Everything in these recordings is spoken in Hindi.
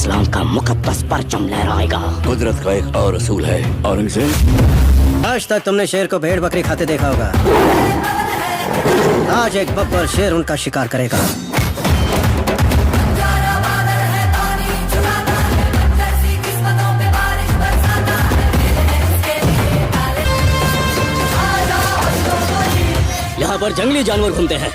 इस्लाम का मुकद्दस परचम लहराएगा। कुदरत का एक और असूल है, औरंगजेब। आज तक तुमने शेर को भेड़ बकरी खाते देखा होगा, आज एक बब्बर शेर उनका शिकार करेगा। यहाँ पर जंगली जानवर घूमते हैं।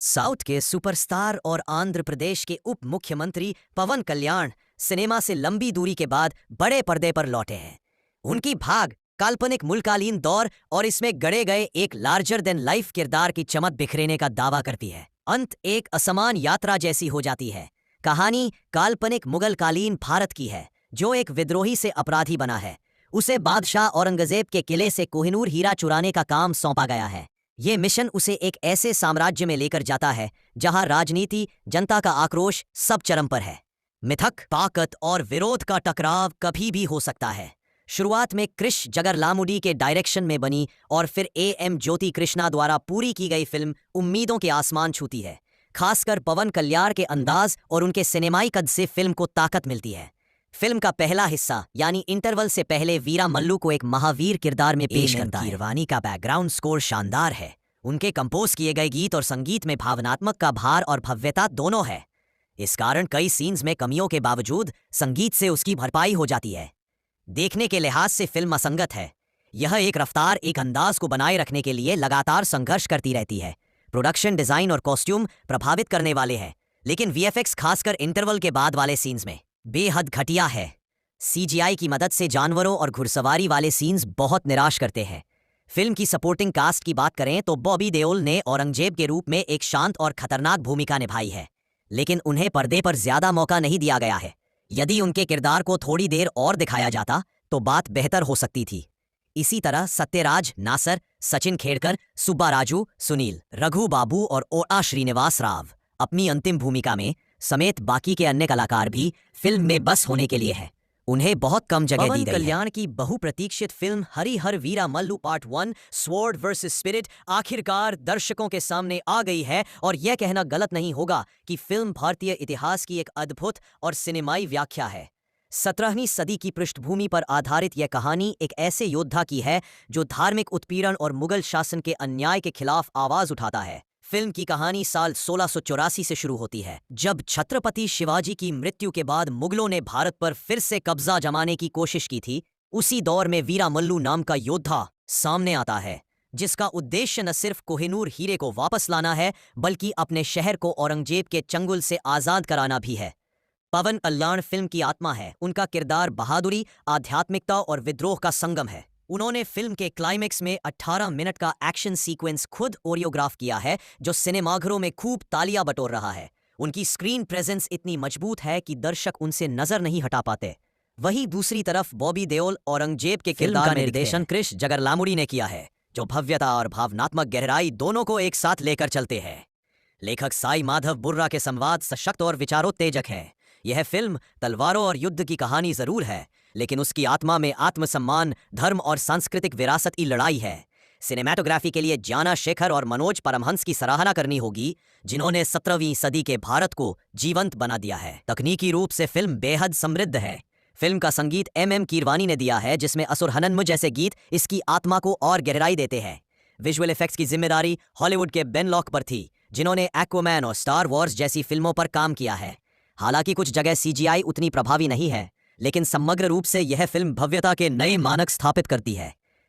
साउथ के सुपरस्टार और आंध्र प्रदेश के उप मुख्यमंत्री पवन कल्याण सिनेमा से लंबी दूरी के बाद बड़े पर्दे पर लौटे हैं। उनकी भाग काल्पनिक मुल्कालीन दौर और इसमें गढ़े गए एक लार्जर देन लाइफ किरदार की चमक बिखरेने का दावा करती है। अंत एक असमान यात्रा जैसी हो जाती है। कहानी काल्पनिक मुगलकालीन भारत की है जो एक विद्रोही से अपराधी बना है। उसे बादशाह औरंगजेब के किले से कोहिनूर हीरा चुराने का काम सौंपा गया है। ये मिशन उसे एक ऐसे साम्राज्य में लेकर जाता है जहां राजनीति, जनता का आक्रोश सब चरम पर है। मिथक, ताकत और विरोध का टकराव कभी भी हो सकता है। शुरुआत में क्रिश जगरलामुडी के डायरेक्शन में बनी और फिर एम ज्योति कृष्णा द्वारा पूरी की गई फिल्म उम्मीदों के आसमान छूती है। खासकर पवन कल्याण के अंदाज और उनके सिनेमाई कद से फिल्म को ताकत मिलती है। फिल्म का पहला हिस्सा यानी इंटरवल से पहले वीरा मल्लू को एक महावीर किरदार में पेश करता है। कीरवानी का बैकग्राउंड स्कोर शानदार है। उनके कंपोज किए गए गीत और संगीत में भावनात्मक का भार और भव्यता दोनों है। इस कारण कई सीन्स में कमियों के बावजूद संगीत से उसकी भरपाई हो जाती है। देखने के लिहाज से फिल्म असंगत है। यह एक रफ्तार, एक अंदाज को बनाए रखने के लिए लगातार संघर्ष करती रहती है। प्रोडक्शन डिजाइन और कॉस्ट्यूम प्रभावित करने वाले हैं, लेकिन वीएफएक्स खासकर इंटरवल के बाद वाले सीन्स में बेहद घटिया है। सीजीआई की मदद से जानवरों और घुड़सवारी वाले सीन्स बहुत निराश करते हैं। फिल्म की सपोर्टिंग कास्ट की बात करें तो बॉबी देओल ने औरंगजेब के रूप में एक शांत और खतरनाक भूमिका निभाई है, लेकिन उन्हें पर्दे पर ज्यादा मौका नहीं दिया गया है। यदि उनके किरदार को थोड़ी देर और दिखाया जाता तो बात बेहतर हो सकती थी। इसी तरह सत्यराज, नासर, सचिन खेड़कर, सुब्बा राजू, सुनील, रघु बाबू और ओआ श्रीनिवास राव अपनी अंतिम भूमिका में समेत बाकी के अन्य कलाकार भी फिल्म में बस होने के लिए है। उन्हें बहुत कम जगह दी गई है। पवन कल्याण की बहुप्रतीक्षित film Harihara Veera Mallu part 1 sword versus spirit आखिरकार दर्शकों के सामने आ गई है और यह कहना गलत नहीं होगा कि फिल्म भारतीय इतिहास की एक अद्भुत और सिनेमाई व्याख्या है। 17वीं सदी की पृष्ठभूमि पर आधारित यह कहानी एक ऐसे योद्धा की है जो धार्मिक उत्पीड़न और मुगल शासन के अन्याय के खिलाफ आवाज उठाता है। फिल्म की कहानी साल 1684 से शुरू होती है, जब छत्रपति शिवाजी की मृत्यु के बाद मुगलों ने भारत पर फिर से कब्जा जमाने की कोशिश की थी। उसी दौर में वीरा मल्लू नाम का योद्धा सामने आता है, जिसका उद्देश्य न सिर्फ कोहिनूर हीरे को वापस लाना है, बल्कि अपने शहर को औरंगजेब के चंगुल से आजाद कराना भी है। पवन कल्याण फिल्म की आत्मा है। उनका किरदार बहादुरी, आध्यात्मिकता और विद्रोह का संगम है। उन्होंने फिल्म के क्लाइमेक्स में 18 मिनट का एक्शन सीक्वेंस खुद कोरियोग्राफ किया है, जो सिनेमाघरों में खूब तालियां बटोर रहा है। उनकी स्क्रीन प्रेजेंस इतनी मजबूत है कि दर्शक उनसे नजर नहीं हटा पाते। वहीं दूसरी तरफ बॉबी देओल औरंगजेब के किरदार का निर्देशन क्रिश जगरलामुडी ने किया है, जो भव्यता और भावनात्मक गहराई दोनों को एक साथ लेकर चलते हैं। लेखक साई माधव बुर्रा के संवाद सशक्त और विचारोत्तेजक है। यह फिल्म तलवारों और युद्ध की कहानी जरूर है, लेकिन उसकी आत्मा में आत्मसम्मान, धर्म और सांस्कृतिक विरासत की लड़ाई है। सिनेमैटोग्राफी के लिए ज्ञाना शेखर और मनोज परमहंस की सराहना करनी होगी, जिन्होंने 17वीं सदी के भारत को जीवंत बना दिया है। तकनीकी रूप से फिल्म बेहद समृद्ध है। फिल्म का संगीत एम कीरवानी ने दिया है, जिसमें असुर हननम जैसे गीत इसकी आत्मा को और गहराई देते हैं। विजुअल इफेक्ट्स की जिम्मेदारी हॉलीवुड के बेन लॉक पर थी, जिन्होंने एक्वामैन और स्टार वॉर्स जैसी फिल्मों पर काम किया है। हालांकि कुछ जगह सीजीआई उतनी प्रभावी नहीं है, लेकिन समग्र रूप से यह फिल्म भव्यता के नए मानक स्थापित करती है।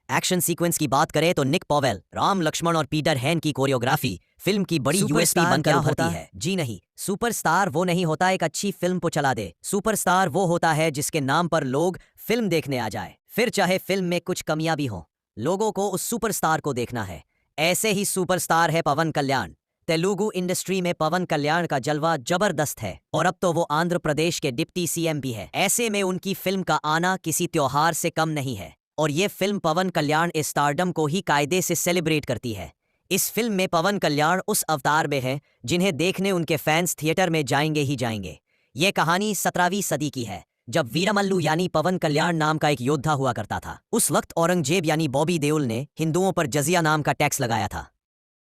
एक्शन सीक्वेंस की बात करें तो निक पॉवेल, राम लक्ष्मण और पीटर हैन की कोरियोग्राफी फिल्म की बड़ी यूएसपी बनकर उभरती है। जी नहीं, सुपरस्टार वो नहीं होता एक अच्छी फिल्म को चला दे। सुपरस्टार वो होता है जिसके नाम पर लोग फिल्म देखने आ जाए, फिर चाहे फिल्म में कुछ कमियां भी हों। लोगों को उस सुपरस्टार को देखना है। ऐसे ही सुपरस्टार है पवन कल्याण। तेलुगु इंडस्ट्री में पवन कल्याण का जलवा जबरदस्त है और अब तो वो आंध्र प्रदेश के डिप्टी सीएम भी है। ऐसे में उनकी फिल्म का आना किसी त्योहार से कम नहीं है और ये फिल्म पवन कल्याण इस स्टारडम को ही कायदे से सेलिब्रेट करती है। इस फिल्म में पवन कल्याण उस अवतार में है जिन्हें देखने उनके फैंस थिएटर में जाएंगे ही जाएंगे। ये कहानी 17वीं सदी की है, जब वीरमल्लू यानी पवन कल्याण नाम का एक योद्धा हुआ करता था। उस वक्त औरंगजेब यानी बॉबी देओल ने हिंदुओं पर जजिया नाम का टैक्स लगाया था।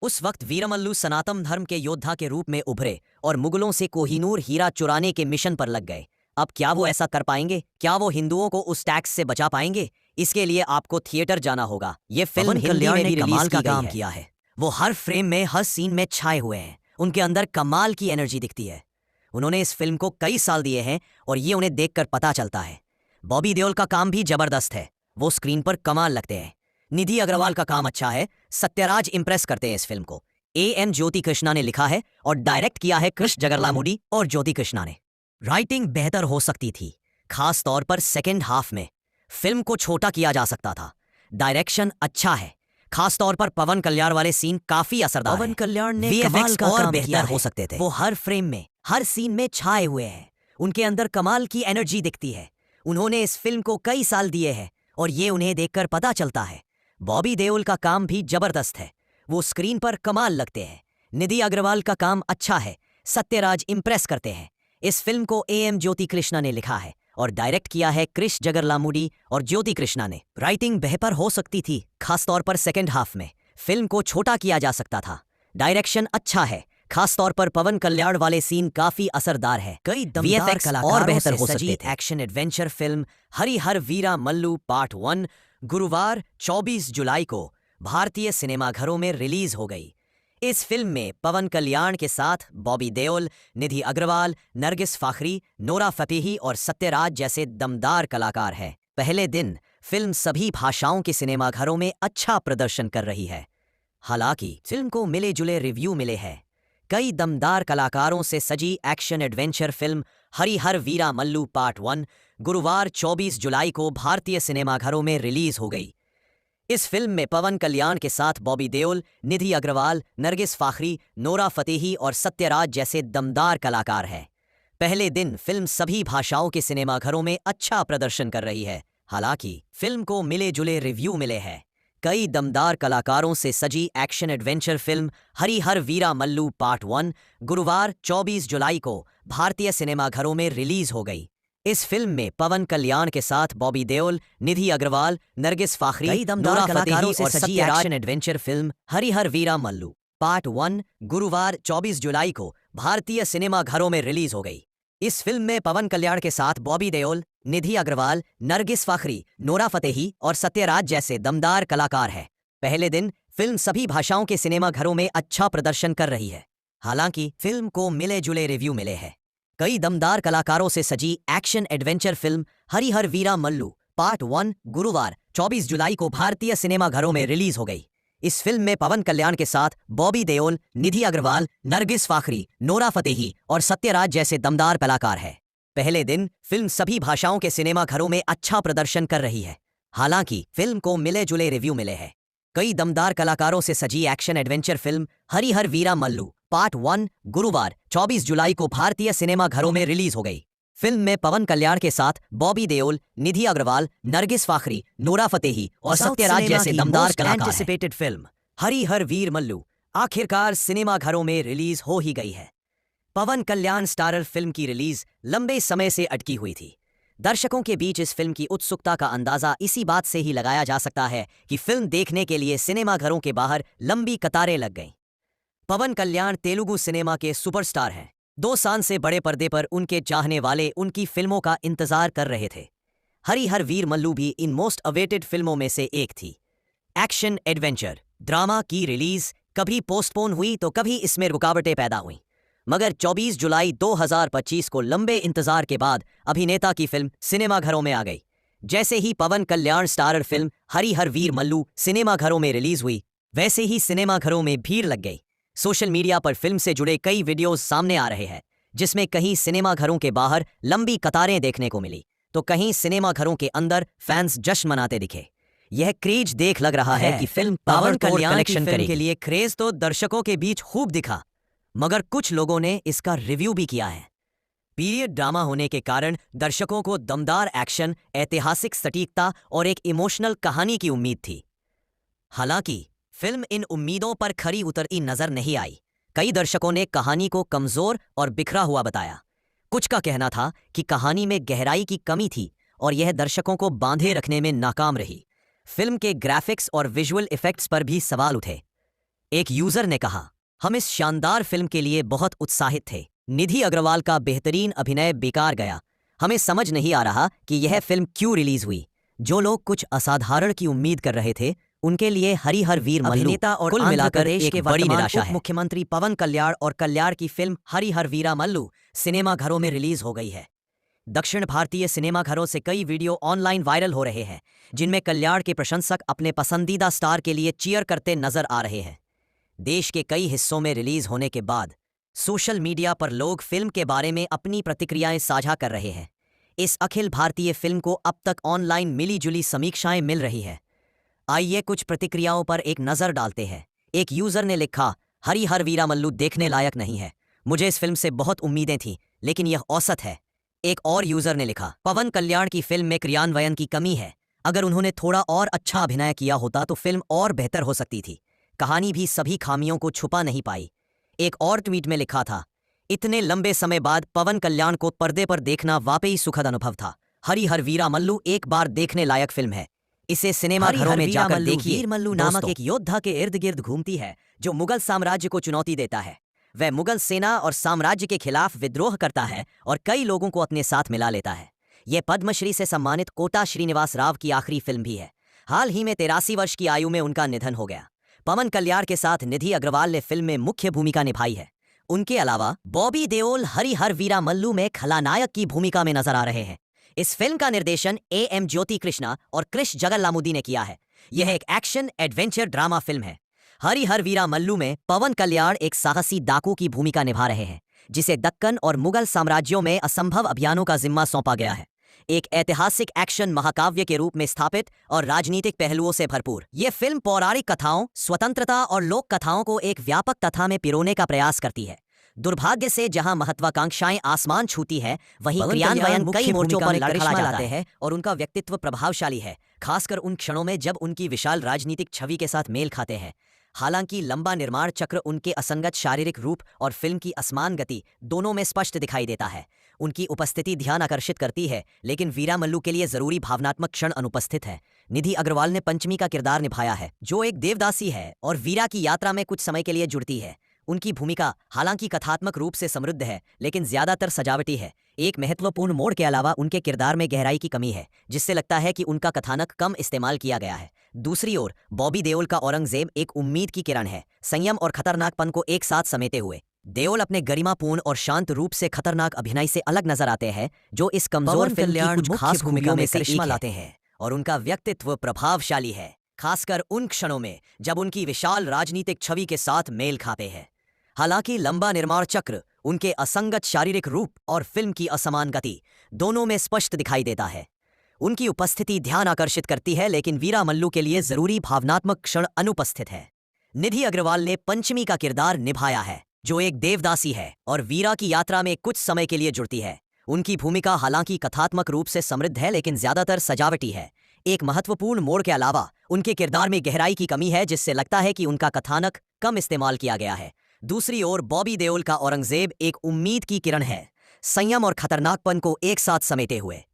उस वक्त वीरमल्लू सनातन धर्म के योद्धा के रूप में उभरे और मुगलों से कोहिनूर हीरा चुराने के मिशन पर लग गए। अब क्या वो ऐसा कर पाएंगे? क्या वो हिंदुओं को उस टैक्स से बचा पाएंगे? इसके लिए आपको थिएटर जाना होगा। ये फिल्म हिंदी में भी कमाल का काम किया है। वो हर फ्रेम में, हर सीन में छाए हुए हैं। उनके अंदर कमाल की एनर्जी दिखती है। उन्होंने इस फिल्म को कई साल दिए हैं और ये उन्हें देखकर पता चलता है। बॉबी देओल का काम भी जबरदस्त है, वो स्क्रीन पर कमाल लगते हैं। निधि अग्रवाल का काम अच्छा है। सत्यराज इंप्रेस करते हैं इस फिल्म को। A.M. ज्योति कृष्णा ने लिखा है और डायरेक्ट किया है कृष जगरलामुडी और ज्योति कृष्णा ने। राइटिंग बेहतर हो सकती थी, खास तौर पर सेकेंड हाफ में। फिल्म को छोटा किया जा सकता था। डायरेक्शन अच्छा है, खास तौर पर पवन कल्याण वाले सीन काफी असरदार पवन हैं। कल्याण ने VFX कमाल का और काम किया बेहतर है। हो सकते थे। वो हर फ्रेम में, हर सीन में छाए हुए हैं। उनके अंदर कमाल की एनर्जी दिखती है। उन्होंने इस फिल्म को कई साल दिए हैं और ये उन्हें देखकर पता चलता है। बॉबी देओल का काम भी जबरदस्त है, वो स्क्रीन पर कमाल लगते हैं। निधि अग्रवाल का काम अच्छा है, सत्यराज इंप्रेस करते हैं। इस फिल्म को A.M. ज्योति कृष्णा ने लिखा है और डायरेक्ट किया है कृष जगरलामुडी और ज्योति कृष्णा ने। राइटिंग बेहतर हो सकती थी, खास तौर पर सेकेंड हाफ में। फिल्म को छोटा किया जा सकता था। डायरेक्शन अच्छा है, खास तौर पर पवन कल्याण वाले सीन काफी असरदार है। कई दमदार VFX और कलाकारों बेहतर से हो सजी सकते थे। Action adventure film Harihara Veera Mallu part 1 गुरुवार 24 जुलाई को भारतीय सिनेमाघरों में रिलीज हो गई। इस फिल्म में पवन कल्याण के साथ बॉबी देओल, निधि अग्रवाल, नरगिस फाखरी, नोरा फतेही और सत्यराज जैसे दमदार कलाकार हैं। पहले दिन फिल्म सभी भाषाओं के सिनेमाघरों में अच्छा प्रदर्शन कर रही है। हालांकि फिल्म को मिले जुले रिव्यू मिले हैं। कई दमदार कलाकारों से सजी action adventure film Harihara Veera Mallu part 1 गुरुवार 24 जुलाई को भारतीय सिनेमाघरों में रिलीज हो गई। इस फिल्म में पवन कल्याण के साथ बॉबी देओल, निधि अग्रवाल, नरगिस फाखरी, नोरा फतेही और सत्यराज जैसे दमदार कलाकार हैं। पहले दिन फिल्म सभी भाषाओं के सिनेमाघरों में अच्छा प्रदर्शन कर रही है। हालांकि फिल्म को मिले जुले रिव्यू मिले हैं। कई दमदार कलाकारों से सजी action adventure film Harihara Veera Mallu part 1 गुरुवार 24 जुलाई को भारतीय सिनेमाघरों में रिलीज हो गई। इस फिल्म में पवन कल्याण के साथ बॉबी देओल, निधि अग्रवाल, नरगिस फाखरी, कई दमदार नोरा कलाकारों फतेही से और सजी Sathyaraj action adventure film Harihara Veera Mallu part 1 गुरुवार 24 जुलाई को भारतीय सिनेमाघरों में रिलीज हो गई। इस फिल्म में पवन कल्याण के साथ बॉबी देओल, निधि अग्रवाल, नरगिस फाखरी, नोरा फतेही और सत्यराज जैसे दमदार कलाकार हैं। पहले दिन फिल्म सभी भाषाओं के सिनेमाघरों में अच्छा प्रदर्शन कर रही है। हालांकि फिल्म को मिले जुले रिव्यू मिले हैं। कई दमदार कलाकारों से सजी action adventure film Harihara Veera Mallu part 1 गुरुवार 24 जुलाई को भारतीय सिनेमाघरों में रिलीज हो गई। इस फिल्म में पवन कल्याण के साथ बॉबी देओल, निधि अग्रवाल, नरगिस फाखरी, नोरा फतेही और सत्यराज जैसे दमदार कलाकार हैं। पहले दिन फिल्म सभी भाषाओं के सिनेमाघरों में अच्छा प्रदर्शन कर रही है। हालांकि फिल्म को मिले जुले रिव्यू मिले हैं। कई दमदार कलाकारों से सजी action adventure film Harihara Veera Mallu part 1 गुरुवार 24 जुलाई को भारतीय सिनेमाघरों में रिलीज हो गई। फिल्म में पवन कल्याण के साथ बॉबी देओल, निधि अग्रवाल, नरगिस फाखरी, नोरा फतेही और सत्यराज जैसे दमदार कलाकार एंटिसिपेटेड फिल्म हरिहर वीर मल्लू आखिरकार सिनेमाघरों में रिलीज हो ही गई है। पवन कल्याण स्टारर फिल्म की रिलीज लंबे समय से अटकी हुई थी। दर्शकों के बीच इस फिल्म की उत्सुकता का अंदाजा इसी बात से ही लगाया जा सकता है कि फिल्म देखने के लिए सिनेमाघरों के बाहर लंबी कतारें लग गईं। पवन कल्याण तेलुगु सिनेमा के सुपरस्टार हैं। 2 साल से बड़े पर्दे पर उनके चाहने वाले उनकी फिल्मों का इंतजार कर रहे थे। हरिहर वीर मल्लू भी इन मोस्ट अवेटेड फिल्मों में से एक थी। एक्शन एडवेंचर ड्रामा की रिलीज कभी पोस्टपोन हुई तो कभी इसमें रुकावटें पैदा हुईं, मगर 24 जुलाई 2025 को लंबे इंतजार के बाद अभिनेता की फिल्म सिनेमाघरों में आ गई। जैसे ही पवन कल्याण स्टारर फिल्म हरिहर वीर मल्लू सिनेमाघरों में रिलीज हुई, वैसे ही सिनेमाघरों में भीड़ लग गई। सोशल मीडिया पर फिल्म से जुड़े कई वीडियोस सामने आ रहे हैं, जिसमें कहीं सिनेमाघरों के बाहर लंबी कतारें देखने को मिली तो कहीं सिनेमाघरों के अंदर फैंस जश्न मनाते दिखे। यह क्रेज देख लग रहा है कि फिल्म पवन कल्याण की फिल्म के लिए क्रेज तो दर्शकों के बीच खूब दिखा, मगर कुछ लोगों ने इसका रिव्यू भी किया है। पीरियड ड्रामा होने के कारण दर्शकों को दमदार एक्शन, ऐतिहासिक सटीकता और एक इमोशनल कहानी की उम्मीद थी। हालांकि फिल्म इन उम्मीदों पर खरी उतरती नजर नहीं आई। कई दर्शकों ने कहानी को कमजोर और बिखरा हुआ बताया। कुछ का कहना था कि कहानी में गहराई की कमी थी और यह दर्शकों को बांधे रखने में नाकाम रही। फिल्म के ग्राफिक्स और विजुअल इफेक्ट्स पर भी सवाल उठे। एक यूजर ने कहा, हम इस शानदार फिल्म के लिए बहुत उत्साहित थे। निधि अग्रवाल का बेहतरीन अभिनय बेकार गया। हमें समझ नहीं आ रहा कि यह फिल्म क्यों रिलीज हुई। जो लोग कुछ असाधारण की उम्मीद कर रहे थे, उनके लिए हरिहर वीर मल्लू अभिनेता और कुल मिलाकर देश एक के बड़ी वर्तमान निराशा है। मुख्यमंत्री पवन कल्याण और कल्याण की फिल्म हरिहर वीरा मल्लू सिनेमाघरों में रिलीज हो गई है। दक्षिण भारतीय सिनेमाघरों से कई वीडियो ऑनलाइन वायरल हो रहे हैं, जिनमें कल्याण के प्रशंसक अपने पसंदीदा स्टार के लिए चीयर करते नजर आ रहे हैं। देश के कई हिस्सों में रिलीज होने के बाद सोशल मीडिया पर लोग फिल्म के बारे में अपनी प्रतिक्रियाएं साझा कर रहे हैं। इस अखिल भारतीय फिल्म को अब तक ऑनलाइन मिली-जुली समीक्षाएं मिल रही है। आइए कुछ प्रतिक्रियाओं पर एक नजर डालते हैं। एक यूजर ने लिखा, हरी हर वीरामल्लू देखने लायक नहीं है। मुझे इस फिल्म से बहुत उम्मीदें थीं, लेकिन यह औसत है। एक और यूजर ने लिखा, पवन कल्याण की फिल्म में क्रियान्वयन की कमी है। अगर उन्होंने थोड़ा और अच्छा अभिनय किया होता तो फिल्म और बेहतर हो सकती थी। कहानी भी सभी खामियों को छुपा नहीं पाई। एक और ट्वीट में लिखा था, इतने लंबे समय बाद पवन कल्याण को पर्दे पर देखना वाकई सुखद अनुभव था। हरी हर वीरामल्लू एक बार देखने लायक फिल्म है। इसे सिनेमा घरों में जाकर देखिए। वीरमल्लू नामक एक योद्धा के इर्द गिर्द घूमती है जो मुगल साम्राज्य को चुनौती देता है। वह मुगल सेना और साम्राज्य के खिलाफ विद्रोह करता है और कई लोगों को अपने साथ मिला लेता है। यह पद्मश्री से सम्मानित कोटा श्रीनिवास राव की आखिरी फिल्म भी है। हाल ही में 83 वर्ष की आयु में उनका निधन हो गया। पवन कल्याण के साथ निधि अग्रवाल ने फिल्म में मुख्य भूमिका निभाई है। उनके अलावा बॉबी देओल हरी हर वीरामल्लू में खलनायक की भूमिका में नजर आ रहे हैं। इस फिल्म का निर्देशन एम ज्योति कृष्णा और क्रिश जगलामुदी ने किया है। यह एक एक्शन एडवेंचर ड्रामा फिल्म है। हरी हर वीरामल्लू में पवन कल्याण एक साहसी डाकू की भूमिका निभा रहे हैं, जिसे दक्कन और मुगल साम्राज्यों में असंभव अभियानों का जिम्मा सौंपा गया है। एक ऐतिहासिक एक्शन महाकाव्य के रूप में स्थापित और राजनीतिक पहलुओं से भरपूर, ये फिल्म पौराणिक कथाओं, स्वतंत्रता और लोक कथाओं को एक व्यापक कथा में पिरोने का प्रयास करती है। दुर्भाग्य से जहां महत्वाकांक्षाएं आसमान छूती है, वहीं क्रियान्वयन कई मोर्चों पर लड़खड़ा जाता है और उनका व्यक्तित्व प्रभावशाली है, खासकर उन क्षणों में जब उनकी विशाल राजनीतिक छवि के साथ मेल खाते हैं। हालांकि लंबा निर्माण चक्र, उनके असंगत शारीरिक रूप और फिल्म की असमान गति दोनों में स्पष्ट दिखाई देता है। उनकी उपस्थिति ध्यान आकर्षित करती है, लेकिन वीरामल्लू के लिए जरूरी भावनात्मक क्षण अनुपस्थित है। निधि अग्रवाल ने पंचमी का किरदार निभाया है, जो एक देवदासी है और वीरा की यात्रा में कुछ समय के लिए जुड़ती है। उनकी भूमिका हालांकि कथात्मक रूप से समृद्ध है, लेकिन ज्यादातर सजावटी है। एक महत्वपूर्ण मोड़ के अलावा उनके किरदार में गहराई की कमी है, जिससे लगता है कि उनका कथानक कम इस्तेमाल किया गया है। दूसरी ओर बॉबी देओल का औरंगजेब एक उम्मीद की किरण है, संयम और खतरनाकपन को एक साथ समेटे हुए। देओल अपने गरिमापूर्ण और शांत रूप से खतरनाक अभिनय से अलग नजर आते हैं, जो इस कमजोर फिल्म की कुछ खास भूमिकाओं में करिश्मा लाते हैं, और उनका व्यक्तित्व प्रभावशाली है, खासकर उन क्षणों में जब उनकी विशाल राजनीतिक छवि के साथ मेल खाते हैं। हालांकि लंबा निर्माण चक्र, उनके असंगत शारीरिक रूप और फिल्म की असमान गति दोनों में स्पष्ट दिखाई देता है। उनकी उपस्थिति ध्यान आकर्षित करती है, लेकिन वीरामल्लू के लिए जरूरी भावनात्मक क्षण अनुपस्थित है। निधि अग्रवाल ने पंचमी का किरदार निभाया है, जो एक देवदासी है और वीरा की यात्रा में कुछ समय के लिए जुड़ती है। उनकी भूमिका हालांकि कथात्मक रूप से समृद्ध है, लेकिन ज्यादातर सजावटी है। एक महत्वपूर्ण मोड़ के अलावा उनके किरदार में गहराई की कमी है, जिससे लगता है कि उनका कथानक कम इस्तेमाल किया गया है। दूसरी ओर बॉबी देओल का औरंगजेब एक उम्मीद की किरण है, संयम और खतरनाकपन को एक साथ समेटे हुए।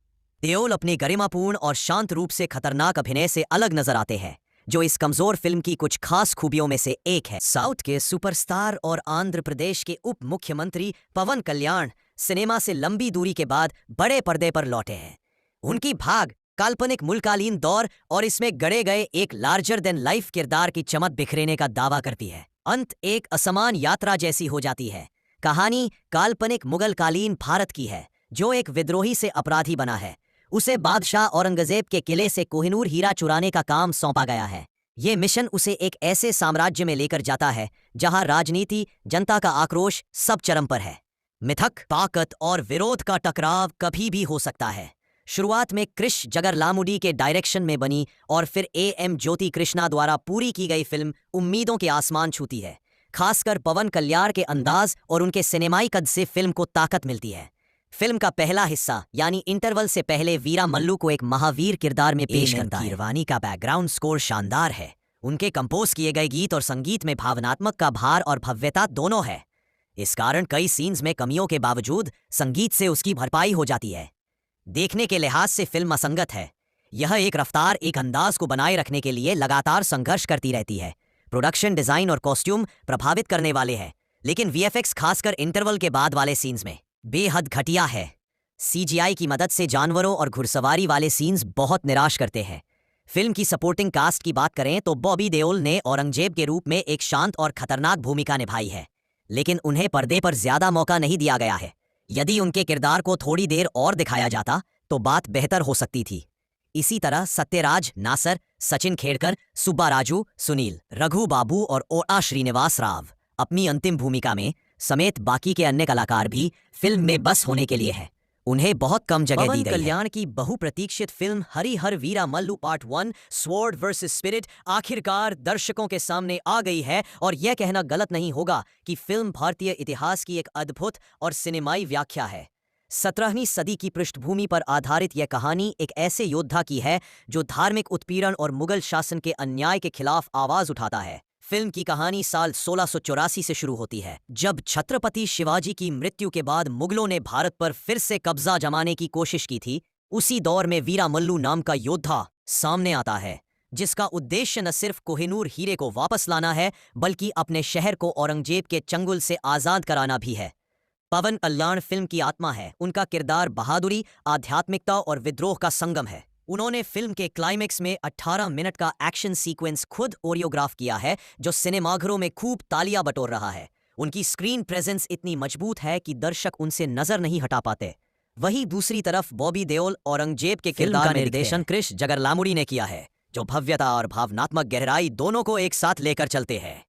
देओल अपने गरिमापूर्ण और शांत रूप से खतरनाक अभिनय से अलग नजर आते हैं, जो इस कमजोर फिल्म की कुछ खास खूबियों में से एक है। साउथ के सुपरस्टार और आंध्र प्रदेश के उप मुख्यमंत्री पवन कल्याण सिनेमा से लंबी दूरी के बाद बड़े पर्दे पर लौटे हैं। उनकी भाग काल्पनिक मुल्कालीन दौर और इसमें गढ़े गए एक लार्जर देन लाइफ किरदार की चमक बिखरेने का दावा करती है। अंत एक असमान यात्रा जैसी हो जाती है। कहानी काल्पनिक मुगलकालीन भारत की है, जो एक विद्रोही से अपराधी बना है। उसे बादशाह औरंगजेब के किले से कोहिनूर हीरा चुराने का काम सौंपा गया है। ये मिशन उसे एक ऐसे साम्राज्य में लेकर जाता है जहां राजनीति, जनता का आक्रोश सब चरम पर है। मिथक, ताकत और विरोध का टकराव कभी भी हो सकता है। शुरुआत में क्रिश जगलामुडी के डायरेक्शन में बनी और फिर एम ज्योति कृष्णा द्वारा पूरी की गई फिल्म उम्मीदों के आसमान छूती है। खासकर पवन कल्याण के अंदाज और उनके सिनेमाई कद से फिल्म को ताकत मिलती है। फिल्म का पहला हिस्सा यानी इंटरवल से पहले वीरामल्लू को एक महावीर किरदार में पेश करता है। कीरवानी का बैकग्राउंड स्कोर शानदार है। उनके कंपोज किए गए गीत और संगीत में भावनात्मक का भार और भव्यता दोनों है। इस कारण कई सीन्स में कमियों के बावजूद संगीत से उसकी भरपाई हो जाती है। देखने के लिहाज से फिल्म असंगत है। यह एक रफ्तार, एक अंदाज को बनाए रखने के लिए लगातार संघर्ष करती रहती है। प्रोडक्शन डिजाइन और कॉस्ट्यूम प्रभावित करने वाले हैं, लेकिन वीएफएक्स खासकर इंटरवल के बाद वाले सीन्स में बेहद घटिया है। सीजीआई की मदद से जानवरों और घुड़सवारी वाले सीन्स बहुत निराश करते हैं। फिल्म की सपोर्टिंग कास्ट की बात करें तो बॉबी देओल ने औरंगजेब के रूप में एक शांत और खतरनाक भूमिका निभाई है, लेकिन उन्हें पर्दे पर ज्यादा मौका नहीं दिया गया है। यदि उनके किरदार को थोड़ी देर और दिखाया जाता तो बात बेहतर हो सकती थी। इसी तरह सत्यराज, नासर, सचिन खेड़कर, सुब्बा राजू, सुनील, रघु बाबू और ओआ श्रीनिवास राव अपनी अंतिम भूमिका में समेत बाकी के अन्य कलाकार भी फिल्म में बस होने के लिए हैं। उन्हें बहुत कम जगह दी गई है। पवन कल्याण की बहुप्रतीक्षित film Harihara Veera Mallu part 1 sword versus spirit आखिरकार दर्शकों के सामने आ गई है और यह कहना गलत नहीं होगा कि फिल्म भारतीय इतिहास की एक अद्भुत और सिनेमाई व्याख्या है। 17वीं सदी की पृष्ठभूमि पर आधारित यह कहानी एक ऐसे योद्धा की है जो धार्मिक उत्पीड़न और मुगल शासन के अन्याय के खिलाफ आवाज उठाता है। फिल्म की कहानी साल 1684 से शुरू होती है, जब छत्रपति शिवाजी की मृत्यु के बाद मुगलों ने भारत पर फिर से कब्जा जमाने की कोशिश की थी। उसी दौर में वीरा मल्लू नाम का योद्धा सामने आता है, जिसका उद्देश्य न सिर्फ कोहिनूर हीरे को वापस लाना है, बल्कि अपने शहर को औरंगजेब के चंगुल से आजाद कराना भी है। पवन कल्याण फिल्म की आत्मा है। उनका किरदार बहादुरी, आध्यात्मिकता और विद्रोह का संगम है। उन्होंने फिल्म के क्लाइमेक्स में 18 मिनट का एक्शन सीक्वेंस खुद कोरियोग्राफ किया है, जो सिनेमाघरों में खूब तालियां बटोर रहा है। उनकी स्क्रीन प्रेजेंस इतनी मजबूत है कि दर्शक उनसे नजर नहीं हटा पाते। वहीं दूसरी तरफ बॉबी देओल औरंगजेब के किरदार का निर्देशन कृष जगरलामुड़ी ने किया है, जो भव्यता और भावनात्मक गहराई दोनों को एक साथ लेकर चलते हैं।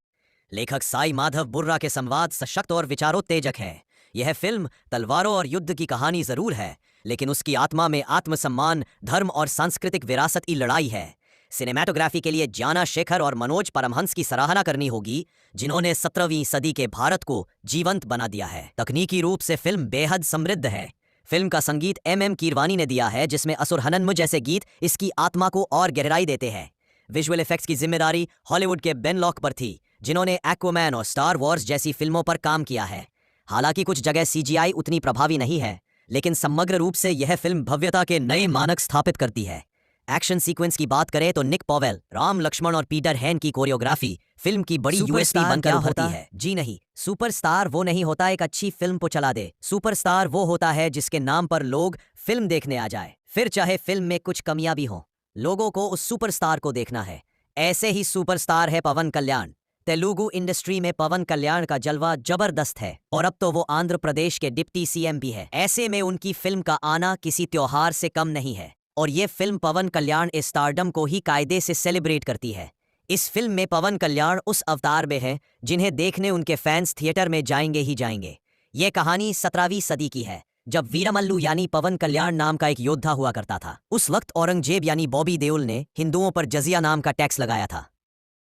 लेखक साई माधव बुर्रा के संवाद सशक्त और विचारोत्तेजक है। यह फिल्म तलवारों और युद्ध की कहानी जरूर है, लेकिन उसकी आत्मा में आत्मसम्मान, धर्म और सांस्कृतिक विरासत की लड़ाई है। सिनेमैटोग्राफी के लिए जाना शेखर और मनोज परमहंस की सराहना करनी होगी, जिन्होंने 17वीं सदी के भारत को जीवंत बना दिया है। तकनीकी रूप से फिल्म बेहद समृद्ध है। फिल्म का संगीत एम कीरवानी ने दिया है, जिसमें असुर हनन्म जैसे गीत इसकी आत्मा को और गहराई देते हैं। विजुअल इफेक्ट्स की जिम्मेदारी हॉलीवुड के बेन लॉक पर थी, जिन्होंने एक्वामैन और स्टार वॉर्स जैसी फिल्मों पर काम किया है। हालांकि कुछ जगह CGI उतनी प्रभावी नहीं है, लेकिन समग्र रूप से यह फिल्म भव्यता के नए मानक स्थापित करती है। एक्शन सीक्वेंस की बात करें तो निक पॉवेल, राम लक्ष्मण और पीटर हैन की कोरियोग्राफी फिल्म की बड़ी यूएसपी बनकर उभरती है। जी नहीं, सुपरस्टार वो नहीं होता एक अच्छी फिल्म को चला दे। सुपरस्टार वो होता है जिसके नाम पर लोग फिल्म देखने आ जाए, फिर चाहे फिल्म में कुछ कमियां भी हों, लोगों को उस सुपरस्टार को देखना है। ऐसे ही सुपरस्टार है पवन कल्याण। तेलुगु इंडस्ट्री में पवन कल्याण का जलवा जबरदस्त है और अब तो वो आंध्र प्रदेश के डिप्टी CM भी है। ऐसे में उनकी फिल्म का आना किसी त्योहार से कम नहीं है और ये फिल्म पवन कल्याण इस स्टारडम को ही कायदे से सेलिब्रेट करती है। इस फिल्म में पवन कल्याण उस अवतार में है जिन्हें देखने उनके फैंस थिएटर में जाएंगे ही जाएंगे। ये कहानी 17वीं सदी की है, जब वीरमल्लू यानी पवन कल्याण नाम का एक योद्धा हुआ करता था। उस वक्त औरंगजेब यानी बॉबी देओल ने हिंदुओं पर जजिया नाम का टैक्स लगाया था।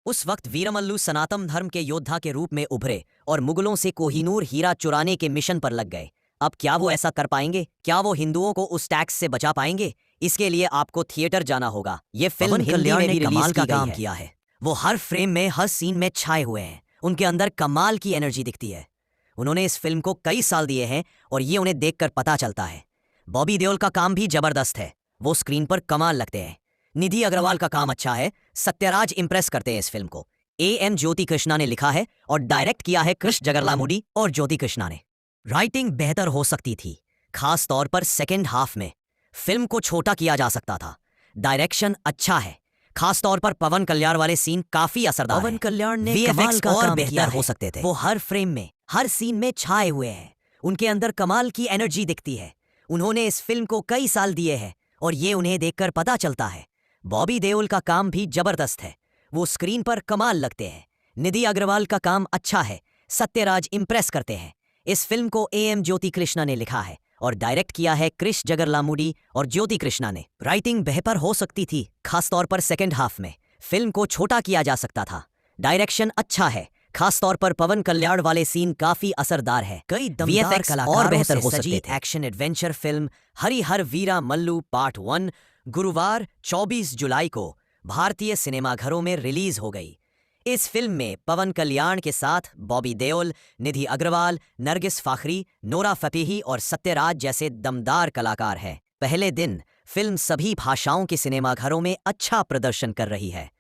उस वक्त वीरमल्लू सनातन धर्म के योद्धा के रूप में उभरे और मुगलों से कोहिनूर हीरा चुराने के मिशन पर लग गए। अब क्या वो ऐसा कर पाएंगे? क्या वो हिंदुओं को उस टैक्स से बचा पाएंगे? इसके लिए आपको थिएटर जाना होगा। ये फिल्म हिंदी में भी कमाल का काम किया है। वो हर फ्रेम में, हर सीन में छाए हुए हैं। उनके अंदर कमाल की एनर्जी दिखती है। उन्होंने इस फिल्म को कई साल दिए हैं और ये उन्हें देखकर पता चलता है। बॉबी देओल का काम भी जबरदस्त है, वो स्क्रीन पर कमाल लगते हैं। निधि अग्रवाल का काम अच्छा है, सत्यराज इंप्रेस करते हैं इस फिल्म को। AM ज्योति कृष्णा ने लिखा है और डायरेक्ट किया है कृष जगरलामुडी और ज्योति कृष्णा ने। राइटिंग बेहतर हो सकती थी, खास तौर पर सेकेंड हाफ में। फिल्म को छोटा किया जा सकता था। डायरेक्शन अच्छा है, खास तौर पर पवन कल्याण वाले सीन काफी असरदार पवन कल्याण ने VFX कमाल का और काम बेहतर किया हो है। सकते थे। वो हर फ्रेम में, हर सीन में छाए हुए हैं। उनके अंदर कमाल की एनर्जी दिखती है। उन्होंने इस फिल्म को कई साल दिए हैं और ये उन्हें देखकर पता चलता है। बॉबी देओल का काम भी जबरदस्त है, वो स्क्रीन पर कमाल लगते हैं। निधि अग्रवाल का काम अच्छा है, सत्यराज इंप्रेस करते हैं। इस फिल्म को AM ज्योति कृष्णा ने लिखा है और डायरेक्ट किया है कृष जगरलामुडी और ज्योति कृष्णा ने। राइटिंग बेहतर हो सकती थी, खासतौर पर सेकेंड हाफ में। फिल्म को छोटा किया जा सकता था। डायरेक्शन अच्छा है, खासतौर पर पवन कल्याण वाले सीन काफी असरदार है। कई दमदार कलाकारों और बेहतर हो सकते थे। Action adventure film Harihara Veera Mallu part 1 गुरुवार 24 जुलाई को भारतीय सिनेमाघरों में रिलीज हो गई। इस फिल्म में पवन कल्याण के साथ बॉबी देओल, निधि अग्रवाल, नरगिस फाखरी, नोरा फतेही और सत्यराज जैसे दमदार कलाकार हैं। पहले दिन फिल्म सभी भाषाओं के सिनेमाघरों में अच्छा प्रदर्शन कर रही है।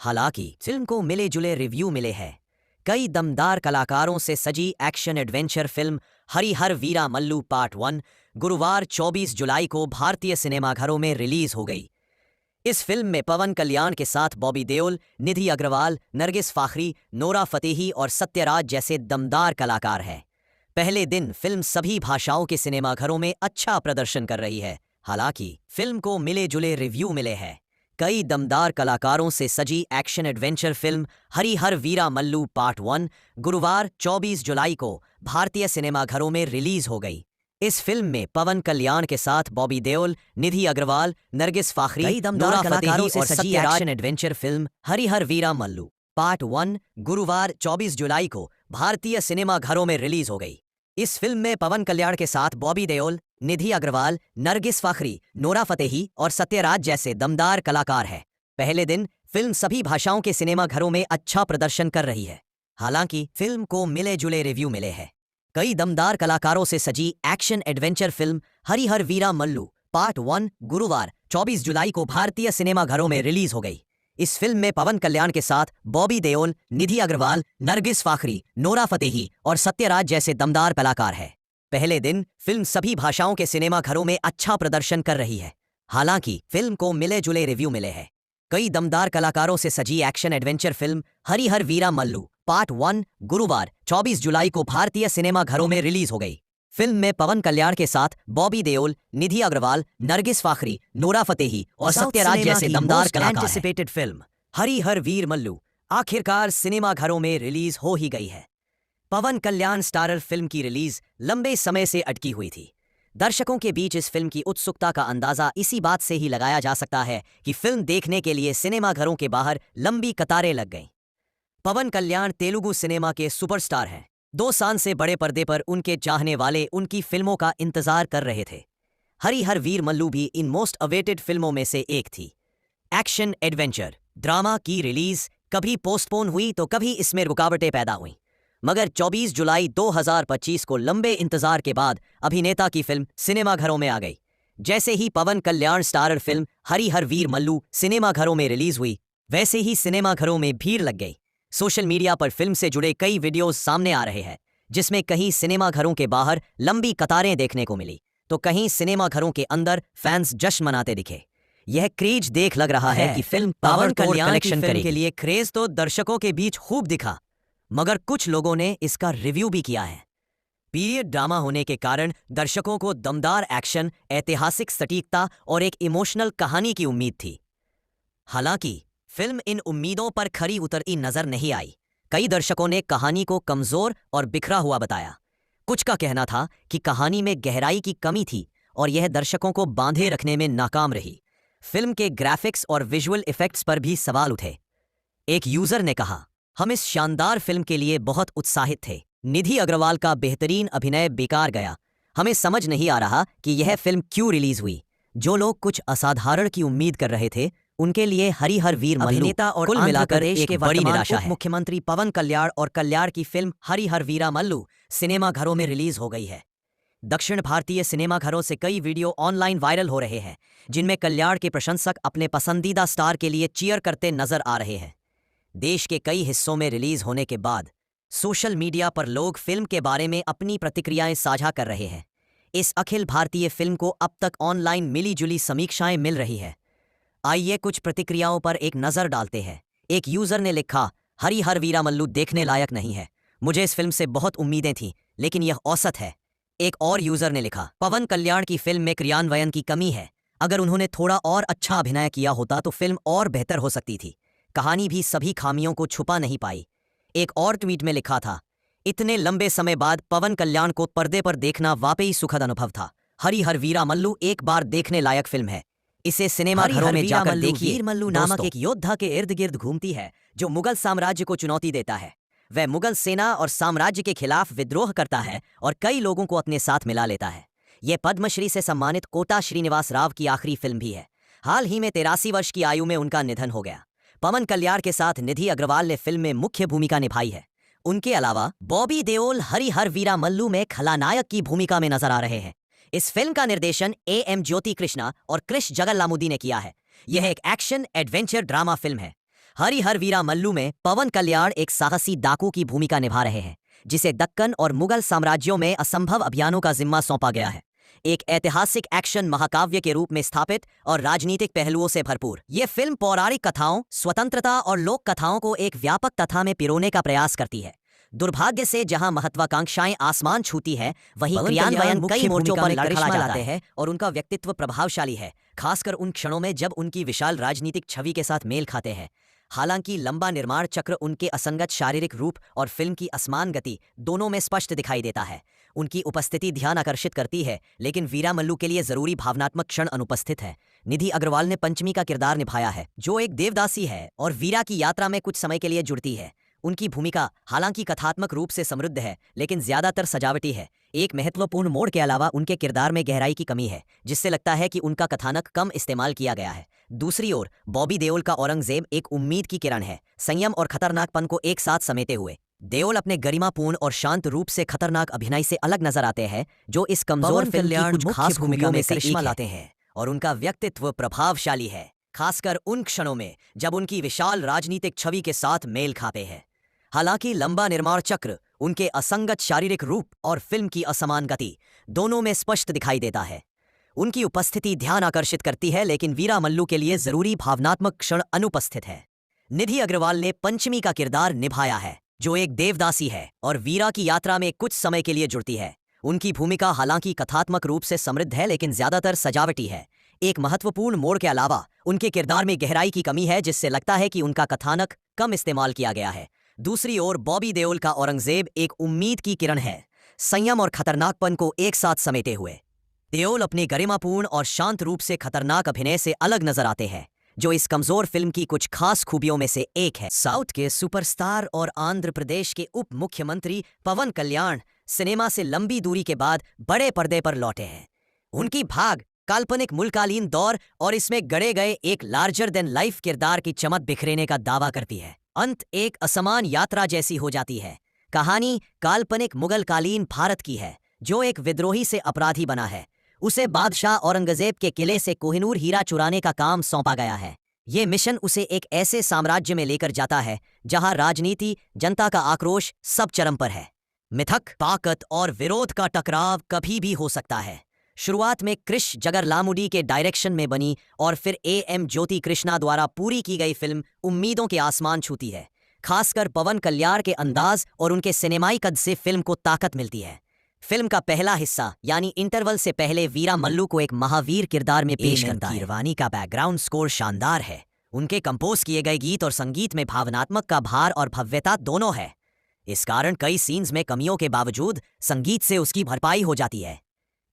हालांकि फिल्म को मिले जुले रिव्यू मिले हैं। कई दमदार कलाकारों से सजी action adventure film Harihara Veera Mallu part 1 गुरुवार 24 जुलाई को भारतीय सिनेमाघरों में रिलीज हो गई। इस फिल्म में पवन कल्याण के साथ बॉबी देओल, निधि अग्रवाल, नरगिस फाखरी, नोरा फतेही और सत्यराज जैसे दमदार कलाकार हैं। पहले दिन फिल्म सभी भाषाओं के सिनेमाघरों में अच्छा प्रदर्शन कर रही है। हालांकि फिल्म को मिले जुले रिव्यू मिले हैं। कई दमदार कलाकारों से सजी action adventure film Hari Hara Veera Mallu part 1 गुरुवार 24 जुलाई को भारतीय सिनेमाघरों में रिलीज हो गई। इस फिल्म में पवन कल्याण के साथ बॉबी देओल, निधि अग्रवाल, नरगिस फाखरी, कई दमदार कलाकारों से और सजी Sathyaraj action adventure film Hari Hara Veera Mallu part 1 गुरुवार 24 जुलाई को भारतीय सिनेमाघरों में रिलीज हो गई। इस फिल्म में पवन कल्याण के साथ बॉबी देओल, निधि अग्रवाल, नरगिस फाखरी, नोरा फतेही और सत्यराज जैसे दमदार कलाकार हैं। पहले दिन फिल्म सभी भाषाओं के सिनेमाघरों में अच्छा प्रदर्शन कर रही है। हालांकि फिल्म को मिले जुले रिव्यू मिले हैं। कई दमदार कलाकारों से सजी action adventure film Hari Hara Veera Mallu part 1 गुरुवार 24 जुलाई को भारतीय सिनेमाघरों में रिलीज हो गई। इस फिल्म में पवन कल्याण के साथ बॉबी देओल, निधि अग्रवाल, नरगिस फाखरी, नोरा फतेही और सत्यराज जैसे दमदार कलाकार हैं। पहले दिन फिल्म सभी भाषाओं के सिनेमाघरों में अच्छा प्रदर्शन कर रही है। हालांकि फिल्म को मिले जुले रिव्यू मिले हैं। कई दमदार कलाकारों से सजी action adventure film Hari Hara Veera Mallu part 1 गुरुवार 24 जुलाई को भारतीय सिनेमाघरों में रिलीज हो गई। फिल्म में पवन कल्याण के साथ बॉबी देओल, निधि अग्रवाल, नरगिस फाखरी, नोरा फतेही और सत्यराज जैसे दमदार कलाकार हैं। एंटिसिपेटेड फिल्म हरि हर वीर मल्लू आखिरकार सिनेमाघरों में रिलीज हो ही गई है। पवन कल्याण स्टारर फिल्म की रिलीज लंबे समय से अटकी हुई थी। दर्शकों के बीच इस फिल्म की उत्सुकता का अंदाजा इसी बात से ही लगाया जा सकता है कि फिल्म देखने के लिए सिनेमाघरों के बाहर लंबी कतारें लग गईं। पवन कल्याण तेलुगु सिनेमा के सुपरस्टार हैं। 2 साल से बड़े पर्दे पर उनके चाहने वाले उनकी फिल्मों का इंतजार कर रहे थे। हरि हर वीर मल्लू भी इन मोस्ट अवेटेड फिल्मों में से एक थी। एक्शन एडवेंचर ड्रामा की रिलीज कभी पोस्टपोन हुई तो कभी इसमें रुकावटें पैदा हुईं, मगर 24 जुलाई 2025 को लंबे इंतजार के बाद अभिनेता की फिल्म सिनेमाघरों में आ गई। जैसे ही पवन कल्याण स्टारर फिल्म हरि हर वीर मल्लू सिनेमाघरों में रिलीज हुई, वैसे ही सिनेमाघरों में भीड़ लग गई। सोशल मीडिया पर फिल्म से जुड़े कई वीडियोस सामने आ रहे हैं, जिसमें कहीं सिनेमाघरों के बाहर लंबी कतारें देखने को मिली तो कहीं सिनेमाघरों के अंदर फैंस जश्न मनाते दिखे। यह क्रेज देख लग रहा है कि फिल्म पवन कल्याण की फिल्म के लिए क्रेज तो दर्शकों के बीच खूब दिखा, मगर कुछ लोगों ने इसका रिव्यू भी किया है। पीरियड ड्रामा होने के कारण दर्शकों को दमदार एक्शन, ऐतिहासिक सटीकता और एक इमोशनल कहानी की उम्मीद थी। हालांकि फिल्म इन उम्मीदों पर खरी उतरती नजर नहीं आई। कई दर्शकों ने कहानी को कमजोर और बिखरा हुआ बताया। कुछ का कहना था कि कहानी में गहराई की कमी थी और यह दर्शकों को बांधे रखने में नाकाम रही। फिल्म के ग्राफिक्स और विजुअल इफेक्ट्स पर भी सवाल उठे। एक यूजर ने कहा, हम इस शानदार फिल्म के लिए बहुत उत्साहित थे। निधि अग्रवाल का बेहतरीन अभिनय बेकार गया। हमें समझ नहीं आ रहा कि यह फिल्म क्यों रिलीज हुई। जो लोग कुछ असाधारण की उम्मीद कर रहे थे, उनके लिए हरि हर वीर मल्लू अभिनेता और कुल मिलाकर एक बड़ी निराशा है। मुख्यमंत्री पवन कल्याण और कल्याण की फिल्म हरि हर वीरा मल्लू सिनेमाघरों में रिलीज हो गई है। दक्षिण भारतीय सिनेमाघरों से कई वीडियो ऑनलाइन वायरल हो रहे हैं, जिनमें कल्याण के प्रशंसक अपने पसंदीदा स्टार के लिए चीयर करते नजर आ रहे हैं। देश के कई हिस्सों में रिलीज होने के बाद सोशल मीडिया पर लोग फिल्म के बारे में अपनी प्रतिक्रियाएं साझा कर रहे हैं। इस अखिल भारतीय फिल्म को अब तक ऑनलाइन मिली जुली समीक्षाएं मिल रही है। आइए कुछ प्रतिक्रियाओं पर एक नजर डालते हैं। एक यूजर ने लिखा, हरि हर वीरा मल्लू देखने लायक नहीं है। मुझे इस फिल्म से बहुत उम्मीदें थीं, लेकिन यह औसत है। एक और यूजर ने लिखा, पवन कल्याण की फिल्म में क्रियान्वयन की कमी है। अगर उन्होंने थोड़ा और अच्छा अभिनय किया होता तो फिल्म और बेहतर हो सकती थी। कहानी भी सभी खामियों को छुपा नहीं पाई। एक और ट्वीट में लिखा था, इतने लंबे समय बाद पवन कल्याण को पर्दे पर देखना वाकई सुखद अनुभव था। हरि हर वीरा मल्लू एक बार देखने लायक फिल्म है। इसे सिनेमाघरों में जाकर देखिए। वीर मल्लू नामक एक योद्धा के इर्द गिर्द घूमती है जो मुगल साम्राज्य को चुनौती देता है। वह मुगल सेना और साम्राज्य के खिलाफ विद्रोह करता है और कई लोगों को अपने साथ मिला लेता है। यह पद्मश्री से सम्मानित कोटा श्रीनिवास राव की आखिरी फिल्म भी है। हाल ही में 83 वर्ष की आयु में उनका निधन हो गया। पवन कल्याण के साथ निधि अग्रवाल ने फिल्म में मुख्य भूमिका निभाई है। उनके अलावा बॉबी देओल हरि हर वीरा मल्लू में खलनायक की भूमिका में नजर आ रहे हैं। इस फिल्म का निर्देशन AM ज्योति कृष्णा और क्रिश जगल्लामुदी ने किया है। यह एक एक्शन एडवेंचर ड्रामा फिल्म है। हरि हर वीरा मल्लू में पवन कल्याण एक साहसी डाकू की भूमिका निभा रहे हैं, जिसे दक्कन और मुगल साम्राज्यों में असंभव अभियानों का जिम्मा सौंपा गया है। एक ऐतिहासिक एक्शन महाकाव्य के रूप में स्थापित और राजनीतिक पहलुओं से भरपूर, यह फिल्म पौराणिक कथाओं, स्वतंत्रता और लोक कथाओं को एक व्यापक कथा में पिरोने का प्रयास करती है। दुर्भाग्य से जहां महत्वाकांक्षाएं आसमान छूती है, वहीं पवन क्रियान्वयन कल्याण कई मुख्य मोर्चों भूमिका पर में करिश्मा लड़खड़ा लाते जाता हैं और उनका व्यक्तित्व प्रभावशाली है, खासकर उन क्षणों में जब उनकी विशाल राजनीतिक छवि के साथ मेल खाते हैं। हालांकि लंबा निर्माण चक्र उनके असंगत शारीरिक रूप और फिल्म की असमान गति दोनों में स्पष्ट दिखाई देता है। उनकी उपस्थिति ध्यान आकर्षित करती है, लेकिन वीरा मल्लू के लिए जरूरी भावनात्मक क्षण अनुपस्थित है। निधि अग्रवाल ने पंचमी का किरदार निभाया है, जो एक देवदासी है और वीरा की यात्रा में कुछ समय के लिए जुड़ती है। उनकी भूमिका हालांकि कथात्मक रूप से समृद्ध है, लेकिन ज्यादातर सजावटी है। एक महत्वपूर्ण मोड़ के अलावा उनके किरदार में गहराई की कमी है, जिससे लगता है कि उनका कथानक कम इस्तेमाल किया गया है। दूसरी ओर बॉबी देओल का औरंगजेब एक उम्मीद की किरण है, संयम और खतरनाकपन को एक साथ समेटे हुए। देओल अपने गरिमापूर्ण और शांत रूप से खतरनाक अभिनय से अलग नजर आते हैं, जो इस कमजोर फिल्म की कुछ खास भूमिका में करिश्मा लाते हैं, और उनका व्यक्तित्व प्रभावशाली है, खासकर उन क्षणों में जब उनकी विशाल राजनीतिक छवि के साथ मेल खाते हैं। हालांकि लंबा निर्माण चक्र उनके असंगत शारीरिक रूप और फिल्म की असमान गति दोनों में स्पष्ट दिखाई देता है। उनकी उपस्थिति ध्यान आकर्षित करती है, लेकिन वीरा मल्लू के लिए जरूरी भावनात्मक क्षण अनुपस्थित है। निधि अग्रवाल ने पंचमी का किरदार निभाया है, जो एक देवदासी है और वीरा की यात्रा में कुछ समय के लिए जुड़ती है। उनकी भूमिका हालांकि कथात्मक रूप से समृद्ध है, लेकिन ज्यादातर सजावटी है। एक महत्वपूर्ण मोड़ के अलावा उनके किरदार में गहराई की कमी है, जिससे लगता है कि उनका कथानक कम इस्तेमाल किया गया है। दूसरी ओर बॉबी देओल का औरंगजेब एक उम्मीद की किरण है, संयम और खतरनाकपन को एक साथ समेटे हुए। देओल अपने गरिमापूर्ण और शांत रूप से खतरनाक अभिनय से अलग नजर आते हैं, जो इस कमजोर फिल्म की कुछ खास खूबियों में से एक है। साउथ के सुपरस्टार और आंध्र प्रदेश के उप मुख्यमंत्री पवन कल्याण सिनेमा से लंबी दूरी के बाद बड़े पर्दे पर लौटे हैं। उनकी भाग काल्पनिक मुल्कालीन दौर और इसमें गढ़े गए एक लार्जर देन लाइफ किरदार की चमक बिखरेने का दावा करती है। अंत एक असमान यात्रा जैसी हो जाती है। कहानी काल्पनिक मुगलकालीन भारत की है, जो एक विद्रोही से अपराधी बना है। उसे बादशाह औरंगजेब के किले से कोहिनूर हीरा चुराने का काम सौंपा गया है। ये मिशन उसे एक ऐसे साम्राज्य में लेकर जाता है जहां राजनीति, जनता का आक्रोश सब चरम पर है। मिथक, ताकत और विरोध का टकराव कभी भी हो सकता है। शुरुआत में क्रिश जगरलामुडी के डायरेक्शन में बनी और फिर एम ज्योति कृष्णा द्वारा पूरी की गई फिल्म उम्मीदों के आसमान छूती है। खासकर पवन कल्याण के अंदाज और उनके सिनेमाई कद से फिल्म को ताकत मिलती है। फिल्म का पहला हिस्सा यानी इंटरवल से पहले वीरा मल्लू को एक महावीर किरदार में पेश करता है। कीरवानी का बैकग्राउंड स्कोर शानदार है। उनके कंपोज किए गए गीत और संगीत में भावनात्मक का भार और भव्यता दोनों है। इस कारण कई सीन्स में कमियों के बावजूद संगीत से उसकी भरपाई हो जाती है।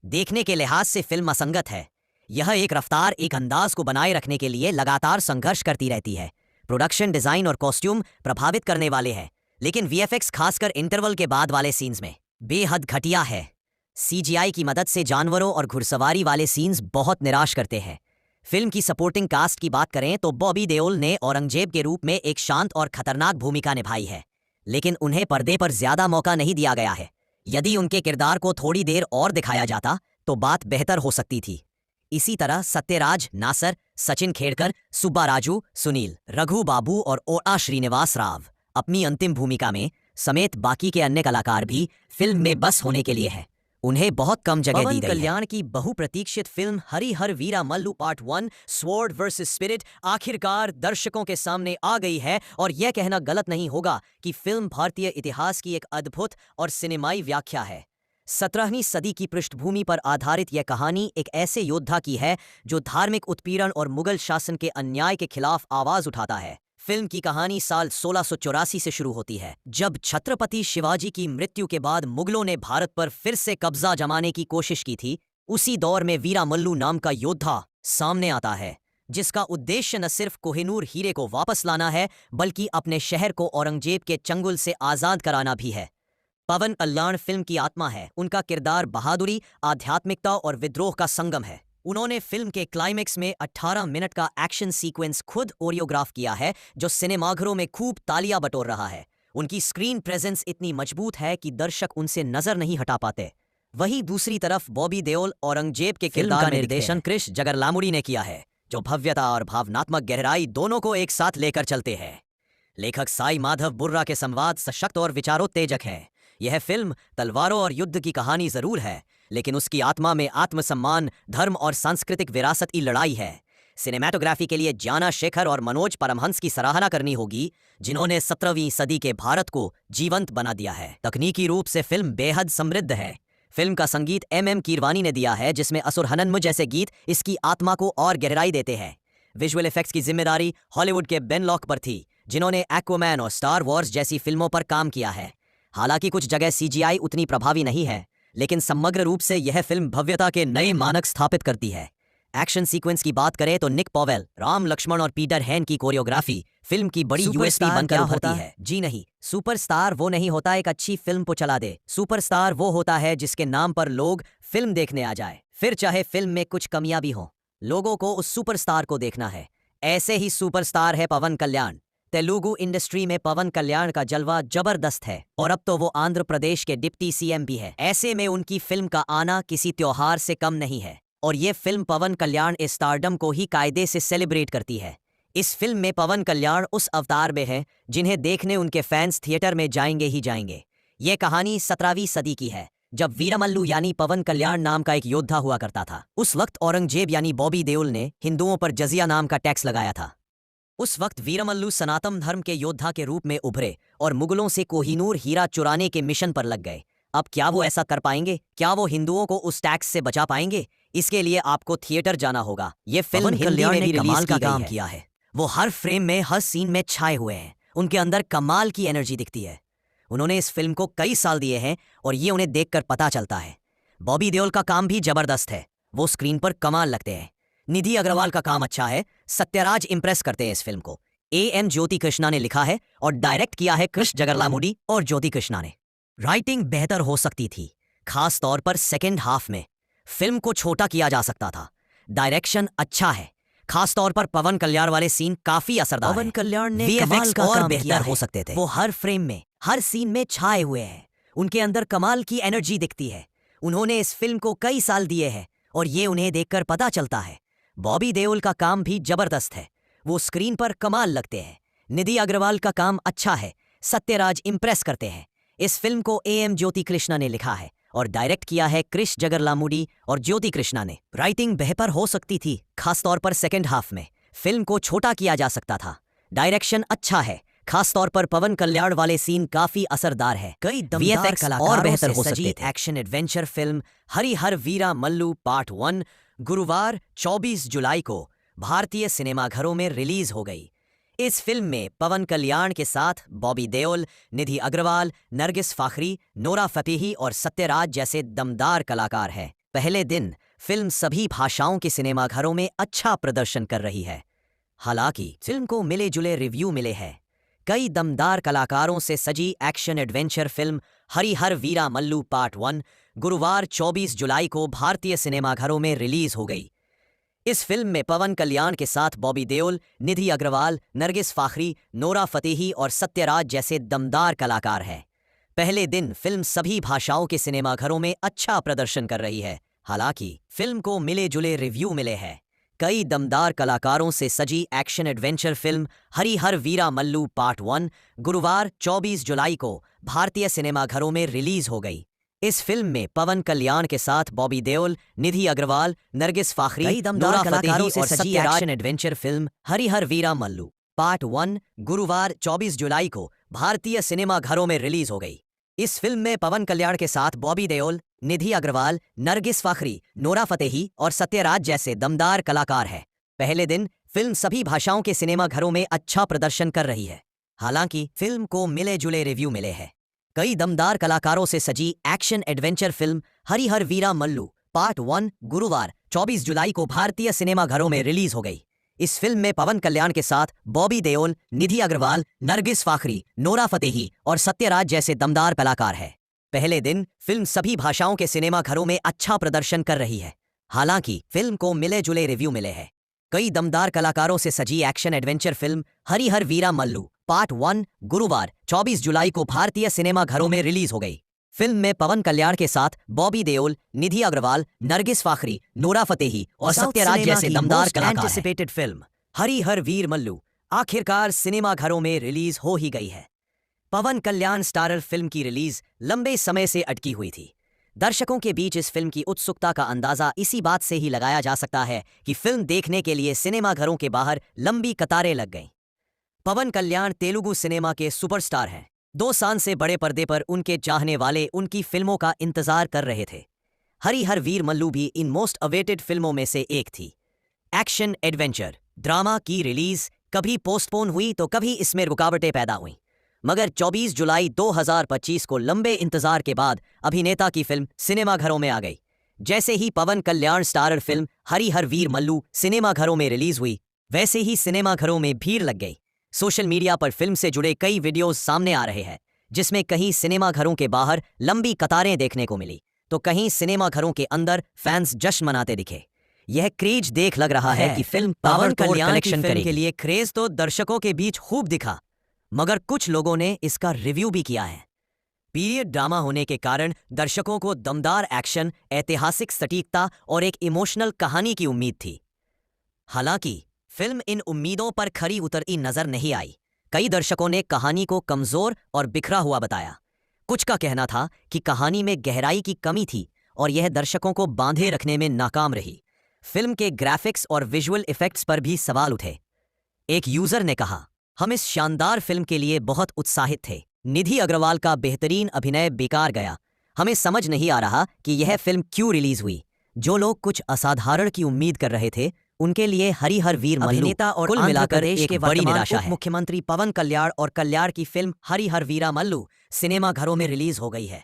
देखने के लिहाज से फिल्म असंगत है। यह एक रफ्तार, एक अंदाज को बनाए रखने के लिए लगातार संघर्ष करती रहती है। प्रोडक्शन डिजाइन और कॉस्ट्यूम प्रभावित करने वाले हैं, लेकिन वीएफएक्स खासकर इंटरवल के बाद वाले सीन्स में बेहद घटिया है। सीजीआई की मदद से जानवरों और घुड़सवारी वाले सीन्स बहुत निराश करते हैं। फिल्म की सपोर्टिंग कास्ट की बात करें तो बॉबी देओल ने औरंगजेब के रूप में एक शांत और खतरनाक भूमिका निभाई है, लेकिन उन्हें पर्दे पर ज्यादा मौका नहीं दिया गया है। यदि उनके किरदार को थोड़ी देर और दिखाया जाता तो बात बेहतर हो सकती थी। इसी तरह सत्यराज, नासर, सचिन खेड़कर, सुब्बा राजू, सुनील, रघु बाबू और ओआ श्रीनिवास राव अपनी अंतिम भूमिका में समेत बाकी के अन्य कलाकार भी फिल्म में बस होने के लिए हैं। उन्हें बहुत कम जगह दी गई है। पवन कल्याण की बहुप्रतीक्षित film Harihara Veera Mallu part 1 sword versus spirit आखिरकार दर्शकों के सामने आ गई है, और यह कहना गलत नहीं होगा कि फिल्म भारतीय इतिहास की एक अद्भुत और सिनेमाई व्याख्या है। 17वीं सदी की पृष्ठभूमि पर आधारित यह कहानी एक ऐसे योद्धा की है जो धार्मिक उत्पीड़न और मुगल शासन के अन्याय के खिलाफ आवाज उठाता है। फिल्म की कहानी साल 1684 से शुरू होती है, जब छत्रपति शिवाजी की मृत्यु के बाद मुगलों ने भारत पर फिर से कब्जा जमाने की कोशिश की थी। उसी दौर में वीरा मल्लू नाम का योद्धा सामने आता है, जिसका उद्देश्य न सिर्फ कोहिनूर हीरे को वापस लाना है, बल्कि अपने शहर को औरंगजेब के चंगुल से आजाद कराना भी है। पवन कल्याण फिल्म की आत्मा है। उनका किरदार बहादुरी, आध्यात्मिकता और विद्रोह का संगम है। उन्होंने फिल्म के क्लाइमेक्स में 18 मिनट का एक्शन सीक्वेंस खुद कोरियोग्राफ किया है, जो सिनेमाघरों में खूब तालियां बटोर रहा है। उनकी स्क्रीन प्रेजेंस इतनी मजबूत है कि दर्शक उनसे नजर नहीं हटा पाते। वहीं दूसरी तरफ बॉबी देओल औरंगजेब के किरदार का निर्देशन क्रिश जगरलामुडी ने किया है, जो भव्यता और भावनात्मक गहराई दोनों को एक साथ लेकर चलते हैं। लेखक साई माधव बुर्रा के संवाद सशक्त और विचारोत्तेजक है। यह फिल्म तलवारों और युद्ध की कहानी जरूर है, लेकिन उसकी आत्मा में आत्मसम्मान, धर्म और सांस्कृतिक विरासत की लड़ाई है। सिनेमाटोग्राफी के लिए ज्ञाना शेखर और मनोज परमहंस की सराहना करनी होगी, जिन्होंने 17वीं सदी के भारत को जीवंत बना दिया है। तकनीकी रूप से फिल्म बेहद समृद्ध है। फिल्म का संगीत एम कीरवानी ने दिया है, जिसमें असुर हननम जैसे गीत इसकी आत्मा को और गहराई देते हैं। विजुअल इफेक्ट्स की जिम्मेदारी हॉलीवुड के बेन लॉक पर थी, जिन्होंने एक्वामैन और स्टार वॉर्स जैसी फिल्मों पर काम किया है। हालांकि कुछ जगह CGI उतनी प्रभावी नहीं है, लेकिन समग्र रूप से यह फिल्म भव्यता के नए मानक स्थापित करती है। एक्शन सीक्वेंस की बात करें तो निक पॉवेल, राम लक्ष्मण और पीटर हैन की कोरियोग्राफी फिल्म की बड़ी यूएसपी बनकर उभरती है। जी नहीं, सुपरस्टार वो नहीं होता एक अच्छी फिल्म को चला दे। सुपरस्टार वो होता है जिसके नाम पर लोग फिल्म देखने आ जाए, फिर चाहे फिल्म में कुछ कमियां भी हों, लोगों को उस सुपरस्टार को देखना है। ऐसे ही सुपरस्टार है पवन कल्याण। तेलुगु इंडस्ट्री में पवन कल्याण का जलवा जबरदस्त है, और अब तो वो आंध्र प्रदेश के डिप्टी CM भी है। ऐसे में उनकी फिल्म का आना किसी त्योहार से कम नहीं है, और ये फिल्म पवन कल्याण इस स्टारडम को ही कायदे से सेलिब्रेट करती है। इस फिल्म में पवन कल्याण उस अवतार में है जिन्हें देखने उनके फैंस थिएटर में जाएंगे ही जाएंगे। ये कहानी 17वीं सदी की है, जब वीरमल्लू यानी पवन कल्याण नाम का एक योद्धा हुआ करता था। उस वक्त औरंगजेब यानी बॉबी देओल ने हिंदुओं पर जजिया नाम का टैक्स लगाया था। उस वक्त वीरमल्लू सनातन धर्म के योद्धा के रूप में उभरे और मुगलों से कोहिनूर हीरा चुराने के मिशन पर लग गए। अब क्या वो ऐसा कर पाएंगे? क्या वो हिंदुओं को उस टैक्स से बचा पाएंगे? इसके लिए आपको थिएटर जाना होगा। ये फिल्म हिंदी में भी कमाल का काम किया है। वो हर फ्रेम में, हर सीन में छाए हुए हैं। उनके अंदर कमाल की एनर्जी दिखती है। उन्होंने इस फिल्म को कई साल दिए हैं और ये उन्हें देखकर पता चलता है। बॉबी देओल का काम भी जबरदस्त है, वो स्क्रीन पर कमाल लगते हैं। निधि अग्रवाल का काम अच्छा है, सत्यराज इंप्रेस करते हैं इस फिल्म को। AM ज्योति कृष्णा ने लिखा है और डायरेक्ट किया है कृष्ण जगरलामुडी और ज्योति कृष्णा ने। राइटिंग बेहतर हो सकती थी, खास तौर पर सेकेंड हाफ में। फिल्म को छोटा किया जा सकता था। डायरेक्शन अच्छा है, खास तौर पर पवन कल्याण वाले सीन काफी असरदार हैं। पवन कल्याण ने कमाल का और बेहतर हो सकते थे। वो हर फ्रेम में, हर सीन में छाए हुए हैं। उनके अंदर कमाल की एनर्जी दिखती है। उन्होंने इस फिल्म को कई साल दिए हैं और ये उन्हें देखकर पता चलता है। बॉबी देओल का काम भी जबरदस्त है, वो स्क्रीन पर कमाल लगते हैं। निधि अग्रवाल का काम अच्छा है, सत्यराज इंप्रेस करते हैं। इस फिल्म को AM ज्योति कृष्णा ने लिखा है और डायरेक्ट किया है कृष्ण जगरलामुडी और ज्योति कृष्णा ने। राइटिंग बेहतर हो सकती थी, खासतौर पर सेकेंड हाफ में। फिल्म को छोटा किया जा सकता था। डायरेक्शन अच्छा है, खासतौर पर पवन कल्याण वाले सीन काफी असरदार है। कई दमदार कलाकारों और बेहतर हो सकते थे। Action adventure film Harihara Veera Mallu part 1 गुरुवार 24 जुलाई को भारतीय सिनेमाघरों में रिलीज हो गई। इस फिल्म में पवन कल्याण के साथ बॉबी देओल, निधि अग्रवाल, नरगिस फाखरी, नोरा फतेही और सत्यराज जैसे दमदार कलाकार हैं। पहले दिन फिल्म सभी भाषाओं के सिनेमाघरों में अच्छा प्रदर्शन कर रही है। हालांकि फिल्म को मिले जुले रिव्यू मिले हैं। कई दमदार कलाकारों से सजी action adventure film Harihara Veera Mallu part 1 गुरुवार 24 जुलाई को भारतीय सिनेमाघरों में रिलीज हो गई। इस फिल्म में पवन कल्याण के साथ बॉबी देओल, निधि अग्रवाल, नरगिस फाखरी, नोरा फतेही और सत्यराज जैसे दमदार कलाकार हैं। पहले दिन फिल्म सभी भाषाओं के सिनेमाघरों में अच्छा प्रदर्शन कर रही है। हालांकि फिल्म को मिले जुले रिव्यू मिले हैं। कई दमदार कलाकारों से सजी action adventure film Harihara Veera Mallu part 1 गुरुवार 24 जुलाई को भारतीय सिनेमाघरों में रिलीज हो गई। इस फिल्म में पवन कल्याण के साथ बॉबी देओल, निधि अग्रवाल, नरगिस फाखरी, नोरा फतेही और Sathyaraj action adventure film Harihara Veera Mallu part 1 गुरुवार 24 जुलाई को भारतीय सिनेमाघरों में रिलीज हो गई। इस फिल्म में पवन कल्याण के साथ बॉबी देओल, निधि अग्रवाल, नरगिस फाखरी, नोरा फतेही और सत्यराज जैसे दमदार कलाकार हैं। पहले दिन फिल्म सभी भाषाओं के सिनेमाघरों में अच्छा प्रदर्शन कर रही है। हालांकि फिल्म को मिले जुले रिव्यू मिले हैं। कई दमदार कलाकारों से सजी action adventure film Harihara Veera Mallu part 1 गुरुवार 24 जुलाई को भारतीय सिनेमाघरों में रिलीज हो गई। इस फिल्म में पवन कल्याण के साथ बॉबी देओल, निधि अग्रवाल, नरगिस फाखरी, नोरा फतेही और सत्यराज जैसे दमदार कलाकार हैं। पहले दिन फिल्म सभी भाषाओं के सिनेमाघरों में अच्छा प्रदर्शन कर रही है। हालांकि फिल्म को मिले जुले रिव्यू मिले हैं। कई दमदार कलाकारों से सजी action adventure film Harihara Veera Mallu part 1 गुरुवार 24 जुलाई को भारतीय सिनेमाघरों में रिलीज हो गई। फिल्म में पवन कल्याण के साथ बॉबी देओल, निधि अग्रवाल, नरगिस फाखरी, नोरा फतेही और सत्यराज जैसे दमदार कलाकार एंटिसिपेटेड फिल्म हरिहर वीर मल्लू आखिरकार सिनेमाघरों में रिलीज हो ही गई है। पवन कल्याण स्टारर फिल्म की रिलीज लंबे समय से अटकी हुई थी। दर्शकों के बीच इस फिल्म की उत्सुकता का अंदाजा इसी बात से ही लगाया जा सकता है कि फिल्म देखने के लिए सिनेमाघरों के बाहर लंबी कतारें लग गईं। पवन कल्याण तेलुगु सिनेमा के सुपरस्टार हैं। 2 साल से बड़े पर्दे पर उनके चाहने वाले उनकी फिल्मों का इंतजार कर रहे थे। हरिहर वीर मल्लू भी इन मोस्ट अवेटेड फिल्मों में से एक थी। एक्शन एडवेंचर ड्रामा की रिलीज कभी पोस्टपोन हुई तो कभी इसमें रुकावटें पैदा हुईं, मगर 24 जुलाई 2025 को लंबे इंतजार के बाद अभिनेता की फिल्म सिनेमाघरों में आ गई। जैसे ही पवन कल्याण स्टारर फिल्म हरिहर वीर मल्लू सिनेमाघरों में रिलीज हुई, वैसे ही सिनेमाघरों में भीड़ लग गई। सोशल मीडिया पर फिल्म से जुड़े कई वीडियोस सामने आ रहे हैं, जिसमें कहीं सिनेमाघरों के बाहर लंबी कतारें देखने को मिली तो कहीं सिनेमाघरों के अंदर फैंस जश्न मनाते दिखे। यह क्रेज देख लग रहा है कि फिल्म पवन कल्याण की फिल्म के लिए क्रेज तो दर्शकों के बीच खूब दिखा, मगर कुछ लोगों ने इसका रिव्यू भी किया है। पीरियड ड्रामा होने के कारण दर्शकों को दमदार एक्शन, ऐतिहासिक सटीकता और एक इमोशनल कहानी की उम्मीद थी। हालांकि फिल्म इन उम्मीदों पर खरी उतरती नजर नहीं आई। कई दर्शकों ने कहानी को कमजोर और बिखरा हुआ बताया। कुछ का कहना था कि कहानी में गहराई की कमी थी और यह दर्शकों को बांधे रखने में नाकाम रही। फिल्म के ग्राफिक्स और विजुअल इफेक्ट्स पर भी सवाल उठे। एक यूजर ने कहा, हम इस शानदार फिल्म के लिए बहुत उत्साहित थे। निधि अग्रवाल का बेहतरीन अभिनय बेकार गया। हमें समझ नहीं आ रहा कि यह फिल्म क्यों रिलीज हुई। जो लोग कुछ असाधारण की उम्मीद कर रहे थे, उनके लिए हरिहर वीर मल्लू अभिनेता और कुल मिलाकर एक बड़ी निराशा है। मुख्यमंत्री पवन कल्याण और कल्याण की फिल्म हरिहर वीरा मल्लू सिनेमाघरों में रिलीज हो गई है।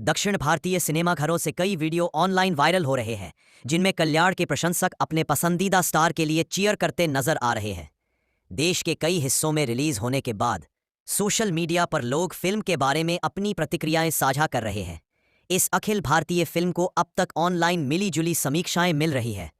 दक्षिण भारतीय सिनेमाघरों से कई वीडियो ऑनलाइन वायरल हो रहे हैं, जिनमें कल्याण के प्रशंसक अपने पसंदीदा स्टार के लिए चीयर करते नजर आ रहे हैं। देश के कई हिस्सों में रिलीज होने के बाद सोशल मीडिया पर लोग फिल्म के बारे में अपनी प्रतिक्रियाएं साझा कर रहे हैं। इस अखिल भारतीय फिल्म को अब तक ऑनलाइन मिली-जुली समीक्षाएं मिल रही है।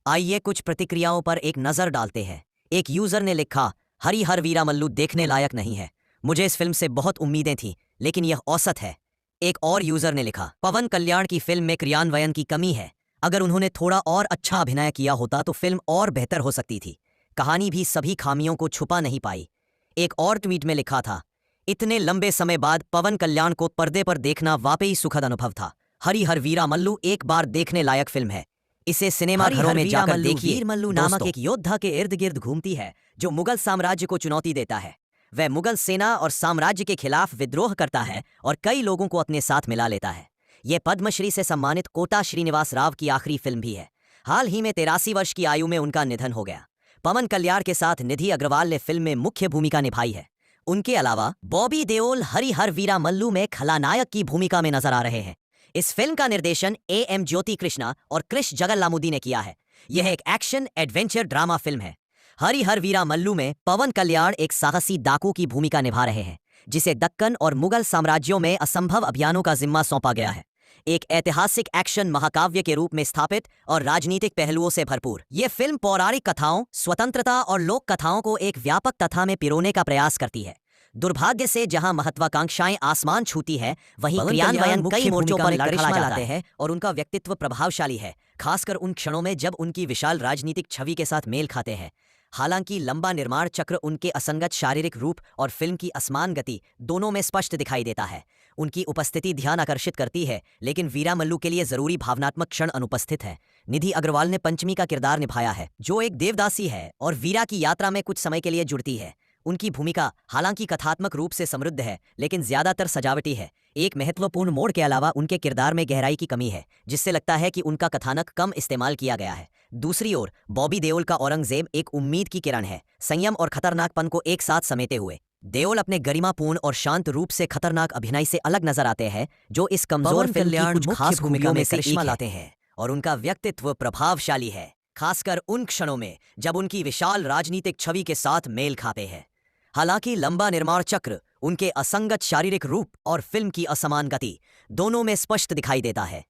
आइए कुछ प्रतिक्रियाओं पर एक नजर डालते हैं। एक यूजर ने लिखा, हरिहर वीरा मल्लू देखने लायक नहीं है। मुझे इस फिल्म से बहुत उम्मीदें थीं, लेकिन यह औसत है। एक और यूजर ने लिखा, पवन कल्याण की फिल्म में क्रियान्वयन की कमी है। अगर उन्होंने थोड़ा और अच्छा अभिनय किया होता तो फिल्म और बेहतर हो सकती थी। कहानी भी सभी खामियों को छुपा नहीं पाई। एक और ट्वीट में लिखा था, इतने लंबे समय बाद पवन कल्याण को पर्दे पर देखना वाकई सुखद अनुभव था। हरिहर वीरा मल्लू एक बार देखने लायक फिल्म है। इसे सिनेमाघरों में जाकर देखिए। वीर मल्लू नामक एक योद्धा के इर्द गिर्द घूमती है जो मुगल साम्राज्य को चुनौती देता है। वह मुगल सेना और साम्राज्य के खिलाफ विद्रोह करता है और कई लोगों को अपने साथ मिला लेता है। यह पद्मश्री से सम्मानित कोटा श्रीनिवास राव की आखिरी फिल्म भी है। हाल ही में 83 वर्ष की आयु में उनका निधन हो गया। पवन कल्याण के साथ निधि अग्रवाल ने फिल्म में मुख्य भूमिका निभाई है। उनके अलावा बॉबी देओल हरिहर वीरा मल्लू में खलनायक की भूमिका में नजर आ रहे हैं। इस फिल्म का निर्देशन AM ज्योति कृष्णा और क्रिश जगल्लामुदी ने किया है। यह एक एक्शन एडवेंचर ड्रामा फिल्म है। हरिहर वीरा मल्लू में पवन कल्याण एक साहसी डाकू की भूमिका निभा रहे हैं, जिसे दक्कन और मुगल साम्राज्यों में असंभव अभियानों का जिम्मा सौंपा गया है। एक ऐतिहासिक एक्शन महाकाव्य के रूप में स्थापित और राजनीतिक पहलुओं से भरपूर, यह फिल्म पौराणिक कथाओं, स्वतंत्रता और लोक कथाओं को एक व्यापक कथा में पिरोने का प्रयास करती है। दुर्भाग्य से जहां महत्वाकांक्षाएं आसमान छूती है, वहीं क्रियान्वयन कई मोर्चों पर लड़खड़ा जाते हैं और उनका व्यक्तित्व प्रभावशाली है, खासकर उन क्षणों में जब उनकी विशाल राजनीतिक छवि के साथ मेल खाते हैं। हालांकि लंबा निर्माण चक्र उनके असंगत शारीरिक रूप और फिल्म की असमान गति दोनों में स्पष्ट दिखाई देता है। उनकी उपस्थिति ध्यान आकर्षित करती है, लेकिन वीरा मल्लू के लिए जरूरी भावनात्मक क्षण अनुपस्थित है। निधि अग्रवाल ने पंचमी का किरदार निभाया है, जो एक देवदासी है और वीरा की यात्रा में कुछ समय के लिए जुड़ती है। उनकी भूमिका हालांकि कथात्मक रूप से समृद्ध है, लेकिन ज्यादातर सजावटी है। एक महत्वपूर्ण मोड़ के अलावा उनके किरदार में गहराई की कमी है, जिससे लगता है कि उनका कथानक कम इस्तेमाल किया गया है। दूसरी ओर बॉबी देओल का औरंगजेब एक उम्मीद की किरण है, संयम और खतरनाकपन को एक साथ समेटे हुए। देओल अपने गरिमापूर्ण और शांत रूप से खतरनाक अभिनय से अलग नजर आते हैं, जो इस कमजोर फिल्म की कुछ खास भूमिका में करिश्मा लाते हैं। और उनका व्यक्तित्व प्रभावशाली है, खासकर उन क्षणों में जब उनकी विशाल राजनीतिक छवि के साथ मेल खाते हैं। हालांकि लंबा निर्माण चक्र, उनके असंगत शारीरिक रूप और फिल्म की असमान गति दोनों में स्पष्ट दिखाई देता है।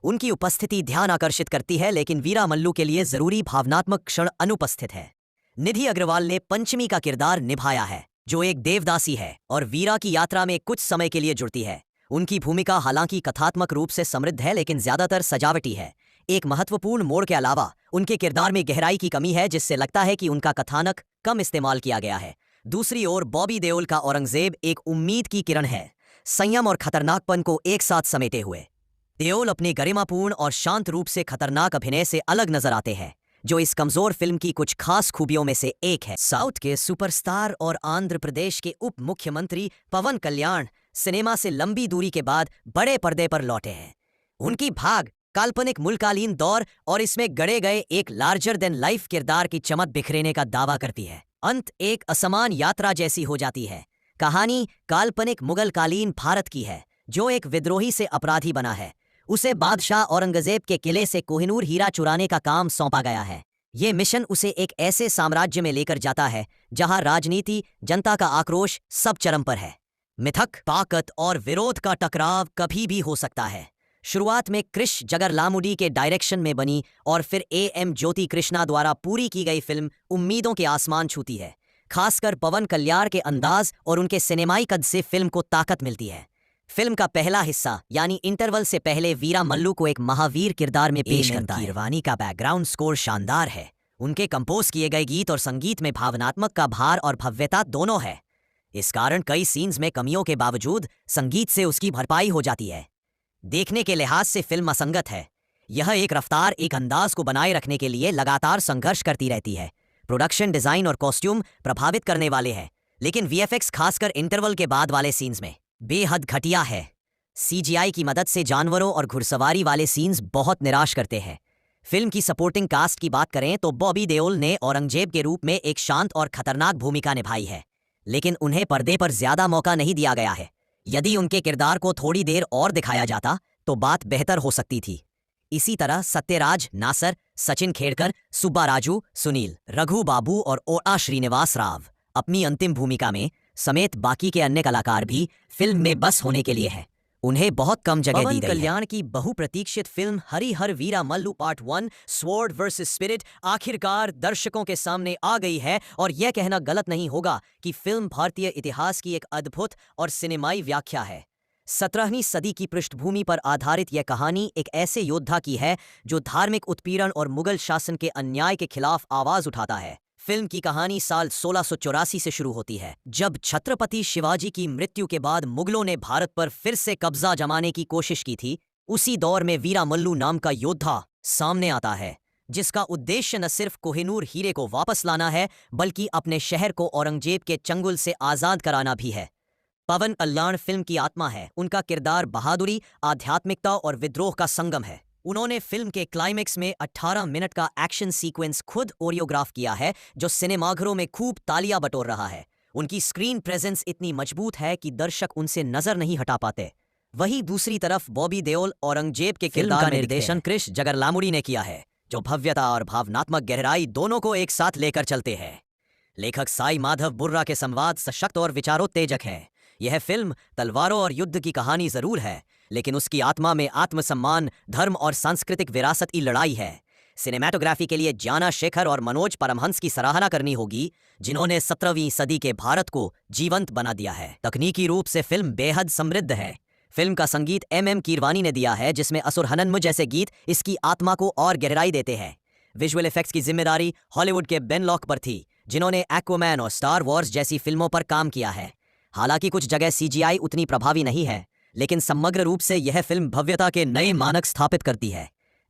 उनकी उपस्थिति ध्यान आकर्षित करती है, लेकिन वीरा मल्लू के लिए जरूरी भावनात्मक क्षण अनुपस्थित है। निधि अग्रवाल ने पंचमी का किरदार निभाया है, जो एक देवदासी है और वीरा की यात्रा में कुछ समय के लिए जुड़ती है। उनकी भूमिका हालांकि कथात्मक रूप से समृद्ध है, लेकिन ज्यादातर सजावटी है। एक महत्वपूर्ण मोड़ के अलावा उनके किरदार में गहराई की कमी है, जिससे लगता है कि उनका कथानक कम इस्तेमाल किया गया है। दूसरी ओर बॉबी देओल का औरंगजेब एक उम्मीद की किरण है, संयम और खतरनाकपन को एक साथ समेटे हुए। देओल अपने गरिमापूर्ण और शांत रूप से खतरनाक अभिनय से अलग नजर आते हैं, जो इस कमजोर फिल्म की कुछ खास खूबियों में से एक है। साउथ के सुपरस्टार और आंध्र प्रदेश के उप मुख्यमंत्री पवन कल्याण सिनेमा से लंबी दूरी के बाद बड़े पर्दे पर लौटे हैं। उनकी भाग काल्पनिक मुल्कालीन दौर और इसमें गढ़े गए एक लार्जर देन लाइफ किरदार की चमक बिखरेने का दावा करती है। अंत एक असमान यात्रा जैसी हो जाती है। कहानी काल्पनिक मुगलकालीन भारत की है, जो एक विद्रोही से अपराधी बना है। उसे बादशाह औरंगजेब के किले से कोहिनूर हीरा चुराने का काम सौंपा गया है। ये मिशन उसे एक ऐसे साम्राज्य में लेकर जाता है जहां राजनीति, जनता का आक्रोश सब चरम पर है। मिथक, ताकत और विरोध का टकराव कभी भी हो सकता है। शुरुआत में क्रिश जगरलामुडी के डायरेक्शन में बनी और फिर एम ज्योति कृष्णा द्वारा पूरी की गई फिल्म उम्मीदों के आसमान छूती है। खासकर पवन कल्याण के अंदाज और उनके सिनेमाई कद से फिल्म को ताकत मिलती है। फिल्म का पहला हिस्सा यानी इंटरवल से पहले वीरा मल्लू को एक महावीर किरदार में पेश करता है। कीरवानी का बैकग्राउंड स्कोर शानदार है। उनके कंपोज किए गए गीत और संगीत में भावनात्मक का भार और भव्यता दोनों है। इस कारण कई सीन्स में कमियों के बावजूद संगीत से उसकी भरपाई हो जाती है। देखने के लिहाज से फिल्म असंगत है। यह एक रफ्तार, एक अंदाज को बनाए रखने के लिए लगातार संघर्ष करती रहती है। प्रोडक्शन डिजाइन और कॉस्ट्यूम प्रभावित करने वाले हैं, लेकिन वीएफएक्स खासकर इंटरवल के बाद वाले सीन्स में बेहद घटिया है। सीजीआई की मदद से जानवरों और घुड़सवारी वाले सीन्स बहुत निराश करते हैं। फिल्म की सपोर्टिंग कास्ट की बात करें तो बॉबी देओल ने औरंगजेब के रूप में एक शांत और खतरनाक भूमिका निभाई है, लेकिन उन्हें पर्दे पर ज्यादा मौका नहीं दिया गया है। यदि उनके किरदार को थोड़ी देर और दिखाया जाता तो बात बेहतर हो सकती थी। इसी तरह सत्यराज, नासर, सचिन खेड़कर, सुब्बा राजू, सुनील, रघु बाबू और ओआ श्रीनिवास राव अपनी अंतिम भूमिका में समेत बाकी के अन्य कलाकार भी फिल्म में बस होने के लिए हैं। उन्हें बहुत कम जगह दी गई है। कल्याण की बहुप्रतीक्षित film Harihara Veera Mallu part 1 sword versus spirit आखिरकार दर्शकों के सामने आ गई है, और यह कहना गलत नहीं होगा कि फिल्म भारतीय इतिहास की एक अद्भुत और सिनेमाई व्याख्या है। 17वीं सदी की पृष्ठभूमि पर आधारित यह कहानी एक ऐसे योद्धा की है जो धार्मिक उत्पीड़न और मुगल शासन के अन्याय के खिलाफ आवाज उठाता है। फिल्म की कहानी साल 1684 से शुरू होती है, जब छत्रपति शिवाजी की मृत्यु के बाद मुगलों ने भारत पर फिर से कब्जा जमाने की कोशिश की थी। उसी दौर में वीरा मल्लू नाम का योद्धा सामने आता है, जिसका उद्देश्य न सिर्फ कोहिनूर हीरे को वापस लाना है, बल्कि अपने शहर को औरंगजेब के चंगुल से आजाद कराना भी है। पवन कल्याण फिल्म की आत्मा है। उनका किरदार बहादुरी, आध्यात्मिकता और विद्रोह का संगम है। उन्होंने फिल्म के क्लाइमेक्स में 18 मिनट का एक्शन सीक्वेंस खुद कोरियोग्राफ किया है, जो सिनेमाघरों में खूब तालियां बटोर रहा है। उनकी स्क्रीन प्रेजेंस इतनी मजबूत है कि दर्शक उनसे नजर नहीं हटा पाते। वहीं दूसरी तरफ बॉबी देओल औरंगजेब के किरदार का निर्देशन क्रिश जगरलामुडी ने किया है, जो भव्यता और भावनात्मक गहराई दोनों को एक साथ लेकर चलते हैं। लेखक साई माधव बुर्रा के संवाद सशक्त और विचारोत्तेजक है। यह फिल्म तलवारों और युद्ध की कहानी जरूर है, लेकिन उसकी आत्मा में आत्मसम्मान, धर्म और सांस्कृतिक विरासत की लड़ाई है। सिनेमैटोग्राफी के लिए जाना शेखर और मनोज परमहंस की सराहना करनी होगी, जिन्होंने 17वीं सदी के भारत को जीवंत बना दिया है। तकनीकी रूप से फिल्म बेहद समृद्ध है। फिल्म का संगीत एम कीरवानी ने दिया है, जिसमें असुर हननम जैसे गीत इसकी आत्मा को और गहराई देते हैं। विजुअल इफेक्ट्स की जिम्मेदारी हॉलीवुड के बेन लॉक पर थी, जिन्होंने एक्वामैन और स्टार वॉर्स जैसी फिल्मों पर काम किया है। हालांकि कुछ जगह सीजीआई उतनी प्रभावी नहीं है, लेकिन समग्र रूप से यह फिल्म भव्यता के नए मानक स्थापित करती है।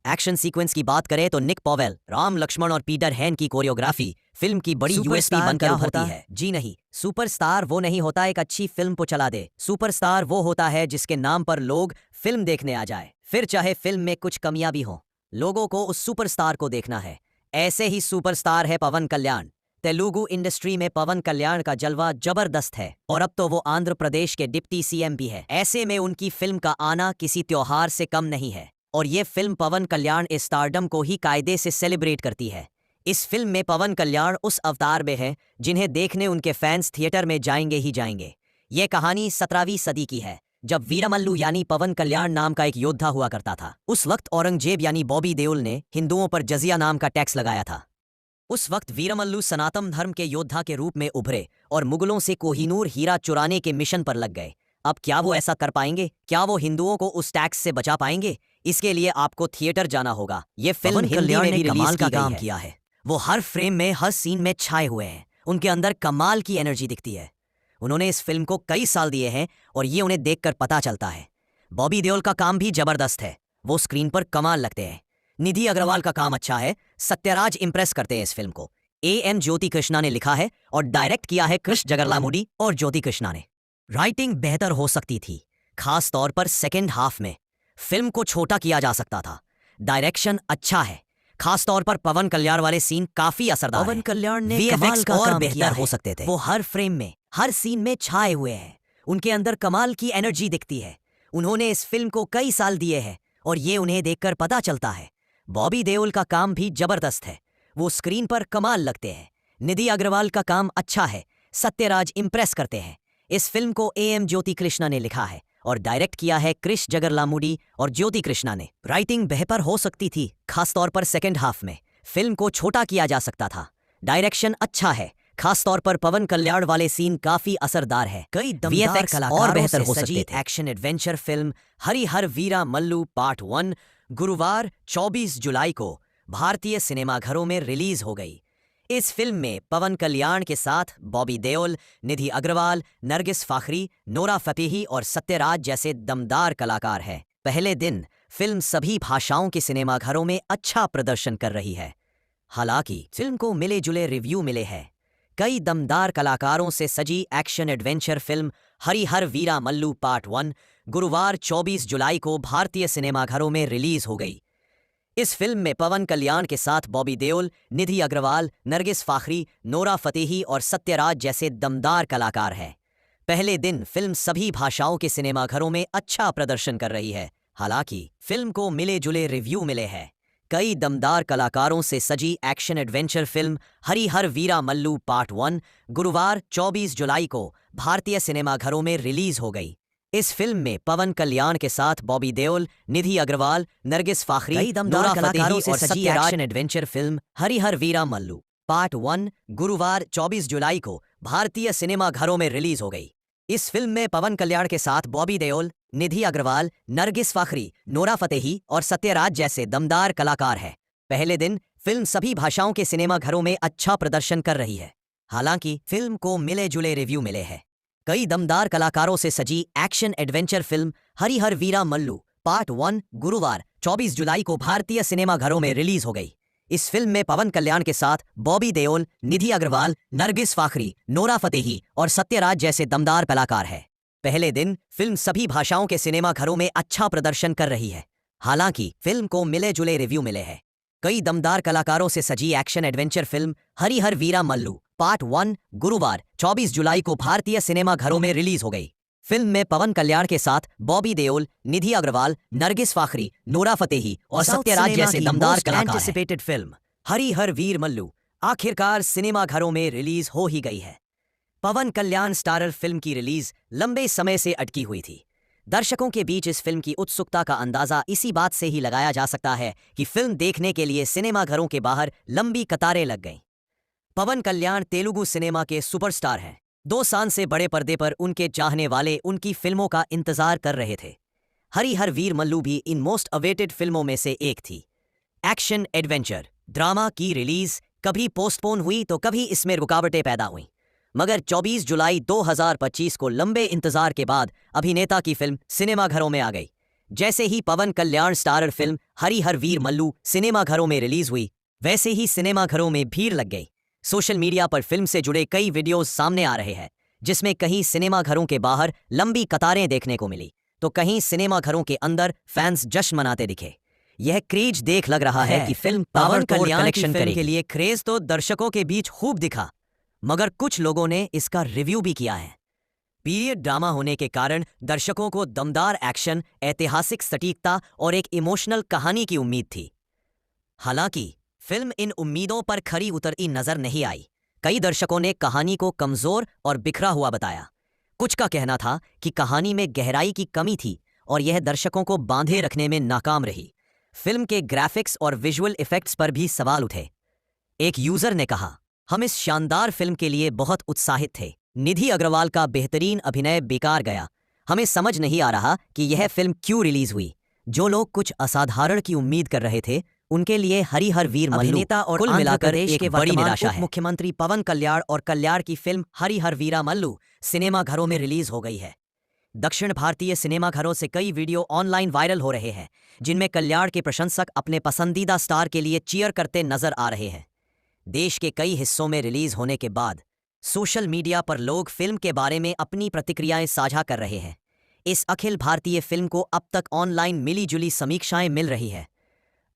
एक्शन सीक्वेंस की बात करें तो निक पॉवेल, राम लक्ष्मण और पीटर हैन की कोरियोग्राफी फिल्म की बड़ी यूएसपी बनकर उभरती है। जी नहीं, सुपरस्टार वो नहीं होता एक अच्छी फिल्म को चला दे। सुपरस्टार वो होता है जिसके नाम पर लोग फिल्म देखने आ जाए, फिर चाहे फिल्म में कुछ कमियां भी हों। लोगों को उस सुपरस्टार को देखना है। ऐसे ही सुपरस्टार है पवन कल्याण। तेलुगु इंडस्ट्री में पवन कल्याण का जलवा जबरदस्त है, और अब तो वो आंध्र प्रदेश के डिप्टी सीएम भी है। ऐसे में उनकी फिल्म का आना किसी त्योहार से कम नहीं है, और ये फिल्म पवन कल्याण इस स्टारडम को ही कायदे से सेलिब्रेट करती है। इस फिल्म में पवन कल्याण उस अवतार में है जिन्हें देखने उनके फैंस थिएटर में जाएंगे ही जाएंगे। ये कहानी 17वीं सदी की है, जब वीरमल्लू यानी पवन कल्याण नाम का एक योद्धा हुआ करता था। उस वक्त औरंगजेब यानी बॉबी देओल ने हिंदुओं पर जजिया नाम का टैक्स लगाया था। उस वक्त वीरमल्लू सनातन धर्म के योद्धा के रूप में उभरे और मुगलों से कोहिनूर हीरा चुराने के मिशन पर लग गए। अब क्या वो ऐसा कर पाएंगे? क्या वो हिंदुओं को उस टैक्स से बचा पाएंगे? इसके लिए आपको थिएटर जाना होगा। ये फिल्म हिंदी में भी कमाल का काम किया है। वो हर फ्रेम में, हर सीन में छाए हुए हैं। उनके अंदर कमाल की एनर्जी दिखती है। उन्होंने इस फिल्म को कई साल दिए हैं और ये उन्हें देखकर पता चलता है। बॉबी देओल का काम भी जबरदस्त है, वो स्क्रीन पर कमाल लगते हैं। निधि अग्रवाल का काम अच्छा है, सत्यराज इंप्रेस करते हैं इस फिल्म को। एम ज्योति कृष्णा ने लिखा है और डायरेक्ट किया है कृष जगरलामुडी और ज्योति कृष्णा ने। राइटिंग बेहतर हो सकती थी, खास तौर पर सेकेंड हाफ में। फिल्म को छोटा किया जा सकता था। डायरेक्शन अच्छा है, खास तौर पर पवन कल्याण वाले सीन काफी असरदार हैं। पवन कल्याण ने VFX कमाल का और काम बेहतर किया हो है। सकते थे। वो हर फ्रेम में, हर सीन में छाए हुए हैं। उनके अंदर कमाल की एनर्जी दिखती है। उन्होंने इस फिल्म को कई साल दिए हैं और ये उन्हें देखकर पता चलता है। बॉबी देओल का काम भी जबरदस्त है, वो स्क्रीन पर कमाल लगते हैं। निधि अग्रवाल का काम अच्छा है, सत्यराज इंप्रेस करते हैं। इस फिल्म को एम ज्योति कृष्णा ने लिखा है और डायरेक्ट किया है कृष जगरलामुडी और ज्योति कृष्णा ने। राइटिंग बेहतर हो सकती थी, खास तौर पर सेकेंड हाफ में। फिल्म को छोटा किया जा सकता था। डायरेक्शन अच्छा है, खास तौर पर पवन कल्याण वाले सीन काफी असरदार है। कई दमदार VFX कलाकारों और बेहतर से हो सजी सकते थे। Action adventure film Harihara Veera Mallu part 1 गुरुवार 24 जुलाई को भारतीय सिनेमाघरों में रिलीज हो गई। इस फिल्म में पवन कल्याण के साथ बॉबी देओल, निधि अग्रवाल, नरगिस फाखरी, नोरा फतेही और सत्यराज जैसे दमदार कलाकार हैं। पहले दिन फिल्म सभी भाषाओं के सिनेमाघरों में अच्छा प्रदर्शन कर रही है। हालांकि फिल्म को मिले जुले रिव्यू मिले हैं। कई दमदार कलाकारों से सजी action adventure film Harihara Veera Mallu part 1 गुरुवार 24 जुलाई को भारतीय सिनेमाघरों में रिलीज हो गई। इस फिल्म में पवन कल्याण के साथ बॉबी देओल, निधि अग्रवाल, नरगिस फाखरी, नोरा फतेही और सत्यराज जैसे दमदार कलाकार हैं। पहले दिन फिल्म सभी भाषाओं के सिनेमाघरों में अच्छा प्रदर्शन कर रही है। हालांकि फिल्म को मिले जुले रिव्यू मिले हैं। कई दमदार कलाकारों से सजी action adventure film Harihara Veera Mallu part 1 गुरुवार 24 जुलाई को भारतीय सिनेमाघरों में रिलीज हो गई। इस फिल्म में पवन कल्याण के साथ बॉबी देओल, निधि अग्रवाल, नरगिस फाखरी, कई दमदार नोरा कलाकारों फतेही से और सजी Sathyaraj action adventure film Harihara Veera Mallu part 1 गुरुवार 24 जुलाई को भारतीय सिनेमाघरों में रिलीज हो गई। इस फिल्म में पवन कल्याण के साथ बॉबी देओल, निधि अग्रवाल, नरगिस फाखरी, नोरा फतेही और सत्यराज जैसे दमदार कलाकार हैं। पहले दिन फिल्म सभी भाषाओं के सिनेमाघरों में अच्छा प्रदर्शन कर रही है। हालांकि फिल्म को मिले जुले रिव्यू मिले हैं। कई दमदार कलाकारों से सजी action adventure film Harihara Veera Mallu part 1 गुरुवार 24 जुलाई को भारतीय सिनेमाघरों में रिलीज हो गई। इस फिल्म में पवन कल्याण के साथ बॉबी देओल, निधि अग्रवाल, नरगिस फाखरी, नोरा फतेही और सत्यराज जैसे दमदार कलाकार हैं। पहले दिन फिल्म सभी भाषाओं के सिनेमाघरों में अच्छा प्रदर्शन कर रही है। हालांकि फिल्म को मिले जुले रिव्यू मिले हैं। कई दमदार कलाकारों से सजी action adventure film Harihara Veera Mallu part 1 गुरुवार 24 जुलाई को भारतीय सिनेमाघरों में रिलीज हो गई। फिल्म में पवन कल्याण के साथ बॉबी देओल, निधि अग्रवाल, नरगिस फाखरी, नोरा फतेही और सत्यराज जैसे दमदार कलाकार हैं। एंटिसिपेटेड फिल्म हरिहर वीर मल्लू आखिरकार सिनेमाघरों में रिलीज हो ही गई है। पवन कल्याण स्टारर फिल्म की रिलीज लंबे समय से अटकी हुई थी। दर्शकों के बीच इस फिल्म की उत्सुकता का अंदाजा इसी बात से ही लगाया जा सकता है कि फिल्म देखने के लिए सिनेमाघरों के बाहर लंबी कतारें लग गईं। पवन कल्याण तेलुगु सिनेमा के सुपरस्टार हैं। 2 साल से बड़े पर्दे पर उनके चाहने वाले उनकी फिल्मों का इंतजार कर रहे थे। हरिहर वीर मल्लू भी इन मोस्ट अवेटेड फिल्मों में से एक थी। एक्शन एडवेंचर ड्रामा की रिलीज कभी पोस्टपोन हुई तो कभी इसमें रुकावटें पैदा हुईं, मगर 24 जुलाई 2025 को लंबे इंतजार के बाद अभिनेता की फिल्म सिनेमाघरों में आ गई। जैसे ही पवन कल्याण स्टारर फिल्म हरिहर वीर मल्लू सिनेमाघरों में रिलीज हुई, वैसे ही सिनेमाघरों में भीड़ लग गई। सोशल मीडिया पर फिल्म से जुड़े कई वीडियोस सामने आ रहे हैं, जिसमें कहीं सिनेमाघरों के बाहर लंबी कतारें देखने को मिली तो कहीं सिनेमाघरों के अंदर फैंस जश्न मनाते दिखे। यह क्रेज देख लग रहा है कि फिल्म पवन कल्याण की फिल्म के लिए क्रेज तो दर्शकों के बीच खूब दिखा, मगर कुछ लोगों ने इसका रिव्यू भी किया है। पीरियड ड्रामा होने के कारण दर्शकों को दमदार एक्शन, ऐतिहासिक सटीकता और एक इमोशनल कहानी की उम्मीद थी। हालांकि फिल्म इन उम्मीदों पर खरी उतरती नजर नहीं आई। कई दर्शकों ने कहानी को कमजोर और बिखरा हुआ बताया। कुछ का कहना था कि कहानी में गहराई की कमी थी और यह दर्शकों को बांधे रखने में नाकाम रही। फिल्म के ग्राफिक्स और विजुअल इफेक्ट्स पर भी सवाल उठे। एक यूजर ने कहा, हम इस शानदार फिल्म के लिए बहुत उत्साहित थे। निधि अग्रवाल का बेहतरीन अभिनय बेकार गया। हमें समझ नहीं आ रहा कि यह फिल्म क्यों रिलीज हुई। जो लोग कुछ असाधारण की उम्मीद कर रहे थे, उनके लिए हरिहर वीर मल्लू अभिनेता और कुल मिलाकर एक बड़ी निराशा है। मुख्यमंत्री पवन कल्याण और कल्याण की फिल्म हरिहर वीरा मल्लू सिनेमाघरों में रिलीज हो गई है। दक्षिण भारतीय सिनेमा घरों से कई वीडियो ऑनलाइन वायरल हो रहे हैं जिनमें कल्याण के प्रशंसक अपने पसंदीदा स्टार के लिए चीयर करते नजर आ रहे हैं। देश के कई हिस्सों में रिलीज होने के बाद सोशल मीडिया पर लोग फिल्म के बारे में अपनी प्रतिक्रियाएं साझा कर रहे हैं। इस अखिल भारतीय फिल्म को अब तक ऑनलाइन मिली जुली समीक्षाएं मिल रही है।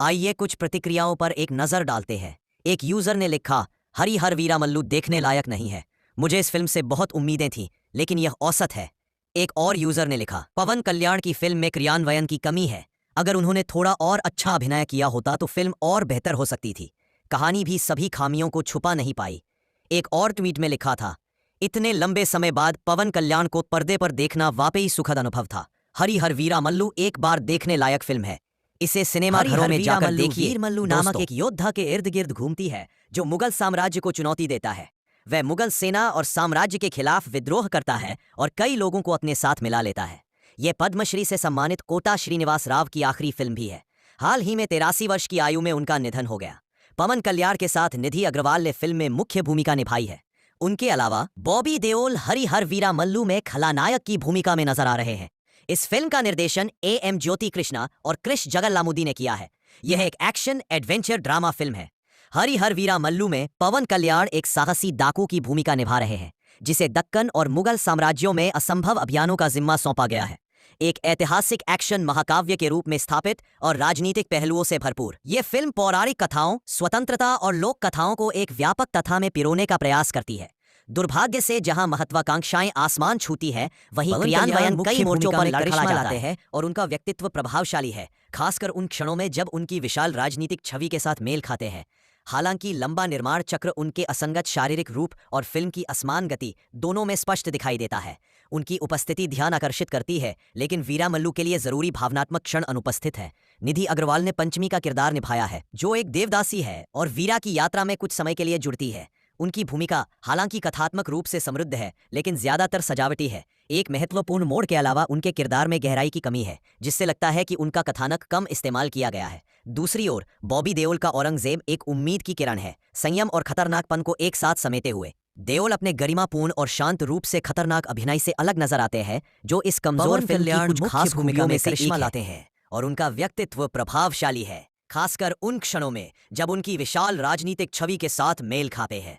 आइए कुछ प्रतिक्रियाओं पर एक नजर डालते हैं। एक यूजर ने लिखा, हरी हर वीरामल्लू देखने लायक नहीं है। मुझे इस फिल्म से बहुत उम्मीदें थीं, लेकिन यह औसत है। एक और यूजर ने लिखा, पवन कल्याण की फिल्म में क्रियान्वयन की कमी है। अगर उन्होंने थोड़ा और अच्छा अभिनय किया होता तो फिल्म और बेहतर हो सकती थी। कहानी भी सभी खामियों को छुपा नहीं पाई। एक और ट्वीट में लिखा था, इतने लंबे समय बाद पवन कल्याण को पर्दे पर देखना वाकई सुखद अनुभव था। हरी हर वीरामल्लू एक बार देखने लायक फिल्म है। इसे सिनेमा घरों में जाकर देखिए। वीरमल्लू नामक एक योद्धा के इर्द गिर्द घूमती है जो मुगल साम्राज्य को चुनौती देता है। वह मुगल सेना और साम्राज्य के खिलाफ विद्रोह करता है और कई लोगों को अपने साथ मिला लेता है। यह पद्मश्री से सम्मानित कोटा श्रीनिवास राव की आखिरी फिल्म भी है। हाल ही में 83 वर्ष की आयु में उनका निधन हो गया। पवन कल्याण के साथ निधि अग्रवाल ने फिल्म में मुख्य भूमिका निभाई है। उनके अलावा बॉबी देओल हरी हर वीरामल्लू में खलनायक की भूमिका में नजर आ रहे हैं। इस फिल्म का निर्देशन A.M. ज्योति कृष्णा और क्रिश जगलामुदी ने किया है। यह एक एक्शन एडवेंचर ड्रामा फिल्म है। हरी हर वीरामल्लू में पवन कल्याण एक साहसी डाकू की भूमिका निभा रहे हैं जिसे दक्कन और मुगल साम्राज्यों में असंभव अभियानों का जिम्मा सौंपा गया है। एक ऐतिहासिक एक्शन महाकाव्य के रूप में स्थापित और राजनीतिक पहलुओं से भरपूर, ये फिल्म पौराणिक कथाओं, स्वतंत्रता और लोक कथाओं को एक व्यापक कथा में पिरोने का प्रयास करती है। दुर्भाग्य से जहां महत्वाकांक्षाएं आसमान छूती है, वहीं क्रियान्वयन कई मोर्चों पर करिश्मा लाते हैं और उनका व्यक्तित्व प्रभावशाली है, खासकर उन क्षणों में जब उनकी विशाल राजनीतिक छवि के साथ मेल खाते हैं। हालांकि लंबा निर्माण चक्र उनके असंगत शारीरिक रूप और फिल्म की असमान गति दोनों में स्पष्ट दिखाई देता है। उनकी उपस्थिति ध्यान आकर्षित करती है, लेकिन वीरामल्लू के लिए जरूरी भावनात्मक क्षण अनुपस्थित है। निधि अग्रवाल ने पंचमी का किरदार निभाया है, जो एक देवदासी है और वीरा की यात्रा में कुछ समय के लिए जुड़ती है। उनकी भूमिका हालांकि कथात्मक रूप से समृद्ध है, लेकिन ज्यादातर सजावटी है। एक महत्वपूर्ण मोड़ के अलावा उनके किरदार में गहराई की कमी है, जिससे लगता है कि उनका कथानक कम इस्तेमाल किया गया है। दूसरी ओर बॉबी देओल का औरंगजेब एक उम्मीद की किरण है, संयम और खतरनाकपन को एक साथ समेटे हुए। देओल अपने गरिमापूर्ण और शांत रूप से खतरनाक अभिनय से अलग नजर आते हैं, जो इस कमजोर फिल्म की कुछ खास भूमिका में करिश्मा लाते हैं, और उनका व्यक्तित्व प्रभावशाली है, खासकर उन क्षणों में जब उनकी विशाल राजनीतिक छवि के साथ मेल खाते हैं।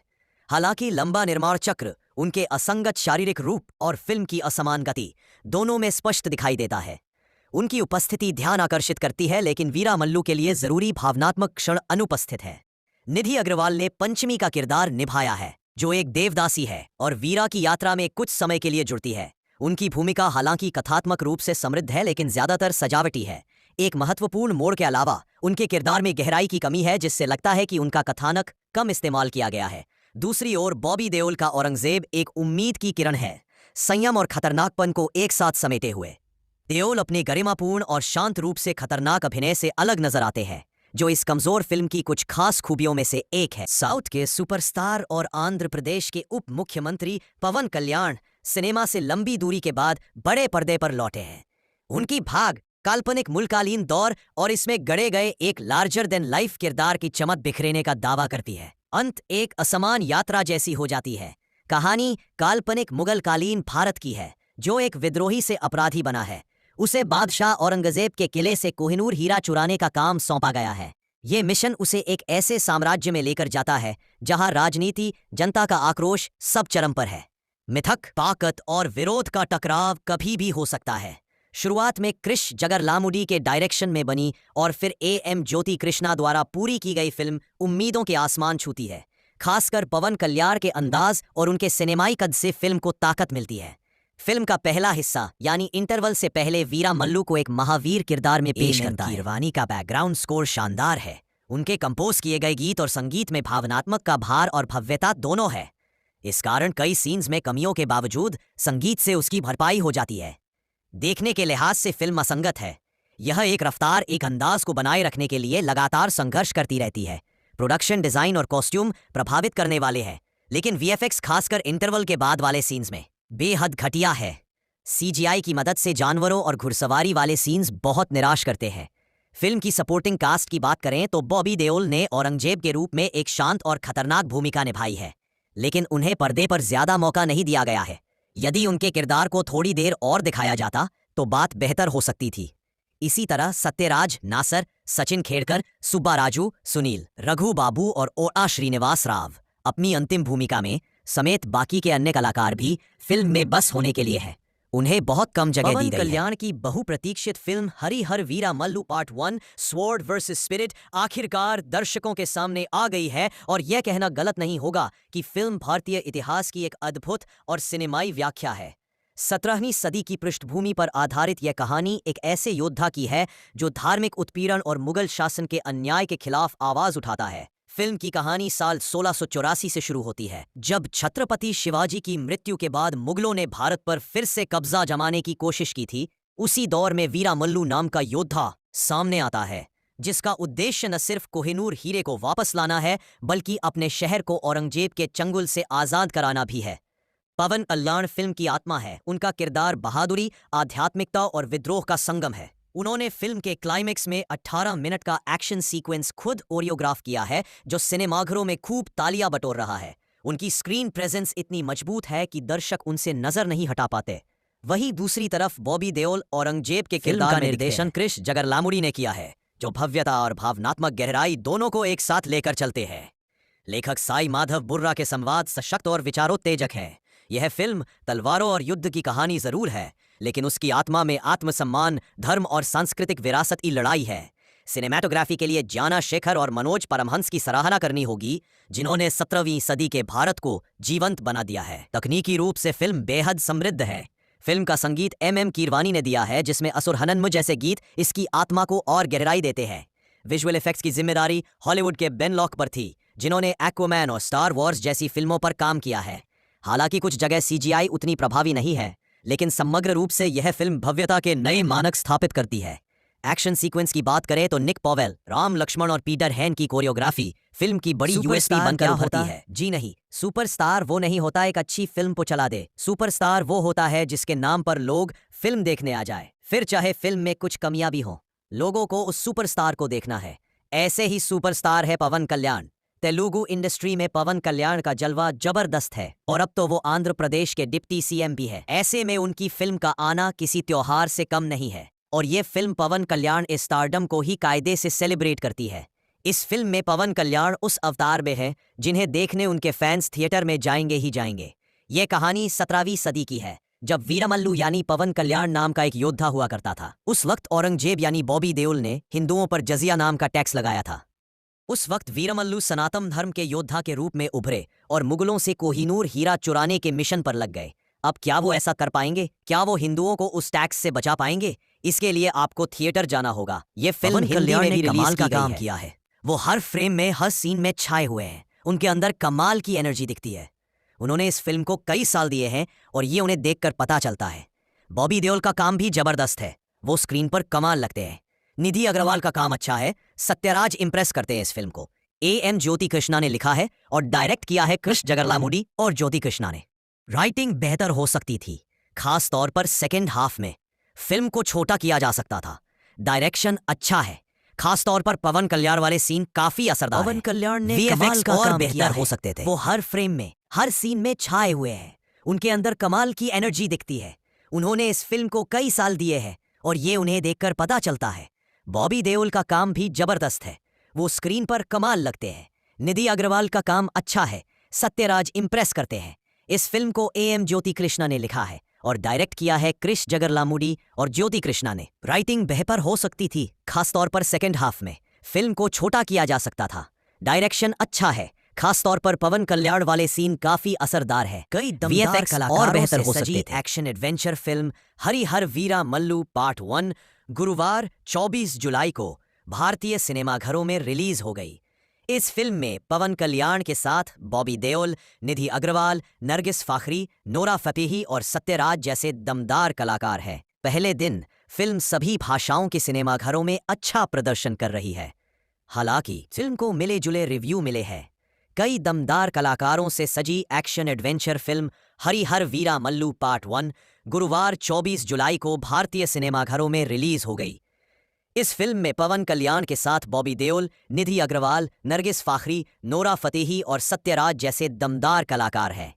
हालांकि लंबा निर्माण चक्र, उनके असंगत शारीरिक रूप और फिल्म की असमान गति दोनों में स्पष्ट दिखाई देता है। उनकी उपस्थिति ध्यान आकर्षित करती है, लेकिन वीरामल्लू के लिए जरूरी भावनात्मक क्षण अनुपस्थित है। निधि अग्रवाल ने पंचमी का किरदार निभाया है, जो एक देवदासी है और वीरा की यात्रा में कुछ समय के लिए जुड़ती है। उनकी भूमिका हालांकि कथात्मक रूप से समृद्ध है, लेकिन ज्यादातर सजावटी है। एक महत्वपूर्ण मोड़ के अलावा उनके किरदार में गहराई की कमी है, जिससे लगता है कि उनका कथानक कम इस्तेमाल किया गया है। दूसरी ओर बॉबी देओल का औरंगजेब एक उम्मीद की किरण है, संयम और खतरनाकपन को एक साथ समेटे हुए। देओल अपने गरिमापूर्ण और शांत रूप से खतरनाक अभिनय से अलग नजर आते हैं, जो इस कमजोर फिल्म की कुछ खास खूबियों में से एक है। साउथ के सुपरस्टार और आंध्र प्रदेश के उप मुख्यमंत्री पवन कल्याण सिनेमा से लंबी दूरी के बाद बड़े पर्दे पर लौटे हैं। उनकी भाग काल्पनिक मुल्कालीन दौर और इसमें गढ़े गए एक लार्जर देन लाइफ किरदार की चमक बिखरेने का दावा करती है। अंत एक असमान यात्रा जैसी हो जाती है। कहानी काल्पनिक मुगलकालीन भारत की है, जो एक विद्रोही से अपराधी बना है। उसे बादशाह औरंगजेब के किले से कोहिनूर हीरा चुराने का काम सौंपा गया है। ये मिशन उसे एक ऐसे साम्राज्य में लेकर जाता है जहां राजनीति, जनता का आक्रोश सब चरम पर है। मिथक, ताकत और विरोध का टकराव कभी भी हो सकता है। शुरुआत में क्रिश जगरलामुडी के डायरेक्शन में बनी और फिर A.M. ज्योति कृष्णा द्वारा पूरी की गई फिल्म उम्मीदों के आसमान छूती है। खासकर पवन कल्याण के अंदाज और उनके सिनेमाई कद से फिल्म को ताकत मिलती है। फिल्म का पहला हिस्सा यानी इंटरवल से पहले वीरामल्लू को एक महावीर किरदार में पेश करता है। कीरवानी का बैकग्राउंड स्कोर शानदार है। उनके कंपोज किए गए गीत और संगीत में भावनात्मक का भार और भव्यता दोनों है। इस कारण कई सीन्स में कमियों के बावजूद संगीत से उसकी भरपाई हो जाती है। देखने के लिहाज से फिल्म असंगत है। यह एक रफ्तार, एक अंदाज को बनाए रखने के लिए लगातार संघर्ष करती रहती है। प्रोडक्शन डिजाइन और कॉस्ट्यूम प्रभावित करने वाले हैं, लेकिन VFX खासकर इंटरवल के बाद वाले सीन्स में बेहद घटिया है। CGI की मदद से जानवरों और घुड़सवारी वाले सीन्स बहुत निराश करते हैं। फिल्म की सपोर्टिंग कास्ट की बात करें तो बॉबी देओल ने औरंगजेब के रूप में एक शांत और खतरनाक भूमिका निभाई है, लेकिन उन्हें पर्दे पर ज्यादा मौका नहीं दिया गया है। यदि उनके किरदार को थोड़ी देर और दिखाया जाता तो बात बेहतर हो सकती थी। इसी तरह सत्यराज, नासर, सचिन खेड़कर, सुब्बा राजू, सुनील, रघु बाबू और ओ.आ. श्रीनिवास राव अपनी अंतिम भूमिका में समेत बाकी के अन्य कलाकार भी फिल्म में बस होने के लिए हैं। उन्हें बहुत कम जगह दी गई है। कल्याण की बहुप्रतीक्षित film Harihara Veera Mallu part 1 sword versus spirit आखिरकार दर्शकों के सामने आ गई है और यह कहना गलत नहीं होगा कि फिल्म भारतीय इतिहास की एक अद्भुत और सिनेमाई व्याख्या है। 17वीं सदी की पृष्ठभूमि पर आधारित यह कहानी एक ऐसे योद्धा की है जो धार्मिक उत्पीड़न और मुगल शासन के अन्याय के खिलाफ आवाज उठाता है। फिल्म की कहानी साल 1684 से शुरू होती है, जब छत्रपति शिवाजी की मृत्यु के बाद मुगलों ने भारत पर फिर से कब्जा जमाने की कोशिश की थी। उसी दौर में वीरा मल्लू नाम का योद्धा सामने आता है, जिसका उद्देश्य न सिर्फ कोहिनूर हीरे को वापस लाना है, बल्कि अपने शहर को औरंगजेब के चंगुल से आजाद कराना भी है। पवन कल्याण फिल्म की आत्मा है। उनका किरदार बहादुरी, आध्यात्मिकता और विद्रोह का संगम है। उन्होंने फिल्म के क्लाइमेक्स में 18 मिनट का एक्शन सीक्वेंस खुद कोरियोग्राफ किया है, जो सिनेमाघरों में खूब तालियां बटोर रहा है। उनकी स्क्रीन प्रेजेंस इतनी मजबूत है कि दर्शक उनसे नजर नहीं हटा पाते। वहीं दूसरी तरफ बॉबी देओल औरंगजेब के किरदार का निर्देशन क्रिश जगरलामुड़ी ने किया है, जो भव्यता और भावनात्मक गहराई दोनों को एक साथ लेकर चलते हैं। लेखक साई माधव बुर्रा के संवाद सशक्त और विचारोत्तेजक है। यह फिल्म तलवारों और युद्ध की कहानी जरूर है, लेकिन उसकी आत्मा में आत्मसम्मान, धर्म और सांस्कृतिक विरासत की लड़ाई है। सिनेमैटोग्राफी के लिए ज्ञाना शेखर और मनोज परमहंस की सराहना करनी होगी, जिन्होंने 17वीं सदी के भारत को जीवंत बना दिया है। तकनीकी रूप से फिल्म बेहद समृद्ध है। फिल्म का संगीत एम कीरवानी ने दिया है, जिसमें असुर हनन्म जैसे गीत इसकी आत्मा को और गहराई देते हैं। विजुअल इफेक्ट्स की जिम्मेदारी हॉलीवुड के बेन लॉक पर थी, जिन्होंने एक्वामैन और स्टार वॉर्स जैसी फिल्मों पर काम किया है। हालांकि कुछ जगह सीजीआई उतनी प्रभावी नहीं है, लेकिन समग्र रूप से यह फिल्म भव्यता के नए मानक स्थापित करती है। एक्शन सीक्वेंस की बात करें तो निक पॉवेल, राम लक्ष्मण और पीटर हैन की कोरियोग्राफी फिल्म की बड़ी यूएसपी बनकर उभरती है। जी नहीं, सुपरस्टार वो नहीं होता एक अच्छी फिल्म को चला दे। सुपरस्टार वो होता है जिसके नाम पर लोग फिल्म देखने आ जाए, फिर चाहे फिल्म में कुछ कमियां भी हों, लोगों को उस सुपरस्टार को देखना है। ऐसे ही सुपरस्टार है पवन कल्याण। तेलुगु इंडस्ट्री में पवन कल्याण का जलवा जबरदस्त है और अब तो वो आंध्र प्रदेश के डिप्टी सीएम भी है। ऐसे में उनकी फिल्म का आना किसी त्योहार से कम नहीं है और ये फिल्म पवन कल्याण इस स्टारडम को ही कायदे से सेलिब्रेट करती है। इस फिल्म में पवन कल्याण उस अवतार में है जिन्हें देखने उनके फैंस थिएटर में जाएंगे ही जाएंगे। ये कहानी 17वीं सदी की है, जब वीरमल्लू यानी पवन कल्याण नाम का एक योद्धा हुआ करता था। उस वक्त औरंगजेब यानी बॉबी देओल ने हिंदुओं पर जजिया नाम का टैक्स लगाया था। उस वक्त वीरमल्लू सनातन धर्म के योद्धा के रूप में उभरे और मुगलों से कोहिनूर हीरा चुराने के मिशन पर लग गए। अब क्या वो ऐसा कर पाएंगे? क्या वो हिंदुओं को उस टैक्स से बचा पाएंगे? इसके लिए आपको थिएटर जाना होगा। ये फिल्म हिंदी में भी कमाल का काम किया है। वो हर फ्रेम में, हर सीन में छाए हुए हैं। उनके अंदर कमाल की एनर्जी दिखती है। उन्होंने इस फिल्म को कई साल दिए हैं और ये उन्हें देखकर पता चलता है। बॉबी देओल का काम भी जबरदस्त है, वो स्क्रीन पर कमाल लगते हैं। निधि अग्रवाल का काम अच्छा है। सत्यराज इंप्रेस करते हैं इस फिल्म को। एम ज्योति कृष्णा ने लिखा है और डायरेक्ट किया है कृष्ण जगरलामुडी और ज्योति कृष्णा ने। राइटिंग बेहतर हो सकती थी, खास तौर पर सेकेंड हाफ में। फिल्म को छोटा किया जा सकता था। डायरेक्शन अच्छा है, खास तौर पर पवन कल्याण वाले सीन काफी असरदार हैं। पवन कल्याण ने VFX कमाल का और काम बेहतर किया हो है। सकते थे। वो हर फ्रेम में, हर सीन में छाए हुए हैं। उनके अंदर कमाल की एनर्जी दिखती है। उन्होंने इस फिल्म को कई साल दिए हैं और ये उन्हें देखकर पता चलता है। बॉबी देओल का काम भी जबरदस्त है, वो स्क्रीन पर कमाल लगते हैं। निधि अग्रवाल का काम अच्छा है। सत्यराज इंप्रेस करते हैं। इस फिल्म को एम ज्योति कृष्णा ने लिखा है और डायरेक्ट किया है कृष्ण जगरलामुडी और ज्योति कृष्णा ने। राइटिंग बेहतर हो सकती थी, खासतौर पर सेकेंड हाफ में। फिल्म को छोटा किया जा सकता था। डायरेक्शन अच्छा है, खासतौर पर पवन कल्याण वाले सीन काफी असरदार है। कई दमदार VFX और कलाकारों बेहतर से हो सजी सकते थे। Action adventure film Harihara Veera Mallu part 1 गुरुवार 24 जुलाई को भारतीय सिनेमाघरों में रिलीज हो गई। इस फिल्म में पवन कल्याण के साथ बॉबी देओल, निधि अग्रवाल, नरगिस फाखरी, नोरा फतेही और सत्यराज जैसे दमदार कलाकार हैं। पहले दिन फिल्म सभी भाषाओं के सिनेमाघरों में अच्छा प्रदर्शन कर रही है। हालांकि फिल्म को मिले जुले रिव्यू मिले हैं। कई दमदार कलाकारों से सजी action adventure film Harihara Veera Mallu part 1 गुरुवार 24 जुलाई को भारतीय सिनेमाघरों में रिलीज हो गई। इस फिल्म में पवन कल्याण के साथ बॉबी देओल, निधि अग्रवाल, नरगिस फाखरी, नोरा फतेही और सत्यराज जैसे दमदार कलाकार हैं।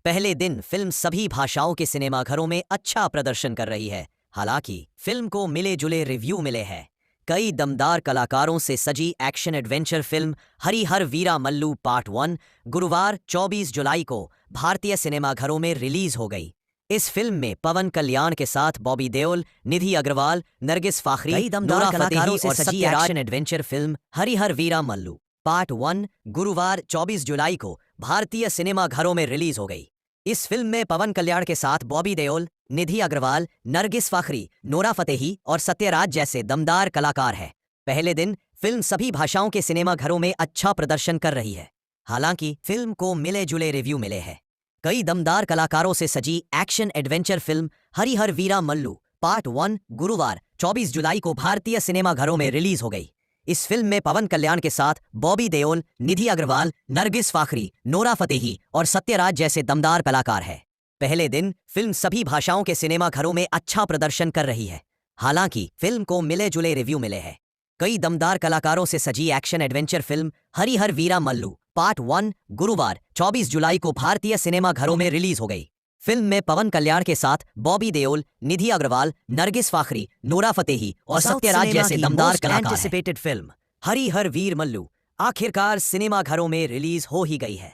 पहले दिन फिल्म सभी भाषाओं के सिनेमाघरों में अच्छा प्रदर्शन कर रही है। हालांकि फिल्म को मिले जुले रिव्यू मिले हैं। कई दमदार कलाकारों से सजी action adventure film Harihara Veera Mallu part 1 गुरुवार 24 जुलाई को भारतीय सिनेमाघरों में रिलीज हो गई। इस फिल्म में पवन कल्याण के साथ बॉबी देओल, निधि अग्रवाल, नरगिस फाखरी, कई दमदार नोरा कलाकारों फतेही से और सजी Sathyaraj action adventure film Harihara Veera Mallu part 1 गुरुवार 24 जुलाई को भारतीय सिनेमाघरों में रिलीज हो गई। इस फिल्म में पवन कल्याण के साथ बॉबी देओल, निधि अग्रवाल, नरगिस फाखरी, नोरा फतेही और सत्यराज जैसे दमदार कलाकार हैं। पहले दिन फिल्म सभी भाषाओं के सिनेमाघरों में अच्छा प्रदर्शन कर रही है। हालांकि फिल्म को मिले जुले रिव्यू मिले हैं। कई दमदार कलाकारों से सजी action adventure film Harihara Veera Mallu part 1 गुरुवार 24 जुलाई को भारतीय सिनेमाघरों में रिलीज हो गई। इस फिल्म में पवन कल्याण के साथ बॉबी देओल, निधि अग्रवाल, नरगिस फाखरी, नोरा फतेही और सत्यराज जैसे दमदार कलाकार हैं। पहले दिन फिल्म सभी भाषाओं के सिनेमाघरों में अच्छा प्रदर्शन कर रही है। हालांकि फिल्म को मिले जुले रिव्यू मिले हैं। कई दमदार कलाकारों से सजी action adventure film Harihara Veera Mallu part 1 गुरुवार 24 जुलाई को भारतीय सिनेमाघरों में रिलीज हो गई। फिल्म में पवन कल्याण के साथ बॉबी देओल, निधि अग्रवाल, नरगिस फाखरी, नोरा फतेही और सत्यराज जैसे दमदार कलाकार एंटिसिपेटेड फिल्म हरिहर वीर मल्लू आखिरकार सिनेमाघरों में रिलीज हो ही गई है।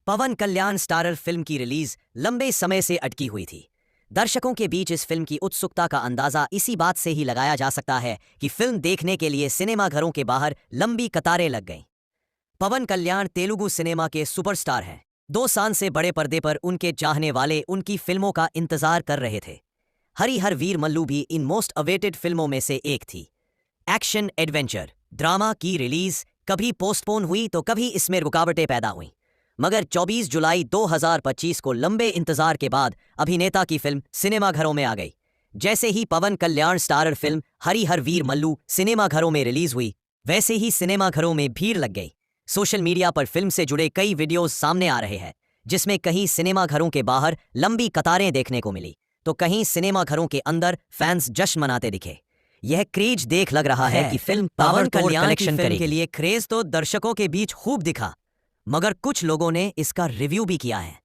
पवन कल्याण स्टारर फिल्म की रिलीज लंबे समय से अटकी हुई थी। दर्शकों के बीच इस फिल्म की उत्सुकता का अंदाजा इसी बात से ही लगाया जा सकता है कि फिल्म देखने के लिए सिनेमाघरों के बाहर लंबी कतारें लग गईं। पवन कल्याण तेलुगु सिनेमा के सुपरस्टार हैं। 2 साल से बड़े पर्दे पर उनके चाहने वाले उनकी फिल्मों का इंतजार कर रहे थे। हरिहर वीर मल्लू भी इन मोस्ट अवेटेड फिल्मों में से एक थी। एक्शन एडवेंचर ड्रामा की रिलीज कभी पोस्टपोन हुई तो कभी इसमें रुकावटें पैदा हुईं, मगर 24 जुलाई 2025 को लंबे इंतजार के बाद अभिनेता की फिल्म सिनेमाघरों में आ गई। जैसे ही पवन कल्याण स्टारर फिल्म हरिहर वीर मल्लू सिनेमाघरों में रिलीज हुई, वैसे ही सिनेमाघरों में भीड़ लग गई। सोशल मीडिया पर फिल्म से जुड़े कई वीडियोस सामने आ रहे हैं, जिसमें कहीं सिनेमाघरों के बाहर लंबी कतारें देखने को मिली तो कहीं सिनेमाघरों के अंदर फैंस जश्न मनाते दिखे। यह क्रेज देख लग रहा है कि फिल्म पवन कल्याण की फिल्म के लिए क्रेज तो दर्शकों के बीच खूब दिखा, मगर कुछ लोगों ने इसका रिव्यू भी किया है।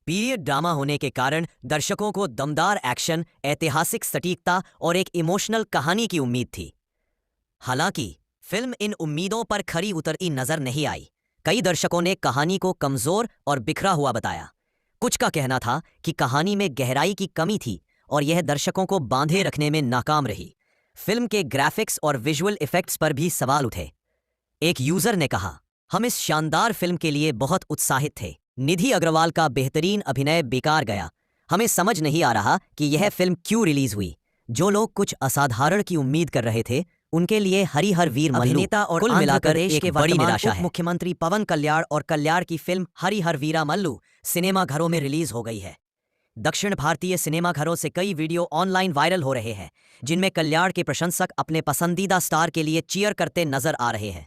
पीरियड ड्रामा होने के कारण दर्शकों को दमदार एक्शन, ऐतिहासिक सटीकता और एक इमोशनल कहानी की उम्मीद थी। हालांकि फिल्म इन उम्मीदों पर खरी उतरती नजर नहीं आई। कई दर्शकों ने कहानी को कमजोर और बिखरा हुआ बताया। कुछ का कहना था कि कहानी में गहराई की कमी थी और यह दर्शकों को बांधे रखने में नाकाम रही। फिल्म के ग्राफिक्स और विजुअल इफेक्ट्स पर भी सवाल उठे। एक यूजर ने कहा, हम इस शानदार फिल्म के लिए बहुत उत्साहित थे। निधि अग्रवाल का बेहतरीन अभिनय बेकार गया। हमें समझ नहीं आ रहा कि यह फिल्म क्यों रिलीज हुई। जो लोग कुछ असाधारण की उम्मीद कर रहे थे, उनके लिए हरिहर वीर मल्लू और कुल मिलाकर एक बड़ी निराशा है। मुख्यमंत्री पवन कल्याण और कल्याण की फिल्म हरिहर वीरा मल्लू सिनेमाघरों में रिलीज हो गई है। दक्षिण भारतीय सिनेमाघरों से कई वीडियो ऑनलाइन वायरल हो रहे हैं, जिनमें कल्याण के प्रशंसक अपने पसंदीदा स्टार के लिए चीयर करते नजर आ रहे हैं।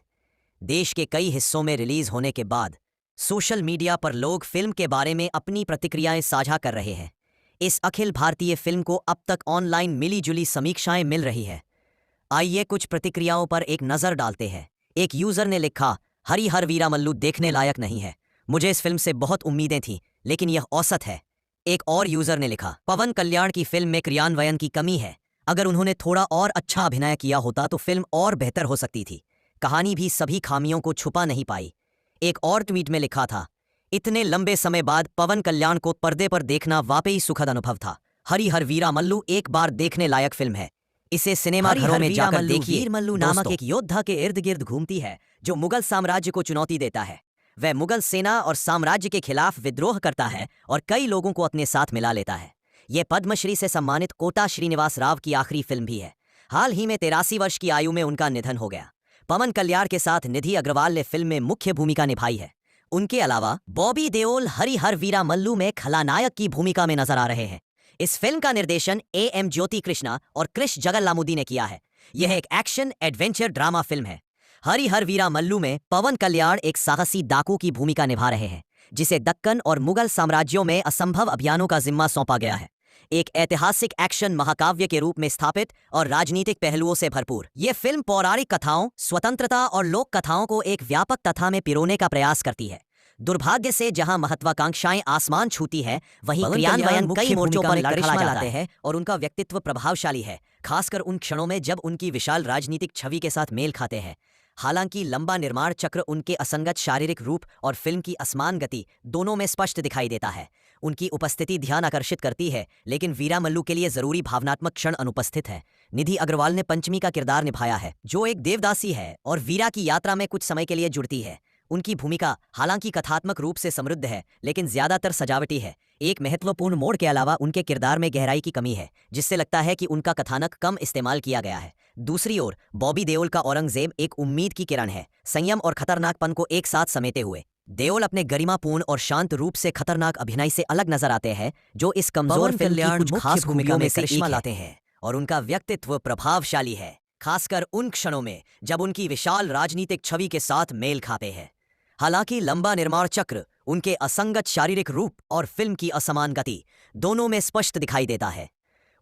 देश के कई हिस्सों में रिलीज होने के बाद सोशल मीडिया पर लोग फिल्म के बारे में अपनी प्रतिक्रियाएं साझा कर रहे हैं। इस अखिल भारतीय फिल्म को अब तक ऑनलाइन मिली जुली समीक्षाएं मिल रही है। आइए कुछ प्रतिक्रियाओं पर एक नजर डालते हैं। एक यूजर ने लिखा, हरिहर वीरा मल्लू देखने लायक नहीं है। मुझे इस फिल्म से बहुत उम्मीदें थीं, लेकिन यह औसत है। एक और यूजर ने लिखा, पवन कल्याण की फिल्म में क्रियान्वयन की कमी है। अगर उन्होंने थोड़ा और अच्छा अभिनय किया होता तो फिल्म और बेहतर हो सकती थी। कहानी भी सभी खामियों को छुपा नहीं पाई। एक और ट्वीट में लिखा था, इतने लंबे समय बाद पवन कल्याण को पर्दे पर देखना वाकई सुखद अनुभव था। हरिहर वीरा मल्लू एक बार देखने लायक फिल्म है। इसे सिनेमाघरों में जाकर देखिए। वीर मल्लू नामक एक योद्धा के इर्द गिर्द घूमती है जो मुगल साम्राज्य को चुनौती देता है। वह मुगल सेना और साम्राज्य के खिलाफ विद्रोह करता है और कई लोगों को अपने साथ मिला लेता है। यह पद्मश्री से सम्मानित कोटा श्रीनिवास राव की आखिरी फिल्म भी है। हाल ही में 83 वर्ष की आयु में उनका निधन हो गया। पवन कल्याण के साथ निधि अग्रवाल ने फिल्म में मुख्य भूमिका निभाई है। उनके अलावा बॉबी देओल हरिहर वीरा मल्लू में खलनायक की भूमिका में नजर आ रहे हैं। इस फिल्म का निर्देशन A.M. ज्योति कृष्णा और क्रिश जगल्लामुदी ने किया है। यह एक एक्शन एडवेंचर ड्रामा फिल्म है। हरिहर वीरा मल्लू में पवन कल्याण एक साहसी डाकू की भूमिका निभा रहे हैं, जिसे दक्कन और मुगल साम्राज्यों में असंभव अभियानों का जिम्मा सौंपा गया है। एक ऐतिहासिक एक्शन महाकाव्य के रूप में स्थापित और राजनीतिक पहलुओं से भरपूर, यह फिल्म पौराणिक कथाओं, स्वतंत्रता और लोक कथाओं को एक व्यापक कथा में पिरोने का प्रयास करती है। दुर्भाग्य से जहां महत्वाकांक्षाएं आसमान छूती है, वहीं पवन क्रियान्वयन कल्याण कई मुख्य मोर्चों भूमिका पर में लड़खड़ा करिश्मा जाता लाते है और उनका व्यक्तित्व प्रभावशाली है, खासकर उन क्षणों में जब उनकी विशाल राजनीतिक छवि के साथ मेल खाते हैं। हालांकि लंबा निर्माण चक्र उनके असंगत शारीरिक रूप और फिल्म की असमान गति दोनों में स्पष्ट दिखाई देता है। उनकी उपस्थिति ध्यान आकर्षित करती है, लेकिन वीरा मल्लू के लिए जरूरी भावनात्मक क्षण अनुपस्थित है। निधि अग्रवाल ने पंचमी का किरदार निभाया है, जो एक देवदासी है और वीरा की यात्रा में कुछ समय के लिए जुड़ती है। उनकी भूमिका हालांकि कथात्मक रूप से समृद्ध है, लेकिन ज्यादातर सजावटी है। एक महत्वपूर्ण मोड़ के अलावा उनके किरदार में गहराई की कमी है, जिससे लगता है कि उनका कथानक कम इस्तेमाल किया गया है। दूसरी ओर बॉबी देओल का औरंगजेब एक उम्मीद की किरण है, संयम और खतरनाकपन को एक साथ समेटे हुए। देओल अपने गरिमापूर्ण और शांत रूप से खतरनाक अभिनय से अलग नजर आते हैं, जो इस कमजोर पवन फिल्म की कल्याण कुछ मुख्य खास भूमिका खूबियों में में से करिश्मा एक लाते है। और उनका व्यक्तित्व प्रभावशाली है, खासकर उन क्षणों में जब उनकी विशाल राजनीतिक छवि के साथ मेल खाते हैं। हालांकि लंबा निर्माण चक्र उनके असंगत शारीरिक रूप और फिल्म की असमान गति दोनों में स्पष्ट दिखाई देता है।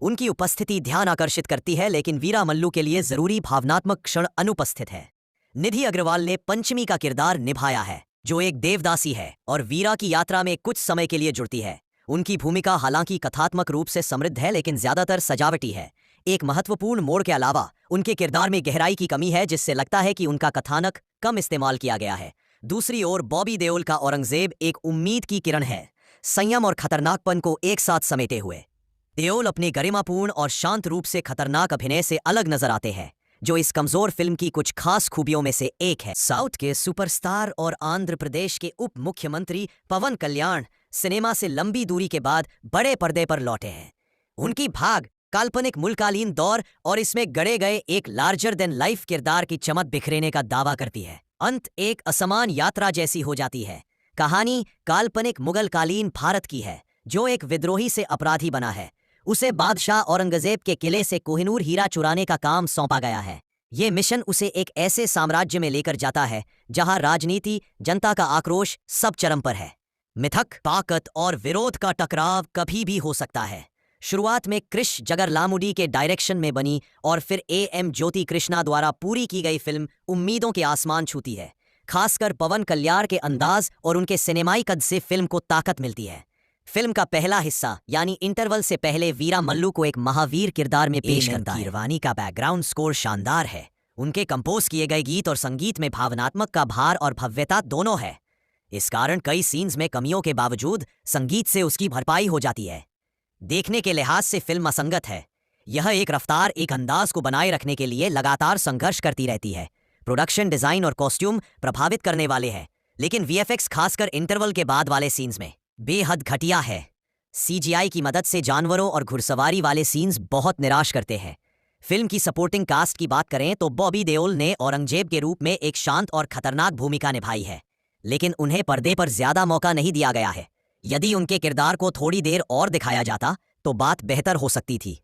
उनकी उपस्थिति ध्यान आकर्षित करती है, लेकिन वीरा मल्लू के लिए जरूरी भावनात्मक क्षण अनुपस्थित है। निधि अग्रवाल ने पंचमी का किरदार निभाया है, जो एक देवदासी है और वीरा की यात्रा में कुछ समय के लिए जुड़ती है। उनकी भूमिका हालांकि कथात्मक रूप से समृद्ध है, लेकिन ज्यादातर सजावटी है। एक महत्वपूर्ण मोड़ के अलावा उनके किरदार में गहराई की कमी है, जिससे लगता है कि उनका कथानक कम इस्तेमाल किया गया है। दूसरी ओर बॉबी देओल का औरंगजेब एक उम्मीद की किरण है, संयम और खतरनाकपन को एक साथ समेटे हुए। देओल अपने गरिमापूर्ण और शांत रूप से खतरनाक अभिनय से अलग नजर आते हैं, जो इस कमजोर फिल्म की कुछ खास खूबियों में से एक है। साउथ के सुपरस्टार और आंध्र प्रदेश के उप मुख्यमंत्री पवन कल्याण सिनेमा से लंबी दूरी के बाद बड़े पर्दे पर लौटे हैं। उनकी भाग काल्पनिक मुल्कालीन दौर और इसमें गढ़े गए एक लार्जर देन लाइफ किरदार की चमक बिखरेने का दावा करती है। अंत एक असमान यात्रा जैसी हो जाती है। कहानी काल्पनिक मुगलकालीन भारत की है, जो एक विद्रोही से अपराधी बना है। उसे बादशाह औरंगजेब के किले से कोहिनूर हीरा चुराने का काम सौंपा गया है। ये मिशन उसे एक ऐसे साम्राज्य में लेकर जाता है जहां राजनीति, जनता का आक्रोश सब चरम पर है। मिथक, ताकत और विरोध का टकराव कभी भी हो सकता है। शुरुआत में क्रिश जगरलामुडी के डायरेक्शन में बनी और फिर एम ज्योति कृष्णा द्वारा पूरी की गई फिल्म उम्मीदों के आसमान छूती है। खासकर पवन कल्याण के अंदाज और उनके सिनेमाई कद से फिल्म को ताकत मिलती है। फिल्म का पहला हिस्सा यानी इंटरवल से पहले वीरा मल्लू को एक महावीर किरदार में पेश करता है। कीरवानी का बैकग्राउंड स्कोर शानदार है। उनके कंपोज किए गए गीत और संगीत में भावनात्मक का भार और भव्यता दोनों है। इस कारण कई सीन्स में कमियों के बावजूद संगीत से उसकी भरपाई हो जाती है। देखने के लिहाज से फिल्म असंगत है। यह एक रफ्तार, एक अंदाज को बनाए रखने के लिए लगातार संघर्ष करती रहती है। प्रोडक्शन डिजाइन और कॉस्ट्यूम प्रभावित करने वाले हैं, लेकिन वीएफएक्स खासकर इंटरवल के बाद वाले सीन्स में बेहद घटिया है। सीजीआई की मदद से जानवरों और घुड़सवारी वाले सीन्स बहुत निराश करते हैं। फिल्म की सपोर्टिंग कास्ट की बात करें तो बॉबी देओल ने औरंगजेब के रूप में एक शांत और खतरनाक भूमिका निभाई है, लेकिन उन्हें पर्दे पर ज्यादा मौका नहीं दिया गया है। यदि उनके किरदार को थोड़ी देर और दिखाया जाता तो बात बेहतर हो सकती थी।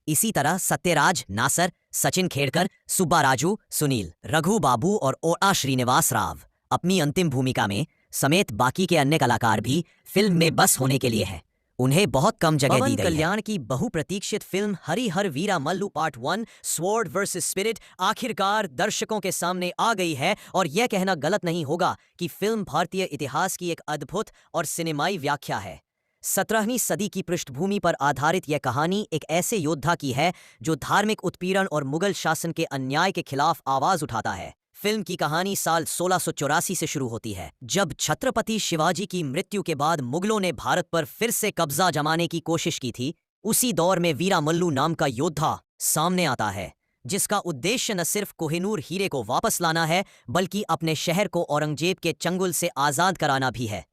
इसी तरह सत्यराज, नासर, सचिन खेड़कर, सुब्बा राजू, सुनील, रघु बाबू और ओआ श्रीनिवास राव अपनी अंतिम भूमिका में समेत बाकी के अन्य कलाकार भी फिल्म में बस होने के लिए हैं। उन्हें बहुत कम जगह दी गई है। कल्याण की बहुप्रतीक्षित film Harihara Veera Mallu part 1 sword versus spirit आखिरकार दर्शकों के सामने आ गई है, और यह कहना गलत नहीं होगा कि फिल्म भारतीय इतिहास की एक अद्भुत और सिनेमाई व्याख्या है। 17वीं सदी की पृष्ठभूमि पर आधारित यह कहानी एक ऐसे योद्धा की है जो धार्मिक उत्पीड़न और मुगल शासन के अन्याय के खिलाफ आवाज उठाता है। फिल्म की कहानी साल 1684 से शुरू होती है, जब छत्रपति शिवाजी की मृत्यु के बाद मुगलों ने भारत पर फिर से कब्जा जमाने की कोशिश की थी। उसी दौर में वीरा मल्लू नाम का योद्धा सामने आता है, जिसका उद्देश्य न सिर्फ कोहिनूर हीरे को वापस लाना है, बल्कि अपने शहर को औरंगजेब के चंगुल से आजाद कराना भी है।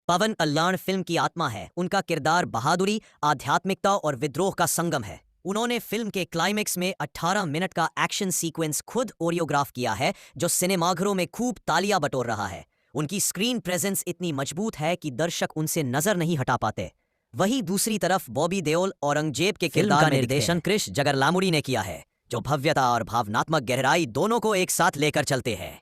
पवन कल्याण फिल्म की आत्मा है। उनका किरदार बहादुरी, आध्यात्मिकता और विद्रोह का संगम है। उन्होंने फिल्म के क्लाइमेक्स में 18 मिनट का एक्शन सीक्वेंस खुद कोरियोग्राफ किया है, जो सिनेमाघरों में खूब तालियां बटोर रहा है। उनकी स्क्रीन प्रेजेंस इतनी मजबूत है कि दर्शक उनसे नजर नहीं हटा पाते। वहीं दूसरी तरफ बॉबी देओल औरंगजेब के किरदार का निर्देशन क्रिश जगरलामुडी ने किया है, जो भव्यता और भावनात्मक गहराई दोनों को एक साथ लेकर चलते हैं।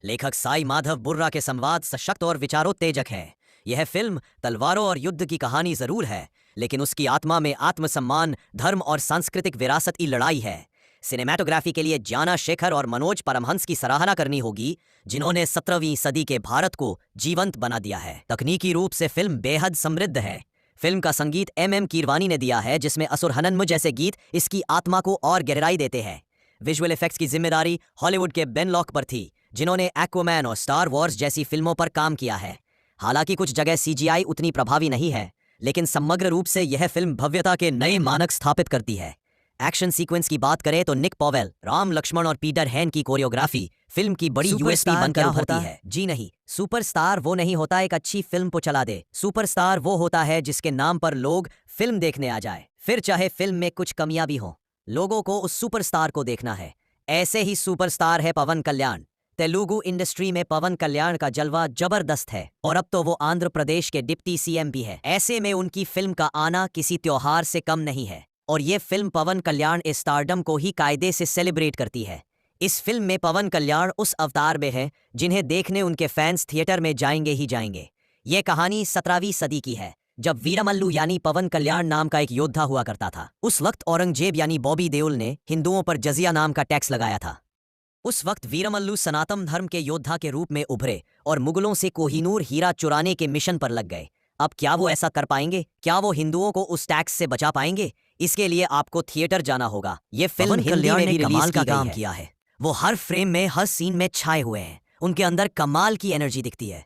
लेखक साई माधव बुर्रा के संवाद सशक्त और विचारोत्तेजक है। यह फिल्म तलवारों और युद्ध की कहानी जरूर है, लेकिन उसकी आत्मा में आत्मसम्मान, धर्म और सांस्कृतिक विरासत की लड़ाई है। सिनेमाटोग्राफी के लिए जाना शेखर और मनोज परमहंस की सराहना करनी होगी, जिन्होंने 17वीं सदी के भारत को जीवंत बना दिया है। तकनीकी रूप से फिल्म बेहद समृद्ध है। फिल्म का संगीत एम कीरवानी ने दिया है, जिसमें असुर हनन्म जैसे गीत इसकी आत्मा को और गहराई देते हैं। विजुअल इफेक्ट्स की जिम्मेदारी हॉलीवुड के बेन लॉक पर थी, जिन्होंने एक्वामैन और स्टार वॉर्स जैसी फिल्मों पर काम किया है। हालांकि कुछ जगह CGI उतनी प्रभावी नहीं है, लेकिन समग्र रूप से यह फिल्म भव्यता के नए मानक स्थापित करती है। एक्शन सीक्वेंस की बात करें तो निक पॉवेल, राम लक्ष्मण और पीटर हैन की कोरियोग्राफी फिल्म की बड़ी यूएसपी बनकर उभरती है। जी नहीं, सुपरस्टार वो नहीं होता एक अच्छी फिल्म को चला दे। सुपरस्टार वो होता है जिसके नाम पर लोग फिल्म देखने आ जाए, फिर चाहे फिल्म में कुछ कमियां भी हों, लोगों को उस सुपरस्टार को देखना है। ऐसे ही सुपरस्टार है पवन कल्याण। तेलुगु इंडस्ट्री में पवन कल्याण का जलवा जबरदस्त है, और अब तो वो आंध्र प्रदेश के डिप्टी CM भी है। ऐसे में उनकी फिल्म का आना किसी त्योहार से कम नहीं है, और ये फिल्म पवन कल्याण इस स्टारडम को ही कायदे से सेलिब्रेट करती है। इस फिल्म में पवन कल्याण उस अवतार में है जिन्हें देखने उनके फैंस थिएटर में जाएंगे ही जाएंगे। ये कहानी 17वीं सदी की है, जब वीरमल्लू यानी पवन कल्याण नाम का एक योद्धा हुआ करता था। उस वक्त औरंगजेब यानी बॉबी देओल ने हिंदुओं पर जजिया नाम का टैक्स लगाया था। उस वक्त वीरमल्लू सनातन धर्म के योद्धा के रूप में उभरे और मुगलों से कोहिनूर हीरा चुराने के मिशन पर लग गए। अब क्या वो ऐसा कर पाएंगे? क्या वो हिंदुओं को उस टैक्स से बचा पाएंगे? इसके लिए आपको थिएटर जाना होगा। ये फिल्म हिंदी में भी कमाल का काम किया है। वो हर फ्रेम में, हर सीन में छाए हुए हैं। उनके अंदर कमाल की एनर्जी दिखती है।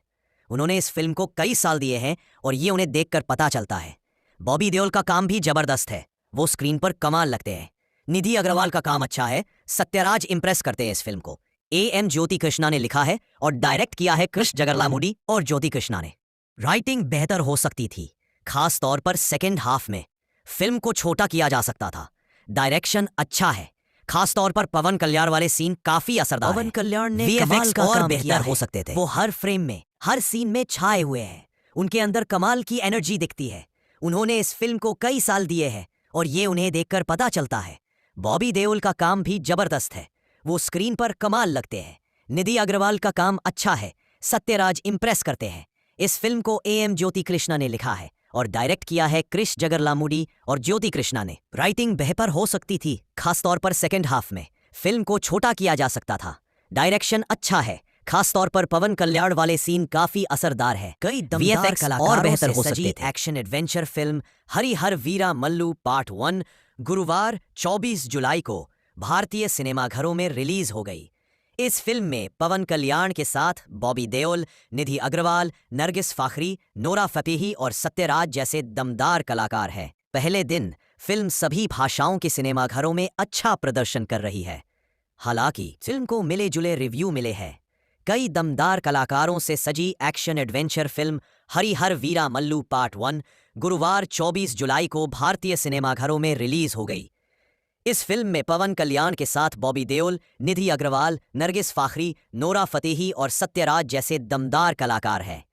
उन्होंने इस फिल्म को कई साल दिए हैं और ये उन्हें देखकर पता चलता है। बॉबी देओल का काम भी जबरदस्त है, वो स्क्रीन पर कमाल लगते हैं। निधि अग्रवाल का काम अच्छा है, सत्यराज इंप्रेस करते हैं इस फिल्म को। AM ज्योति कृष्णा ने लिखा है और डायरेक्ट किया है कृष जगरलामुडी और ज्योति कृष्णा ने। राइटिंग बेहतर हो सकती थी, खास तौर पर सेकेंड हाफ में। फिल्म को छोटा किया जा सकता था। डायरेक्शन अच्छा है, खास तौर पर पवन कल्याण वाले सीन काफी असरदार हैं। पवन कल्याण ने VFX कमाल का और काम बेहतर किया हो है। सकते थे। वो हर फ्रेम में, हर सीन में छाए हुए हैं। उनके अंदर कमाल की एनर्जी दिखती है। उन्होंने इस फिल्म को कई साल दिए हैं और ये उन्हें देखकर पता चलता है। बॉबी देओल का काम भी जबरदस्त है, वो स्क्रीन पर कमाल लगते हैं। निधि अग्रवाल का काम अच्छा है, सत्यराज इंप्रेस करते हैं। इस फिल्म को AM ज्योति कृष्णा ने लिखा है और डायरेक्ट किया है कृष जगरलामुडी और ज्योति कृष्णा ने। राइटिंग बेहतर हो सकती थी, खासतौर पर सेकेंड हाफ में। फिल्म को छोटा किया जा सकता था। डायरेक्शन अच्छा है, खासतौर पर पवन कल्याण वाले सीन काफी असरदार है। कई दमदार VFX और कलाकारों बेहतर से हो सजी सकते थे। Action adventure film Harihara Veera Mallu part 1 गुरुवार 24 जुलाई को भारतीय सिनेमाघरों में रिलीज हो गई। इस फिल्म में पवन कल्याण के साथ बॉबी देओल, निधि अग्रवाल, नरगिस फाखरी, नोरा फतेही और सत्यराज जैसे दमदार कलाकार हैं। पहले दिन फिल्म सभी भाषाओं के सिनेमाघरों में अच्छा प्रदर्शन कर रही है। हालांकि फिल्म को मिले जुले रिव्यू मिले हैं। कई दमदार कलाकारों से सजी action adventure film Harihara Veera Mallu part 1 गुरुवार 24 जुलाई को भारतीय सिनेमाघरों में रिलीज हो गई। इस फिल्म में पवन कल्याण के साथ बॉबी देओल, निधि अग्रवाल, नरगिस फाखरी, नोरा फतेही और सत्यराज जैसे दमदार कलाकार हैं।